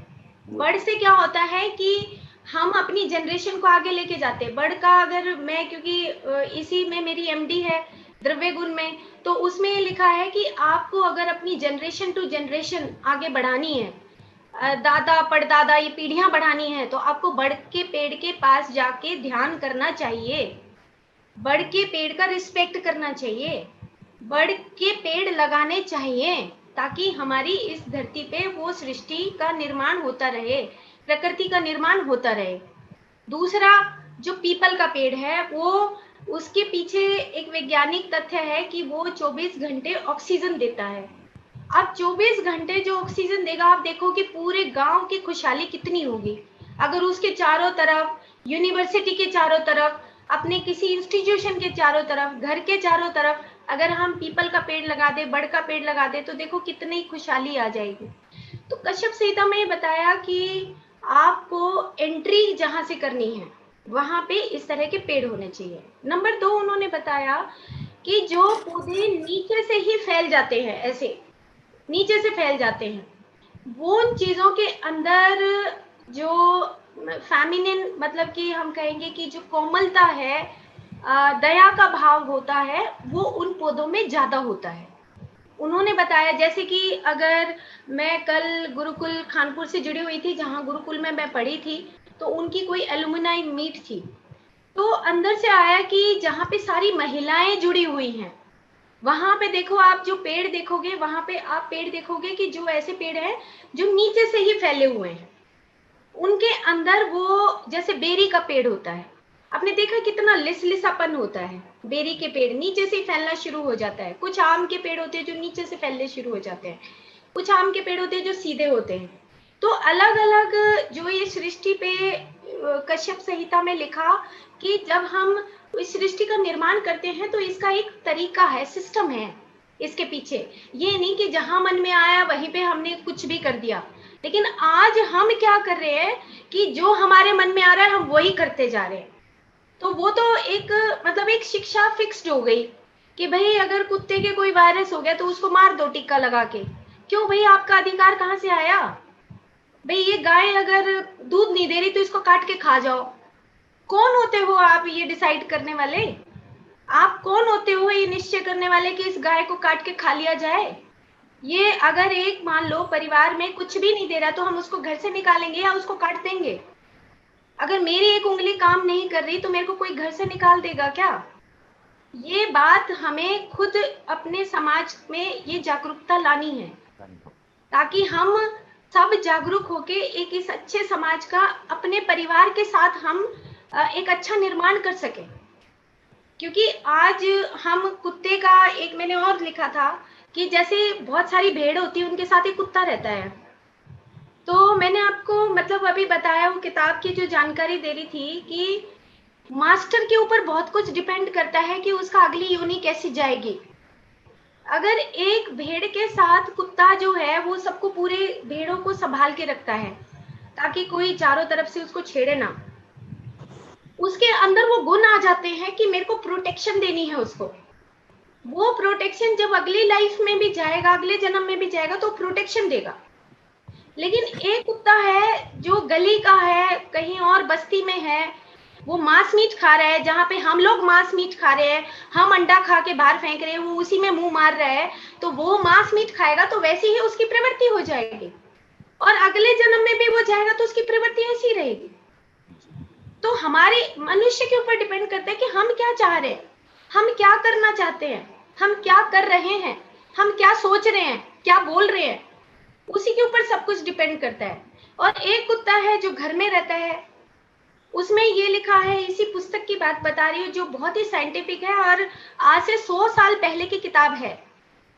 बड़ से क्या होता है कि हम अपनी जनरेशन को आगे लेके जाते हैं। बड़ का अगर मैं, क्योंकि इसी में मेरी एमडी है द्रव्य गुण में, तो उसमें लिखा है कि आपको अगर अपनी जनरेशन टू जनरेशन आगे बढ़ानी है, दादा परदादा ये पीढ़ियां बढ़ानी है, तो आपको बड़ के पेड़ के पास जाके ध्यान करना चाहिए, बड़ के पेड़ का रिस्पेक्ट करना चाहिए, बड़ के पेड़ लगाने चाहिए, ताकि हमारी इस धरती पे वो सृष्टि का निर्माण होता रहे, प्रकृति का निर्माण होता रहे। दूसरा, जो पीपल का पेड़ है, वो उसके पीछे एक वैज्ञानिक तथ्य है कि वो 24 घंटे ऑक्सीजन देता है। अब 24 घंटे जो ऑक्सीजन देगा, आप देखो कि पूरे गांव की खुशहाली कितनी होगी। अगर उसके चारों तरफ, यूनिवर्सिटी के चारों तरफ, अपने किसी इंस्टीट्यूशन के चारों तरफ, घर के चारों तरफ अगर हम पीपल का पेड़ लगा दे, बड़ का पेड़ लगा दे, तो देखो कितनी खुशहाली आ जाएगी। तो कश्यप संहिता में बताया कि आपको एंट्री जहां से करनी है वहां पे इस तरह के पेड़ होने चाहिए। नंबर 2, उन्होंने बताया कि जो पौधे नीचे से ही फैल जाते हैं, ऐसे नीचे से फैल जाते हैं, वो चीजों के अंदर जो फेमिनिन, मतलब कि हम कहेंगे कि जो कोमलता है, दया का भाव होता है वो उन पौधों में ज्यादा होता है। उन्होंने बताया जैसे कि अगर मैं कल गुरुकुल खानपुर से जुड़ी हुई थी, जहाँ गुरुकुल में मैं पढ़ी थी, तो उनकी कोई एलुमनाई मीट थी, तो अंदर से आया कि जहाँ पे सारी महिलाएं जुड़ी हुई हैं, वहां पे देखो आप जो पेड़ देखोगे, वहां पे आप पेड़ देखोगे कि जो ऐसे पेड़ हैं जो नीचे से ही फैले हुए हैं, उनके अंदर वो जैसे बेरी का पेड़ होता है, आपने देखा कितना लिसलिसापन होता है, बेरी के पेड़ नीचे से फैलना शुरू हो जाता है। कुछ आम के पेड़ होते हैं जो नीचे से फैलने शुरू हो जाते हैं, कुछ आम के पेड़ होते हैं जो सीधे होते हैं। तो अलग अलग जो ये सृष्टि पे कश्यप संहिता में लिखा कि जब हम इस सृष्टि का निर्माण करते हैं तो इसका एक तरीका है, सिस्टम है इसके पीछे। ये नहीं कि जहां मन में आया वहीं पे हमने कुछ भी कर दिया। लेकिन आज हम क्या कर रहे हैं कि जो हमारे मन में आ रहा है हम वही करते जा रहे हैं। तो वो तो एक मतलब एक शिक्षा फिक्स्ड हो गई कि भाई अगर कुत्ते के कोई वायरस हो गया तो उसको मार दो टिक्का लगा के। क्यों भाई, आपका अधिकार कहाँ से आया? भाई ये गाय अगर दूध नहीं दे रही तो इसको काट के खा जाओ। कौन होते हो आप ये डिसाइड करने वाले? आप कौन होते हो ये निश्चय करने वाले कि इस गाय को काट के खा लिया जाए? ये अगर एक मान लो परिवार में कुछ भी नहीं दे रहा तो हम उसको घर से निकालेंगे या उसको काट देंगे? अगर मेरी एक उंगली काम नहीं कर रही तो मेरे को कोई घर से निकाल देगा क्या? ये बात हमें खुद अपने समाज में ये जागरूकता लानी है ताकि हम सब जागरूक होके एक इस अच्छे समाज का अपने परिवार के साथ हम एक अच्छा निर्माण कर सके। क्योंकि आज हम कुत्ते का एक मैंने और लिखा था कि जैसे बहुत सारी भेड़ होती है उनके साथ एक कुत्ता रहता है। तो मैंने आपको मतलब अभी बताया वो किताब की जो जानकारी दे रही थी कि मास्टर के ऊपर बहुत कुछ डिपेंड करता है कि उसका अगली योनि कैसी जाएगी। अगर एक भेड़ के साथ कुत्ता जो है वो सबको पूरे भेड़ों को संभाल के रखता है ताकि कोई चारों तरफ से उसको छेड़े ना, उसके अंदर वो गुण आ जाते हैं कि मेरे को प्रोटेक्शन देनी है उसको। वो प्रोटेक्शन जब अगली लाइफ में भी जाएगा, अगले जन्म में भी जाएगा तो प्रोटेक्शन देगा। लेकिन एक कुत्ता है जो गली का है, कहीं और बस्ती में है, वो मांस मीट खा रहा है, जहाँ पे हम लोग मांस मीट खा रहे हैं, हम अंडा खा के बाहर फेंक रहे हैं, वो उसी में मुंह मार रहा है, तो वो मांस मीट खाएगा तो वैसी ही उसकी प्रवृत्ति हो जाएगी और अगले जन्म में भी वो जाएगा तो उसकी प्रवृत्ति ऐसी रहेगी। तो हमारे मनुष्य के ऊपर डिपेंड करता है कि हम क्या चाह रहे हैं, हम क्या करना चाहते हैं, हम क्या कर रहे हैं, हम क्या सोच रहे हैं, क्या बोल रहे हैं, उसी के ऊपर सब कुछ डिपेंड करता है। और एक कुत्ता है जो घर में रहता है, उसमें ये लिखा है, इसी पुस्तक की बात बता रही हूँ जो बहुत ही साइंटिफिक है और आज से 100 साल पहले की किताब है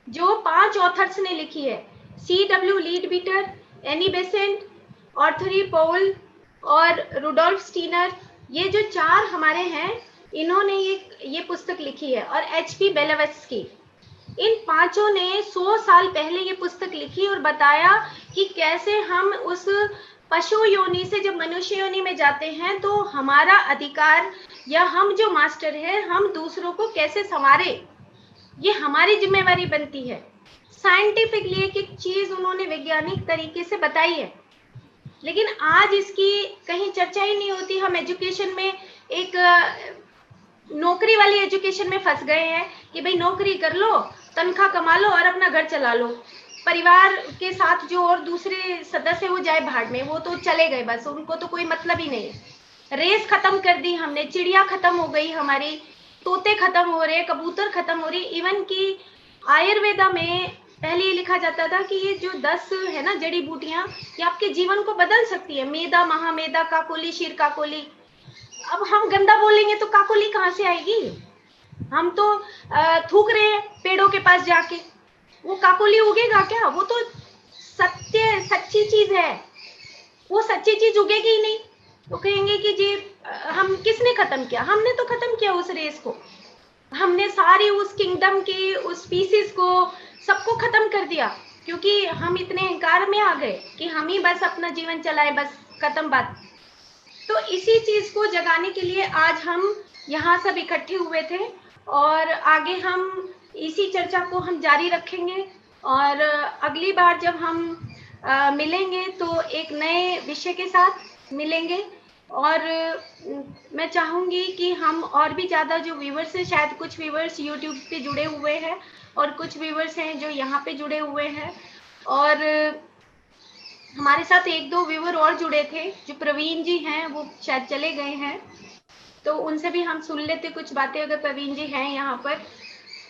जो 5 ऑथर्स ने लिखी है, C.W. Leadbeater, Annie Besant, Arthur Paul और रुडोल्फ स्टीनर। ये जो 4 हमारे हैं इन्होंने ये पुस्तक लिखी है, और H.P. बेलावस्की। इन 5 ने 100 साल पहले ये पुस्तक लिखी और बताया कि कैसे हम उस पशु योनि से जब मनुष्य योनि में जाते हैं तो हमारा अधिकार या हम जो मास्टर है हम दूसरों को कैसे संवारे, ये हमारी जिम्मेवारी बनती है। साइंटिफिकली एक चीज उन्होंने वैज्ञानिक तरीके से बताई है, लेकिन आज इसकी कहीं चर्चा ही नहीं होती। हम एजुकेशन में एक नौकरी वाली एजुकेशन में फंस गए हैं कि भाई नौकरी कर लो, तनख्वाह कमा लो और अपना घर चला लो, परिवार के साथ जो और दूसरे सदस्य हो जाए भाड़ में, वो तो चले गए, बस उनको तो कोई मतलब ही नहीं है। रेस खत्म कर दी हमने, चिड़िया खत्म हो गई हमारी, तोते खत्म हो रहे, कबूतर खत्म हो रही। इवन की आयुर्वेदा में पहले ये लिखा जाता था कि ये जो 10 है ना जड़ी बूटियां, ये आपके जीवन को बदल सकती है। मेदा, महामेदा, काकोली, शीर काकोली। अब हम गंदा बोलेंगे तो काकोली कहाँ से आएगी? हम तो थूक रहे हैं पेड़ों के पास जाके, वो काकोली उगेगा क्या? वो तो सच्ची चीज है, वो सच्ची चीज उगेगी ही नहीं। तो कहेंगे कि जी हम किसने खत्म किया? हमने तो खत्म किया उस रेस को, हमने सारी उस किंगडम की उस स्पीसीज को सबको खत्म कर दिया, क्योंकि हम इतने अहंकार में आ गए कि हम ही बस अपना जीवन चलाए, बस खत्म बात। तो इसी चीज को जगाने के लिए आज हम यहाँ सब इकट्ठे हुए थे और आगे हम इसी चर्चा को हम जारी रखेंगे। और अगली बार जब हम मिलेंगे तो एक नए विषय के साथ मिलेंगे और मैं चाहूँगी कि हम और भी ज़्यादा जो व्यूवर्स हैं, शायद कुछ व्यूवर्स यूट्यूब पे जुड़े हुए हैं और कुछ व्यूवर्स हैं जो यहाँ पे जुड़े हुए हैं, और हमारे साथ 1-2 व्यूवर और जुड़े थे, जो प्रवीण जी हैं वो शायद चले गए हैं, तो उनसे भी हम सुन लेते कुछ बातें, अगर प्रवीण जी हैं यहाँ पर।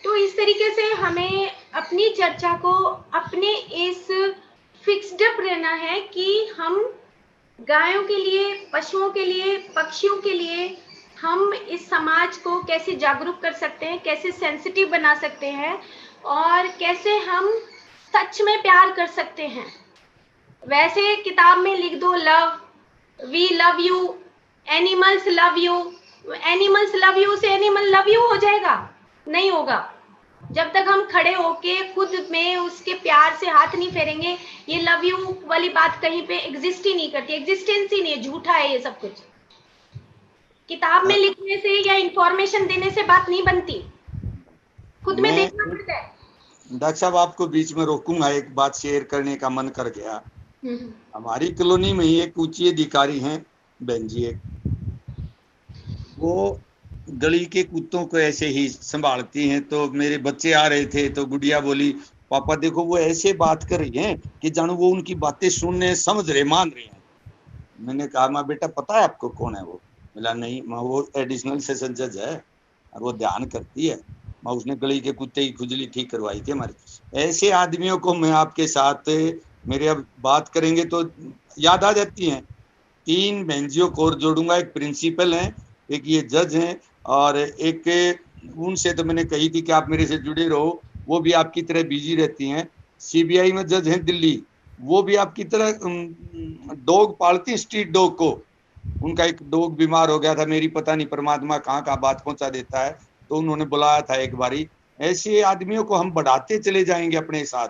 तो इस तरीके से हमें अपनी चर्चा को अपने इस फिक्स्ड अप रहना है कि हम गायों के लिए, पशुओं के लिए, पक्षियों के लिए हम इस समाज को कैसे जागरूक कर सकते हैं, कैसे सेंसिटिव बना सकते हैं, और कैसे हम सच में प्यार कर सकते हैं। वैसे किताब में लिख दो love, we love you, animals love you, animals love you से एनिमल लव यू हो जाएगा? नहीं होगा। जब तक हम खड़े होके खुद में उसके प्यार से हाथ नहीं फेरेंगे, ये लव यू वाली बात कहीं पे एग्जिस्ट ही नहीं करती, एग्जिस्टेंस ही नहीं है, झूठा है ये सब कुछ। किताब में लिखने से या इंफॉर्मेशन देने से बात नहीं बनती, खुद में देखना पड़ता है। डॉक्टर साहब आपको बीच में रोकूंगा, एक बात शेयर करने का मन कर गया। हमारी कॉलोनी में ही एक ऊंची अधिकारी हैं बहन जी, एक वो गली के कुत्तों को ऐसे ही संभालती हैं। तो मेरे बच्चे आ रहे थे तो गुड़िया बोली, पापा देखो वो ऐसे बात कर रही हैं कि जानो वो उनकी बातें सुनने, समझ रहे, मान रहे हैं। मैंने कहा माँ बेटा पता है आपको कौन है वो? बोला नहीं माँ, वो एडिशनल सेशन जज है और वो ध्यान करती है माँ, उसने गली के कुत्ते की खुजली ठीक करवाई थी हमारी। ऐसे आदमियों को मैं आपके साथ, मेरे अब बात करेंगे तो याद आ जाती हैं। 3 बेंजियों को और जोड़ूंगा, एक प्रिंसिपल हैं, एक ये जज हैं, और एक उनसे तो मैंने कही थी कि आप मेरे से जुड़े रहो, वो भी आपकी तरह बिजी रहती हैं। सीबीआई में जज हैं दिल्ली, वो भी आपकी तरह डॉग पालती हैं, स्ट्रीट डॉग को। उनका एक डॉग बीमार हो गया था, मेरी पता नहीं परमात्मा कहाँ कहाँ बात पहुंचा देता है, तो उन्होंने बुलाया था एक बारी। ऐसे आदमियों को हम बढ़ाते चले जाएंगे अपने साथ,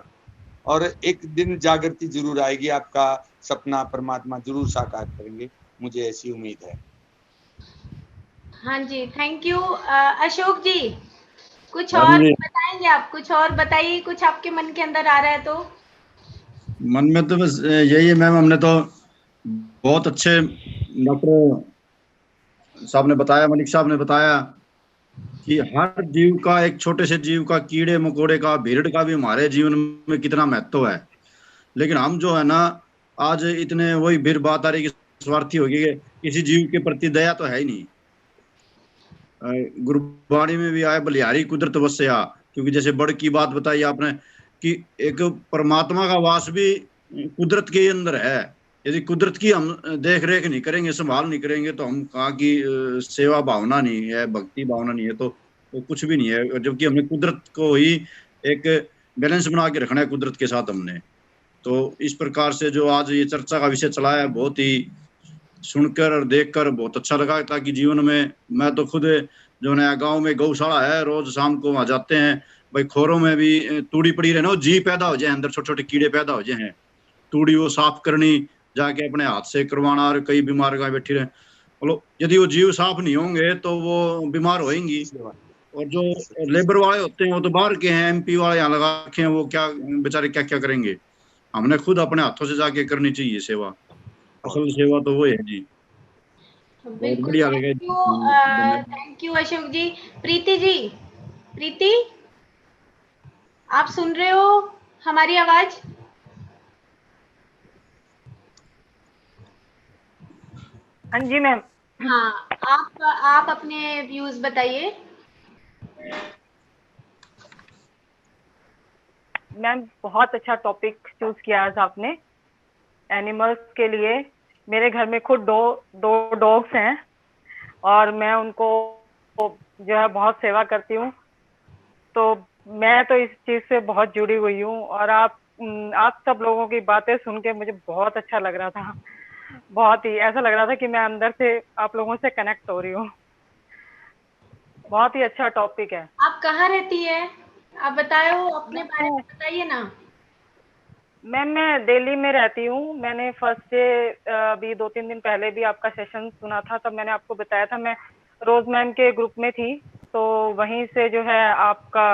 और एक दिन जागृति जरूर आएगी, आपका सपना परमात्मा जरूर साकार करेंगे, मुझे ऐसी उम्मीद है। हाँ जी, थैंक यू। अशोक जी कुछ हाँ और जी। बताएंगे आप? कुछ और बताइए, कुछ आपके मन के अंदर आ रहा है तो। मन में तो बस यही है मैम, हमने तो बहुत अच्छे डॉक्टर साहब ने बताया, मलिक साहब ने बताया कि हर जीव का, एक छोटे से जीव का, कीड़े मकोड़े का, भेड़ का भी हमारे जीवन में कितना महत्व है। लेकिन हम जो है ना, आज इतने वही फिर बात आ रही कि स्वार्थी हो गई है, किसी जीव के प्रति दया तो है ही नहीं। गुरबाणी में भी आया बलिहारी कुदरत वस्या, क्योंकि जैसे बड़ की बात बताई आपने कि एक परमात्मा का वास भी कुदरत के अंदर है। यदि कुदरत की हम देख रेख नहीं करेंगे, संभाल नहीं करेंगे, तो हम कहाँ की सेवा भावना नहीं है, भक्ति भावना नहीं है, तो कुछ भी नहीं है। जबकि हमने कुदरत को ही एक बैलेंस बना के रखना है कुदरत के साथ हमने। तो इस प्रकार से जो आज ये चर्चा का विषय चला है, बहुत ही सुनकर और देखकर बहुत अच्छा लगा। ताकि जीवन में, मैं तो खुद जो नया गांव में गौशाला है, रोज शाम को वहां जाते हैं भाई, खोरों में भी तूड़ी पड़ी रहे ना, जी पैदा हो जाए अंदर, छोटे छोटे कीड़े पैदा हो जाए हैं, तूड़ी वो साफ करनी, जाके अपने हाथ से करवाना, और कई बीमार गाय बैठी रहे। बोलो यदि वो जीव साफ नहीं होंगे तो वो बीमार होएंगी। और जो लेबर वाले होते हैं वो तो बाहर के हैं, एमपी वाले यहाँ लगा रखे हैं, वो क्या बेचारे क्या क्या करेंगे। हमने खुद अपने हाथों से जाके करनी चाहिए सेवा, असल सेवा तो वो है जी। बहुत बिल्कुल, बढ़िया लगा। थैंक यू अशोक जी। प्रीति जी, प्रीति आप सुन रहे हो हमारी आवाज? हाँ जी मैम। हाँ, आप अपने व्यूज बताइए। मैम बहुत अच्छा टॉपिक चूज किया आज आपने एनिमल्स के लिए। मेरे घर में खुद दो डॉग्स हैं और मैं उनको जो है बहुत सेवा करती हूँ, तो मैं तो इस चीज से बहुत जुड़ी हुई हूँ। और आप सब लोगों की बातें सुन के मुझे बहुत अच्छा लग रहा था, बहुत ही ऐसा लग रहा था कि मैं अंदर से आप लोगों से कनेक्ट हो रही हूँ। बहुत ही अच्छा टॉपिक है। आप कहाँ रहती है? आप बताओ, अपने बारे में बताइए ना। मैम मैं दिल्ली में रहती हूँ। मैंने फर्स्ट डे अभी 2-3 दिन पहले भी आपका सेशन सुना था, तब मैंने आपको बताया था मैं रोज मैम के ग्रुप में थी, तो वहीं से जो है आपका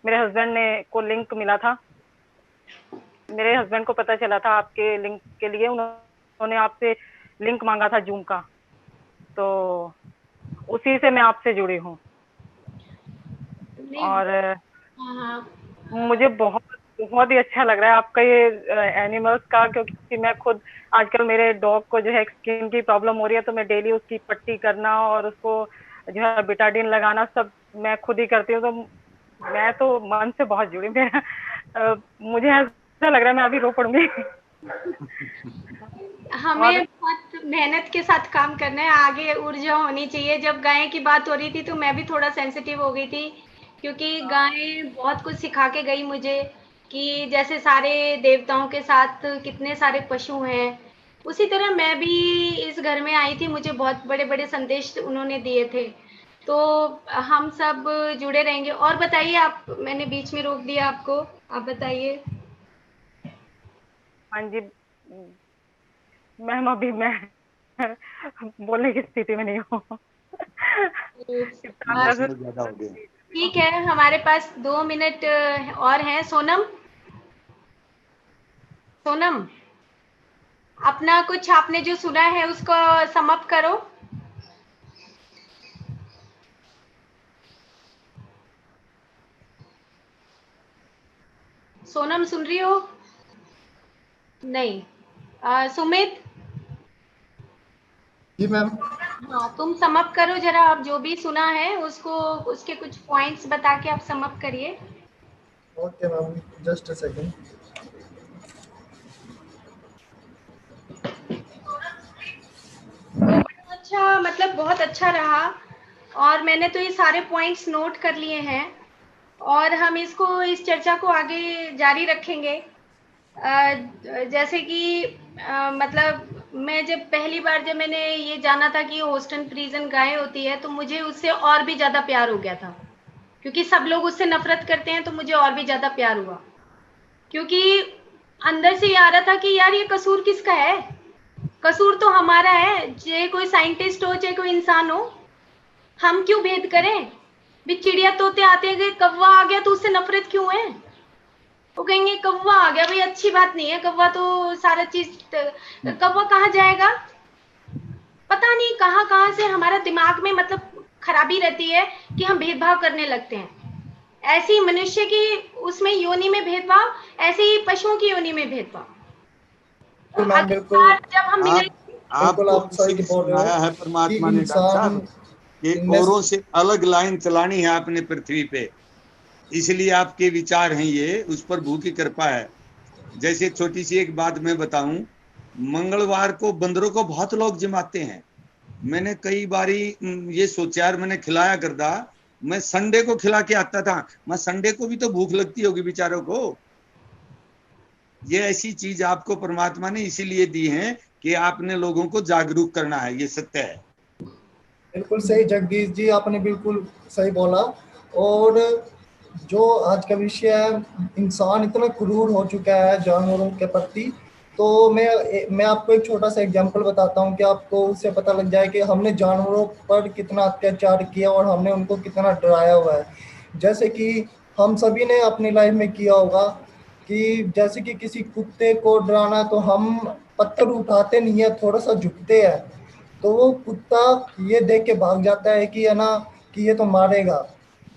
मेरे हस्बैंड ने को लिंक मिला था। मेरे हस्बैंड को पता चला था आपके लिंक के लिए, उन्होंने आपसे लिंक मांगा था जूम का, तो उसी से मैं आपसे जुड़ी हूँ। नहीं, और हाँ हाँ, मुझे बहुत बहुत ही अच्छा लग रहा है आपका ये एनिमल्स का, क्योंकि मैं खुद आजकल मेरे डॉग को जो है स्किन की प्रॉब्लम हो रही है, तो मैं डेली उसकी पट्टी करना और उसको जो है बिटाडिन लगाना सब मैं खुद ही करती हूँ। तो मैं तो मन से बहुत जुड़ी, मैं मुझे ऐसा लग रहा है मैं अभी रो पड़ूंगी। हमें बहुत मेहनत के साथ काम करना है, आगे ऊर्जा होनी चाहिए। जब गाय की बात हो रही थी तो मैं भी थोड़ा सेंसिटिव हो गई थी, क्योंकि गाय बहुत कुछ सिखा के गई मुझे कि जैसे सारे देवताओं के साथ कितने सारे पशु हैं, उसी तरह मैं भी इस घर में आई थी, मुझे बहुत बड़े बड़े संदेश उन्होंने दिए थे। तो हम सब जुड़े रहेंगे। और बताइए आप, मैंने बीच में रोक दिया आपको, आप बताइए। हाँ जी मैम, अभी मैं बोलने की स्थिति में नहीं हूँ। तो इमोशनल ज्यादा हो गए। ठीक है, हमारे पास 2 मिनट और हैं। सोनम, सोनम, अपना कुछ आपने जो सुना है उसको समाप्त करो। सोनम सुन रही हो? नहीं। सुमित, जी मैम। हाँ तुम समाप्त करो जरा, आप जो भी सुना है उसको, उसके कुछ पॉइंट्स बता के आप समाप्त करिए। Okay ma'am, just a second. तो अच्छा, मतलब बहुत अच्छा रहा, और मैंने तो ये सारे पॉइंट्स नोट कर लिए हैं, और हम इसको, इस चर्चा को आगे जारी रखेंगे। जैसे कि मतलब मैं जब पहली बार जब मैंने ये जाना था कि होस्टन प्रिजन गाय होती है, तो मुझे उससे और भी ज़्यादा प्यार हो गया था, क्योंकि सब लोग उससे नफरत करते हैं, तो मुझे और भी ज़्यादा प्यार हुआ, क्योंकि अंदर से ये आ रहा था कि यार ये कसूर किसका है? कसूर तो हमारा है, चाहे कोई साइंटिस्ट हो चाहे कोई इंसान हो, हम क्यों भेद करें? भी चिड़िया तोते आते गए, कौवा आ गया तो उससे नफरत क्यों है? वो कहेंगे कौवा आ गया, भाई अच्छी बात नहीं है, कौवा तो सारा चीज, कौवा कहाँ जाएगा? पता नहीं कहाँ कहाँ से हमारा दिमाग में मतलब खराबी रहती है कि हम भेदभाव करने लगते हैं। ऐसी मनुष्य की उसमें योनि में भेदभाव, ऐसे ही पशुओं की योनि में भेदभाव। बिल्कुल मैम, अगली बिल्कुल बार जब हम मिलेंगे, बिल्कुल आपको आप सही इसीलिए बोल रहे हो सुनाया है कि परमात्मा ने डॉक्टर इंसान साहब कि इनमें औरों से अलग लाइन चलानी है अपने पृथ्वी पे, इसलिए आपके विचार हैं ये, उस पर भू की कृपा है। जैसे छोटी सी एक बात मैं बताऊं, मंगलवार को बंदरों को बहुत लोग जमाते हैं। मैंने कई बारी ये सोचा यार, मैंने खिलाया करता, मैं संडे को खिला के आता था, मैं संडे को भी तो भूख लगती होगी बेचारों को। ये ऐसी चीज आपको परमात्मा ने इसीलिए दी है कि आपने लोगों को जागरूक करना है, ये सत्य है। बिल्कुल सही जगदीश जी, आपने बिल्कुल सही बोला। और जो आज का विषय है, इंसान इतना क्रूर हो चुका है जानवरों के प्रति। तो मैं आपको एक छोटा सा एग्जांपल बताता हूँ कि आपको उससे पता लग जाए कि हमने जानवरों पर कितना अत्याचार किया और हमने उनको कितना डराया हुआ है। जैसे कि हम सभी ने अपनी लाइफ में किया होगा कि जैसे कि किसी कुत्ते को डराना, तो हम पत्थर उठाते नहीं है, थोड़ा सा झुकते हैं, तो वो कुत्ता ये देख के भाग जाता है कि है ना, कि ये तो मारेगा।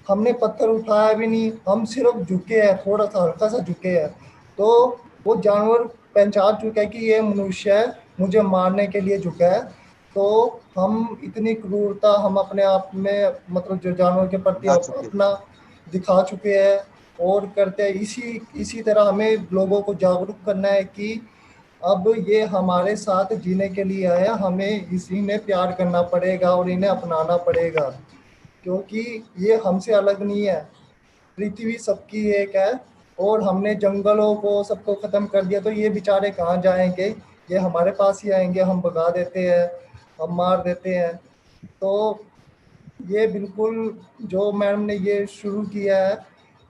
हमने पत्थर उठाया भी नहीं, हम सिर्फ झुके हैं, थोड़ा सा हल्का सा झुके हैं, तो वो जानवर पहचान चुका है कि ये मनुष्य है, मुझे मारने के लिए झुका है। तो हम इतनी क्रूरता हम अपने आप में, मतलब जो जानवर के प्रति जा चुके अपना दिखा चुके हैं और करते हैं। इसी तरह हमें लोगों को जागरूक करना है कि अब ये हमारे साथ जीने के लिए आया, हमें इसी में प्यार करना पड़ेगा और इन्हें अपनाना पड़ेगा, क्योंकि ये हमसे अलग नहीं है। पृथ्वी सबकी एक है, और हमने जंगलों को सबको खत्म कर दिया, तो ये बेचारे कहाँ जाएंगे? ये हमारे पास ही आएंगे, हम भगा देते हैं, हम मार देते हैं। तो ये बिल्कुल जो मैडम ने ये शुरू किया है,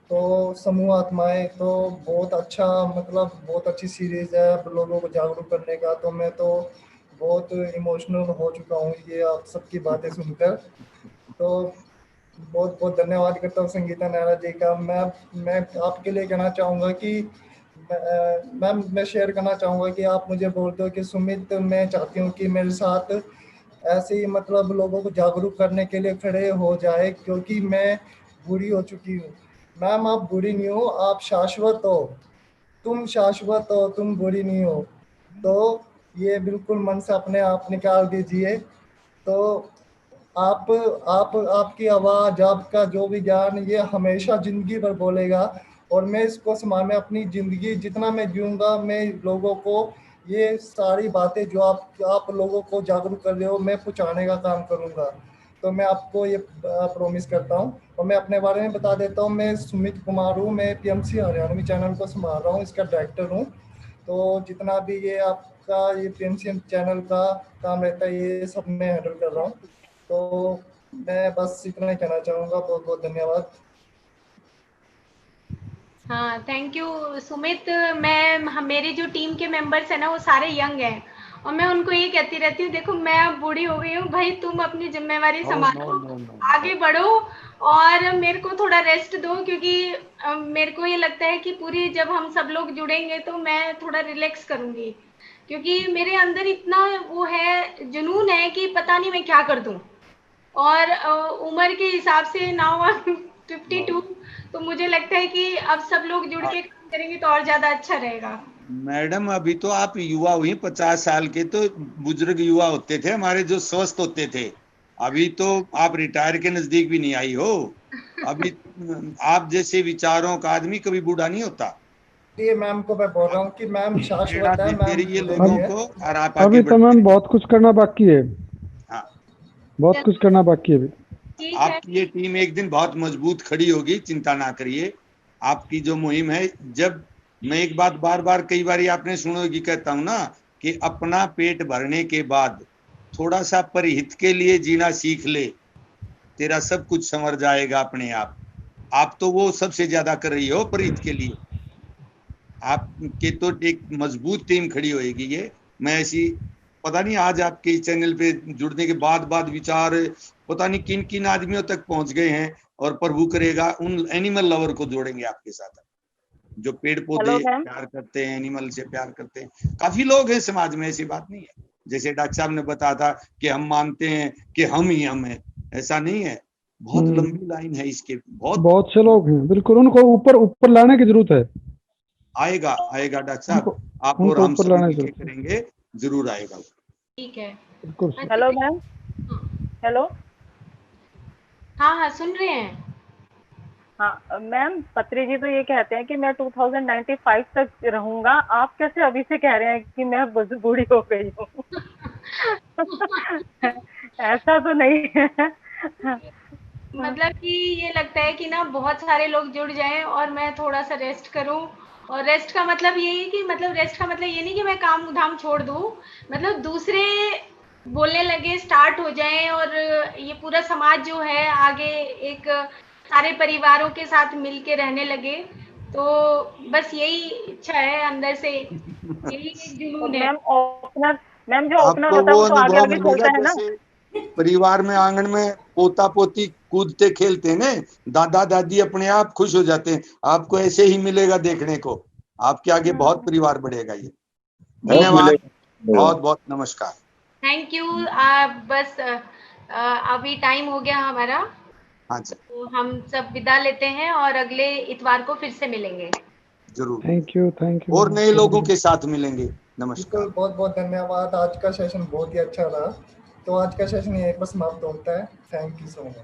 तो समूह आत्माएं, तो बहुत अच्छा, मतलब बहुत अच्छी सीरीज है लोगों को जागरूक करने का। तो मैं तो बहुत इमोशनल हो चुका हूँ ये आप सबकी बातें सुनकर। तो बहुत बहुत धन्यवाद करता हूँ संगीता नायरा जी का। मैं आपके लिए कहना चाहूँगा कि मैम, मैं शेयर करना चाहूँगा कि आप मुझे बोल दो कि सुमित, मैं चाहती हूँ कि मेरे साथ ऐसे ही मतलब लोगों को जागरूक करने के लिए खड़े हो जाए, क्योंकि मैं बूढ़ी हो चुकी हूँ। मैम आप बूढ़ी नहीं हो, आप शाश्वत हो, तुम शाश्वत हो, तुम बूढ़ी नहीं हो। तो ये बिल्कुल मन से अपने आप निकाल दीजिए। तो आप आपकी आवाज़, आपका जो भी ज्ञान, ये हमेशा ज़िंदगी भर बोलेगा। और मैं इसको मैं अपनी ज़िंदगी जितना मैं जीऊँगा, मैं लोगों को ये सारी बातें जो आप लोगों को जागरूक कर रहे हो, मैं पहुँचाने का काम करूँगा। तो मैं आपको ये प्रॉमिस करता हूँ। और मैं अपने बारे में बता देता हूँ, मैं सुमित कुमार हूँ, मैं पीएमसी हरियाणवी चैनल को संभाल रहा हूँ, इसका डायरेक्टर हूँ। तो जितना भी ये आपका ये पीएमसी चैनल का काम रहता है, ये सब मैं हैंडल कर रहा हूँ। तो मैं बस इतना ही कहना चाहूँगा। बहुत बहुत धन्यवाद। हाँ, थैंक यू सुमित। मेरी जो टीम के मेंबर्स हैं ना, वो सारे यंग हैं, और मैं उनको ये कहती रहती हूँ, देखो मैं अब बूढ़ी हो गई हूँ भाई, तुम अपनी जिम्मेवारी संभालो, आगे बढ़ो और मेरे को थोड़ा रेस्ट दो, क्योंकि मेरे को ये लगता है कि पूरी जब हम सब लोग जुड़ेंगे तो मैं थोड़ा रिलैक्स करूँगी, क्योंकि मेरे अंदर इतना वो है, जुनून है कि पता नहीं मैं क्या कर दूँ। और उम्र के हिसाब से नाउ 52, तो मुझे लगता है कि अब सब लोग जुड़ के काम करेंगे तो और ज्यादा अच्छा रहेगा। मैडम अभी तो आप युवा हुई, 50 साल के तो बुजुर्ग युवा होते थे हमारे, जो स्वस्थ होते थे। अभी तो आप रिटायर के नजदीक भी नहीं आई हो। अभी आप जैसे विचारों का आदमी कभी बूढ़ा नहीं होता। ये मैम को मैं बोल रहा हूँ कि मैम शाश्वत है, देते मैम रहिए बूढ़े लोगों नहीं है। को और आप अभी आगे तो मैम बढ़ते बहुत कुछ करना बाकी है, हाँ। बहुत कुछ करना बाकी है अभी। ठीक है, आपकी ये टीम एक दिन बहुत मजबूत खड़ी होगी, चिंता ना करिए। आपकी जो मुहिम है, जब मैं एक बात बार बार कई बार आपने सुनोगी कहता हूं ना, कि अपना पेट भरने के बाद थोड़ा सा परिहित के लिए जीना सीख ले, तेरा सब कुछ संवर जाएगा अपने आप। आप तो वो सबसे ज्यादा कर रही हो परिहित के लिए। आपके तो एक मजबूत टीम खड़ी होएगी। ये मैं ऐसी, पता नहीं आज आपके इस चैनल पे जुड़ने के बाद विचार पता नहीं किन किन आदमियों तक पहुंच गए हैं, और प्रभु करेगा उन एनिमल लवर को जोड़ेंगे आपके साथ, जो पेड़ पौधे प्यार करते हैं, एनिमल से प्यार करते हैं। काफी लोग हैं समाज में, ऐसी बात नहीं है। जैसे डॉक्टर साहब ने बताया था कि हम मानते हैं कि हम ही हम हैं, ऐसा नहीं है। बहुत लंबी लाइन है इसके, बहुत से लोग हैं, बिल्कुल उनको ऊपर लाने की जरूरत है। आएगा डॉक्टर साहब, आप और उनको हम ऊपर सब लाने की मिलकर जरूरत है। करेंगे, जरूर आएगा। ठीक है। बिल्कुल। Hello ma'am, hello. हाँ हाँ, सुन रहे हैं। हाँ मैम, पत्री जी तो ये कहते हैं कि मैं 2095 तक रहूंगा, आप कैसे अभी से कह रहे हैं कि मैं बूढ़ी हो गई हूँ? ऐसा तो नहीं है। मतलब कि ये लगता है कि ना बहुत सारे लोग जुड़ जाएं और मैं थोड़ा सा रेस्ट करूं। और रेस्ट का मतलब ये है कि रेस्ट का मतलब ये नहीं कि मैं काम धाम छोड़ दूं, मतलब दूसरे बोलने लगे, स्टार्ट हो जाएं, और ये पूरा समाज जो है आगे एक सारे परिवारों के साथ मिलके रहने लगे। तो बस यही इच्छा है अंदर से, यही एक जुनून है। मैम जो ओपनर आपको होता वो है वो तो आगे अनुभव आगे मिलेगा चलता है ना। जैसे परिवार में आंगन में पोता पोती कूदते खेलते हैं ना, दादा दादी अपने आप खुश हो जाते हैं। आपको ऐसे ही मिलेगा देखने को, आपके आगे बहुत परिवार बढ़ेगा। ये धन्यवाद, बहुत बहुत नमस्कार। Thank you. बस अभी टाइम हो गया हमारा, हाँ जी, तो हम सब विदा लेते हैं और अगले इतवार को फिर से मिलेंगे। जरूर। थैंक यू और नए लोगों के साथ मिलेंगे। नमस्कार। बिल्कुल, बहुत बहुत धन्यवाद। आज का सेशन बहुत ही अच्छा रहा। तो आज का सेशन यहीं पर समाप्त होता है। Thank you so much.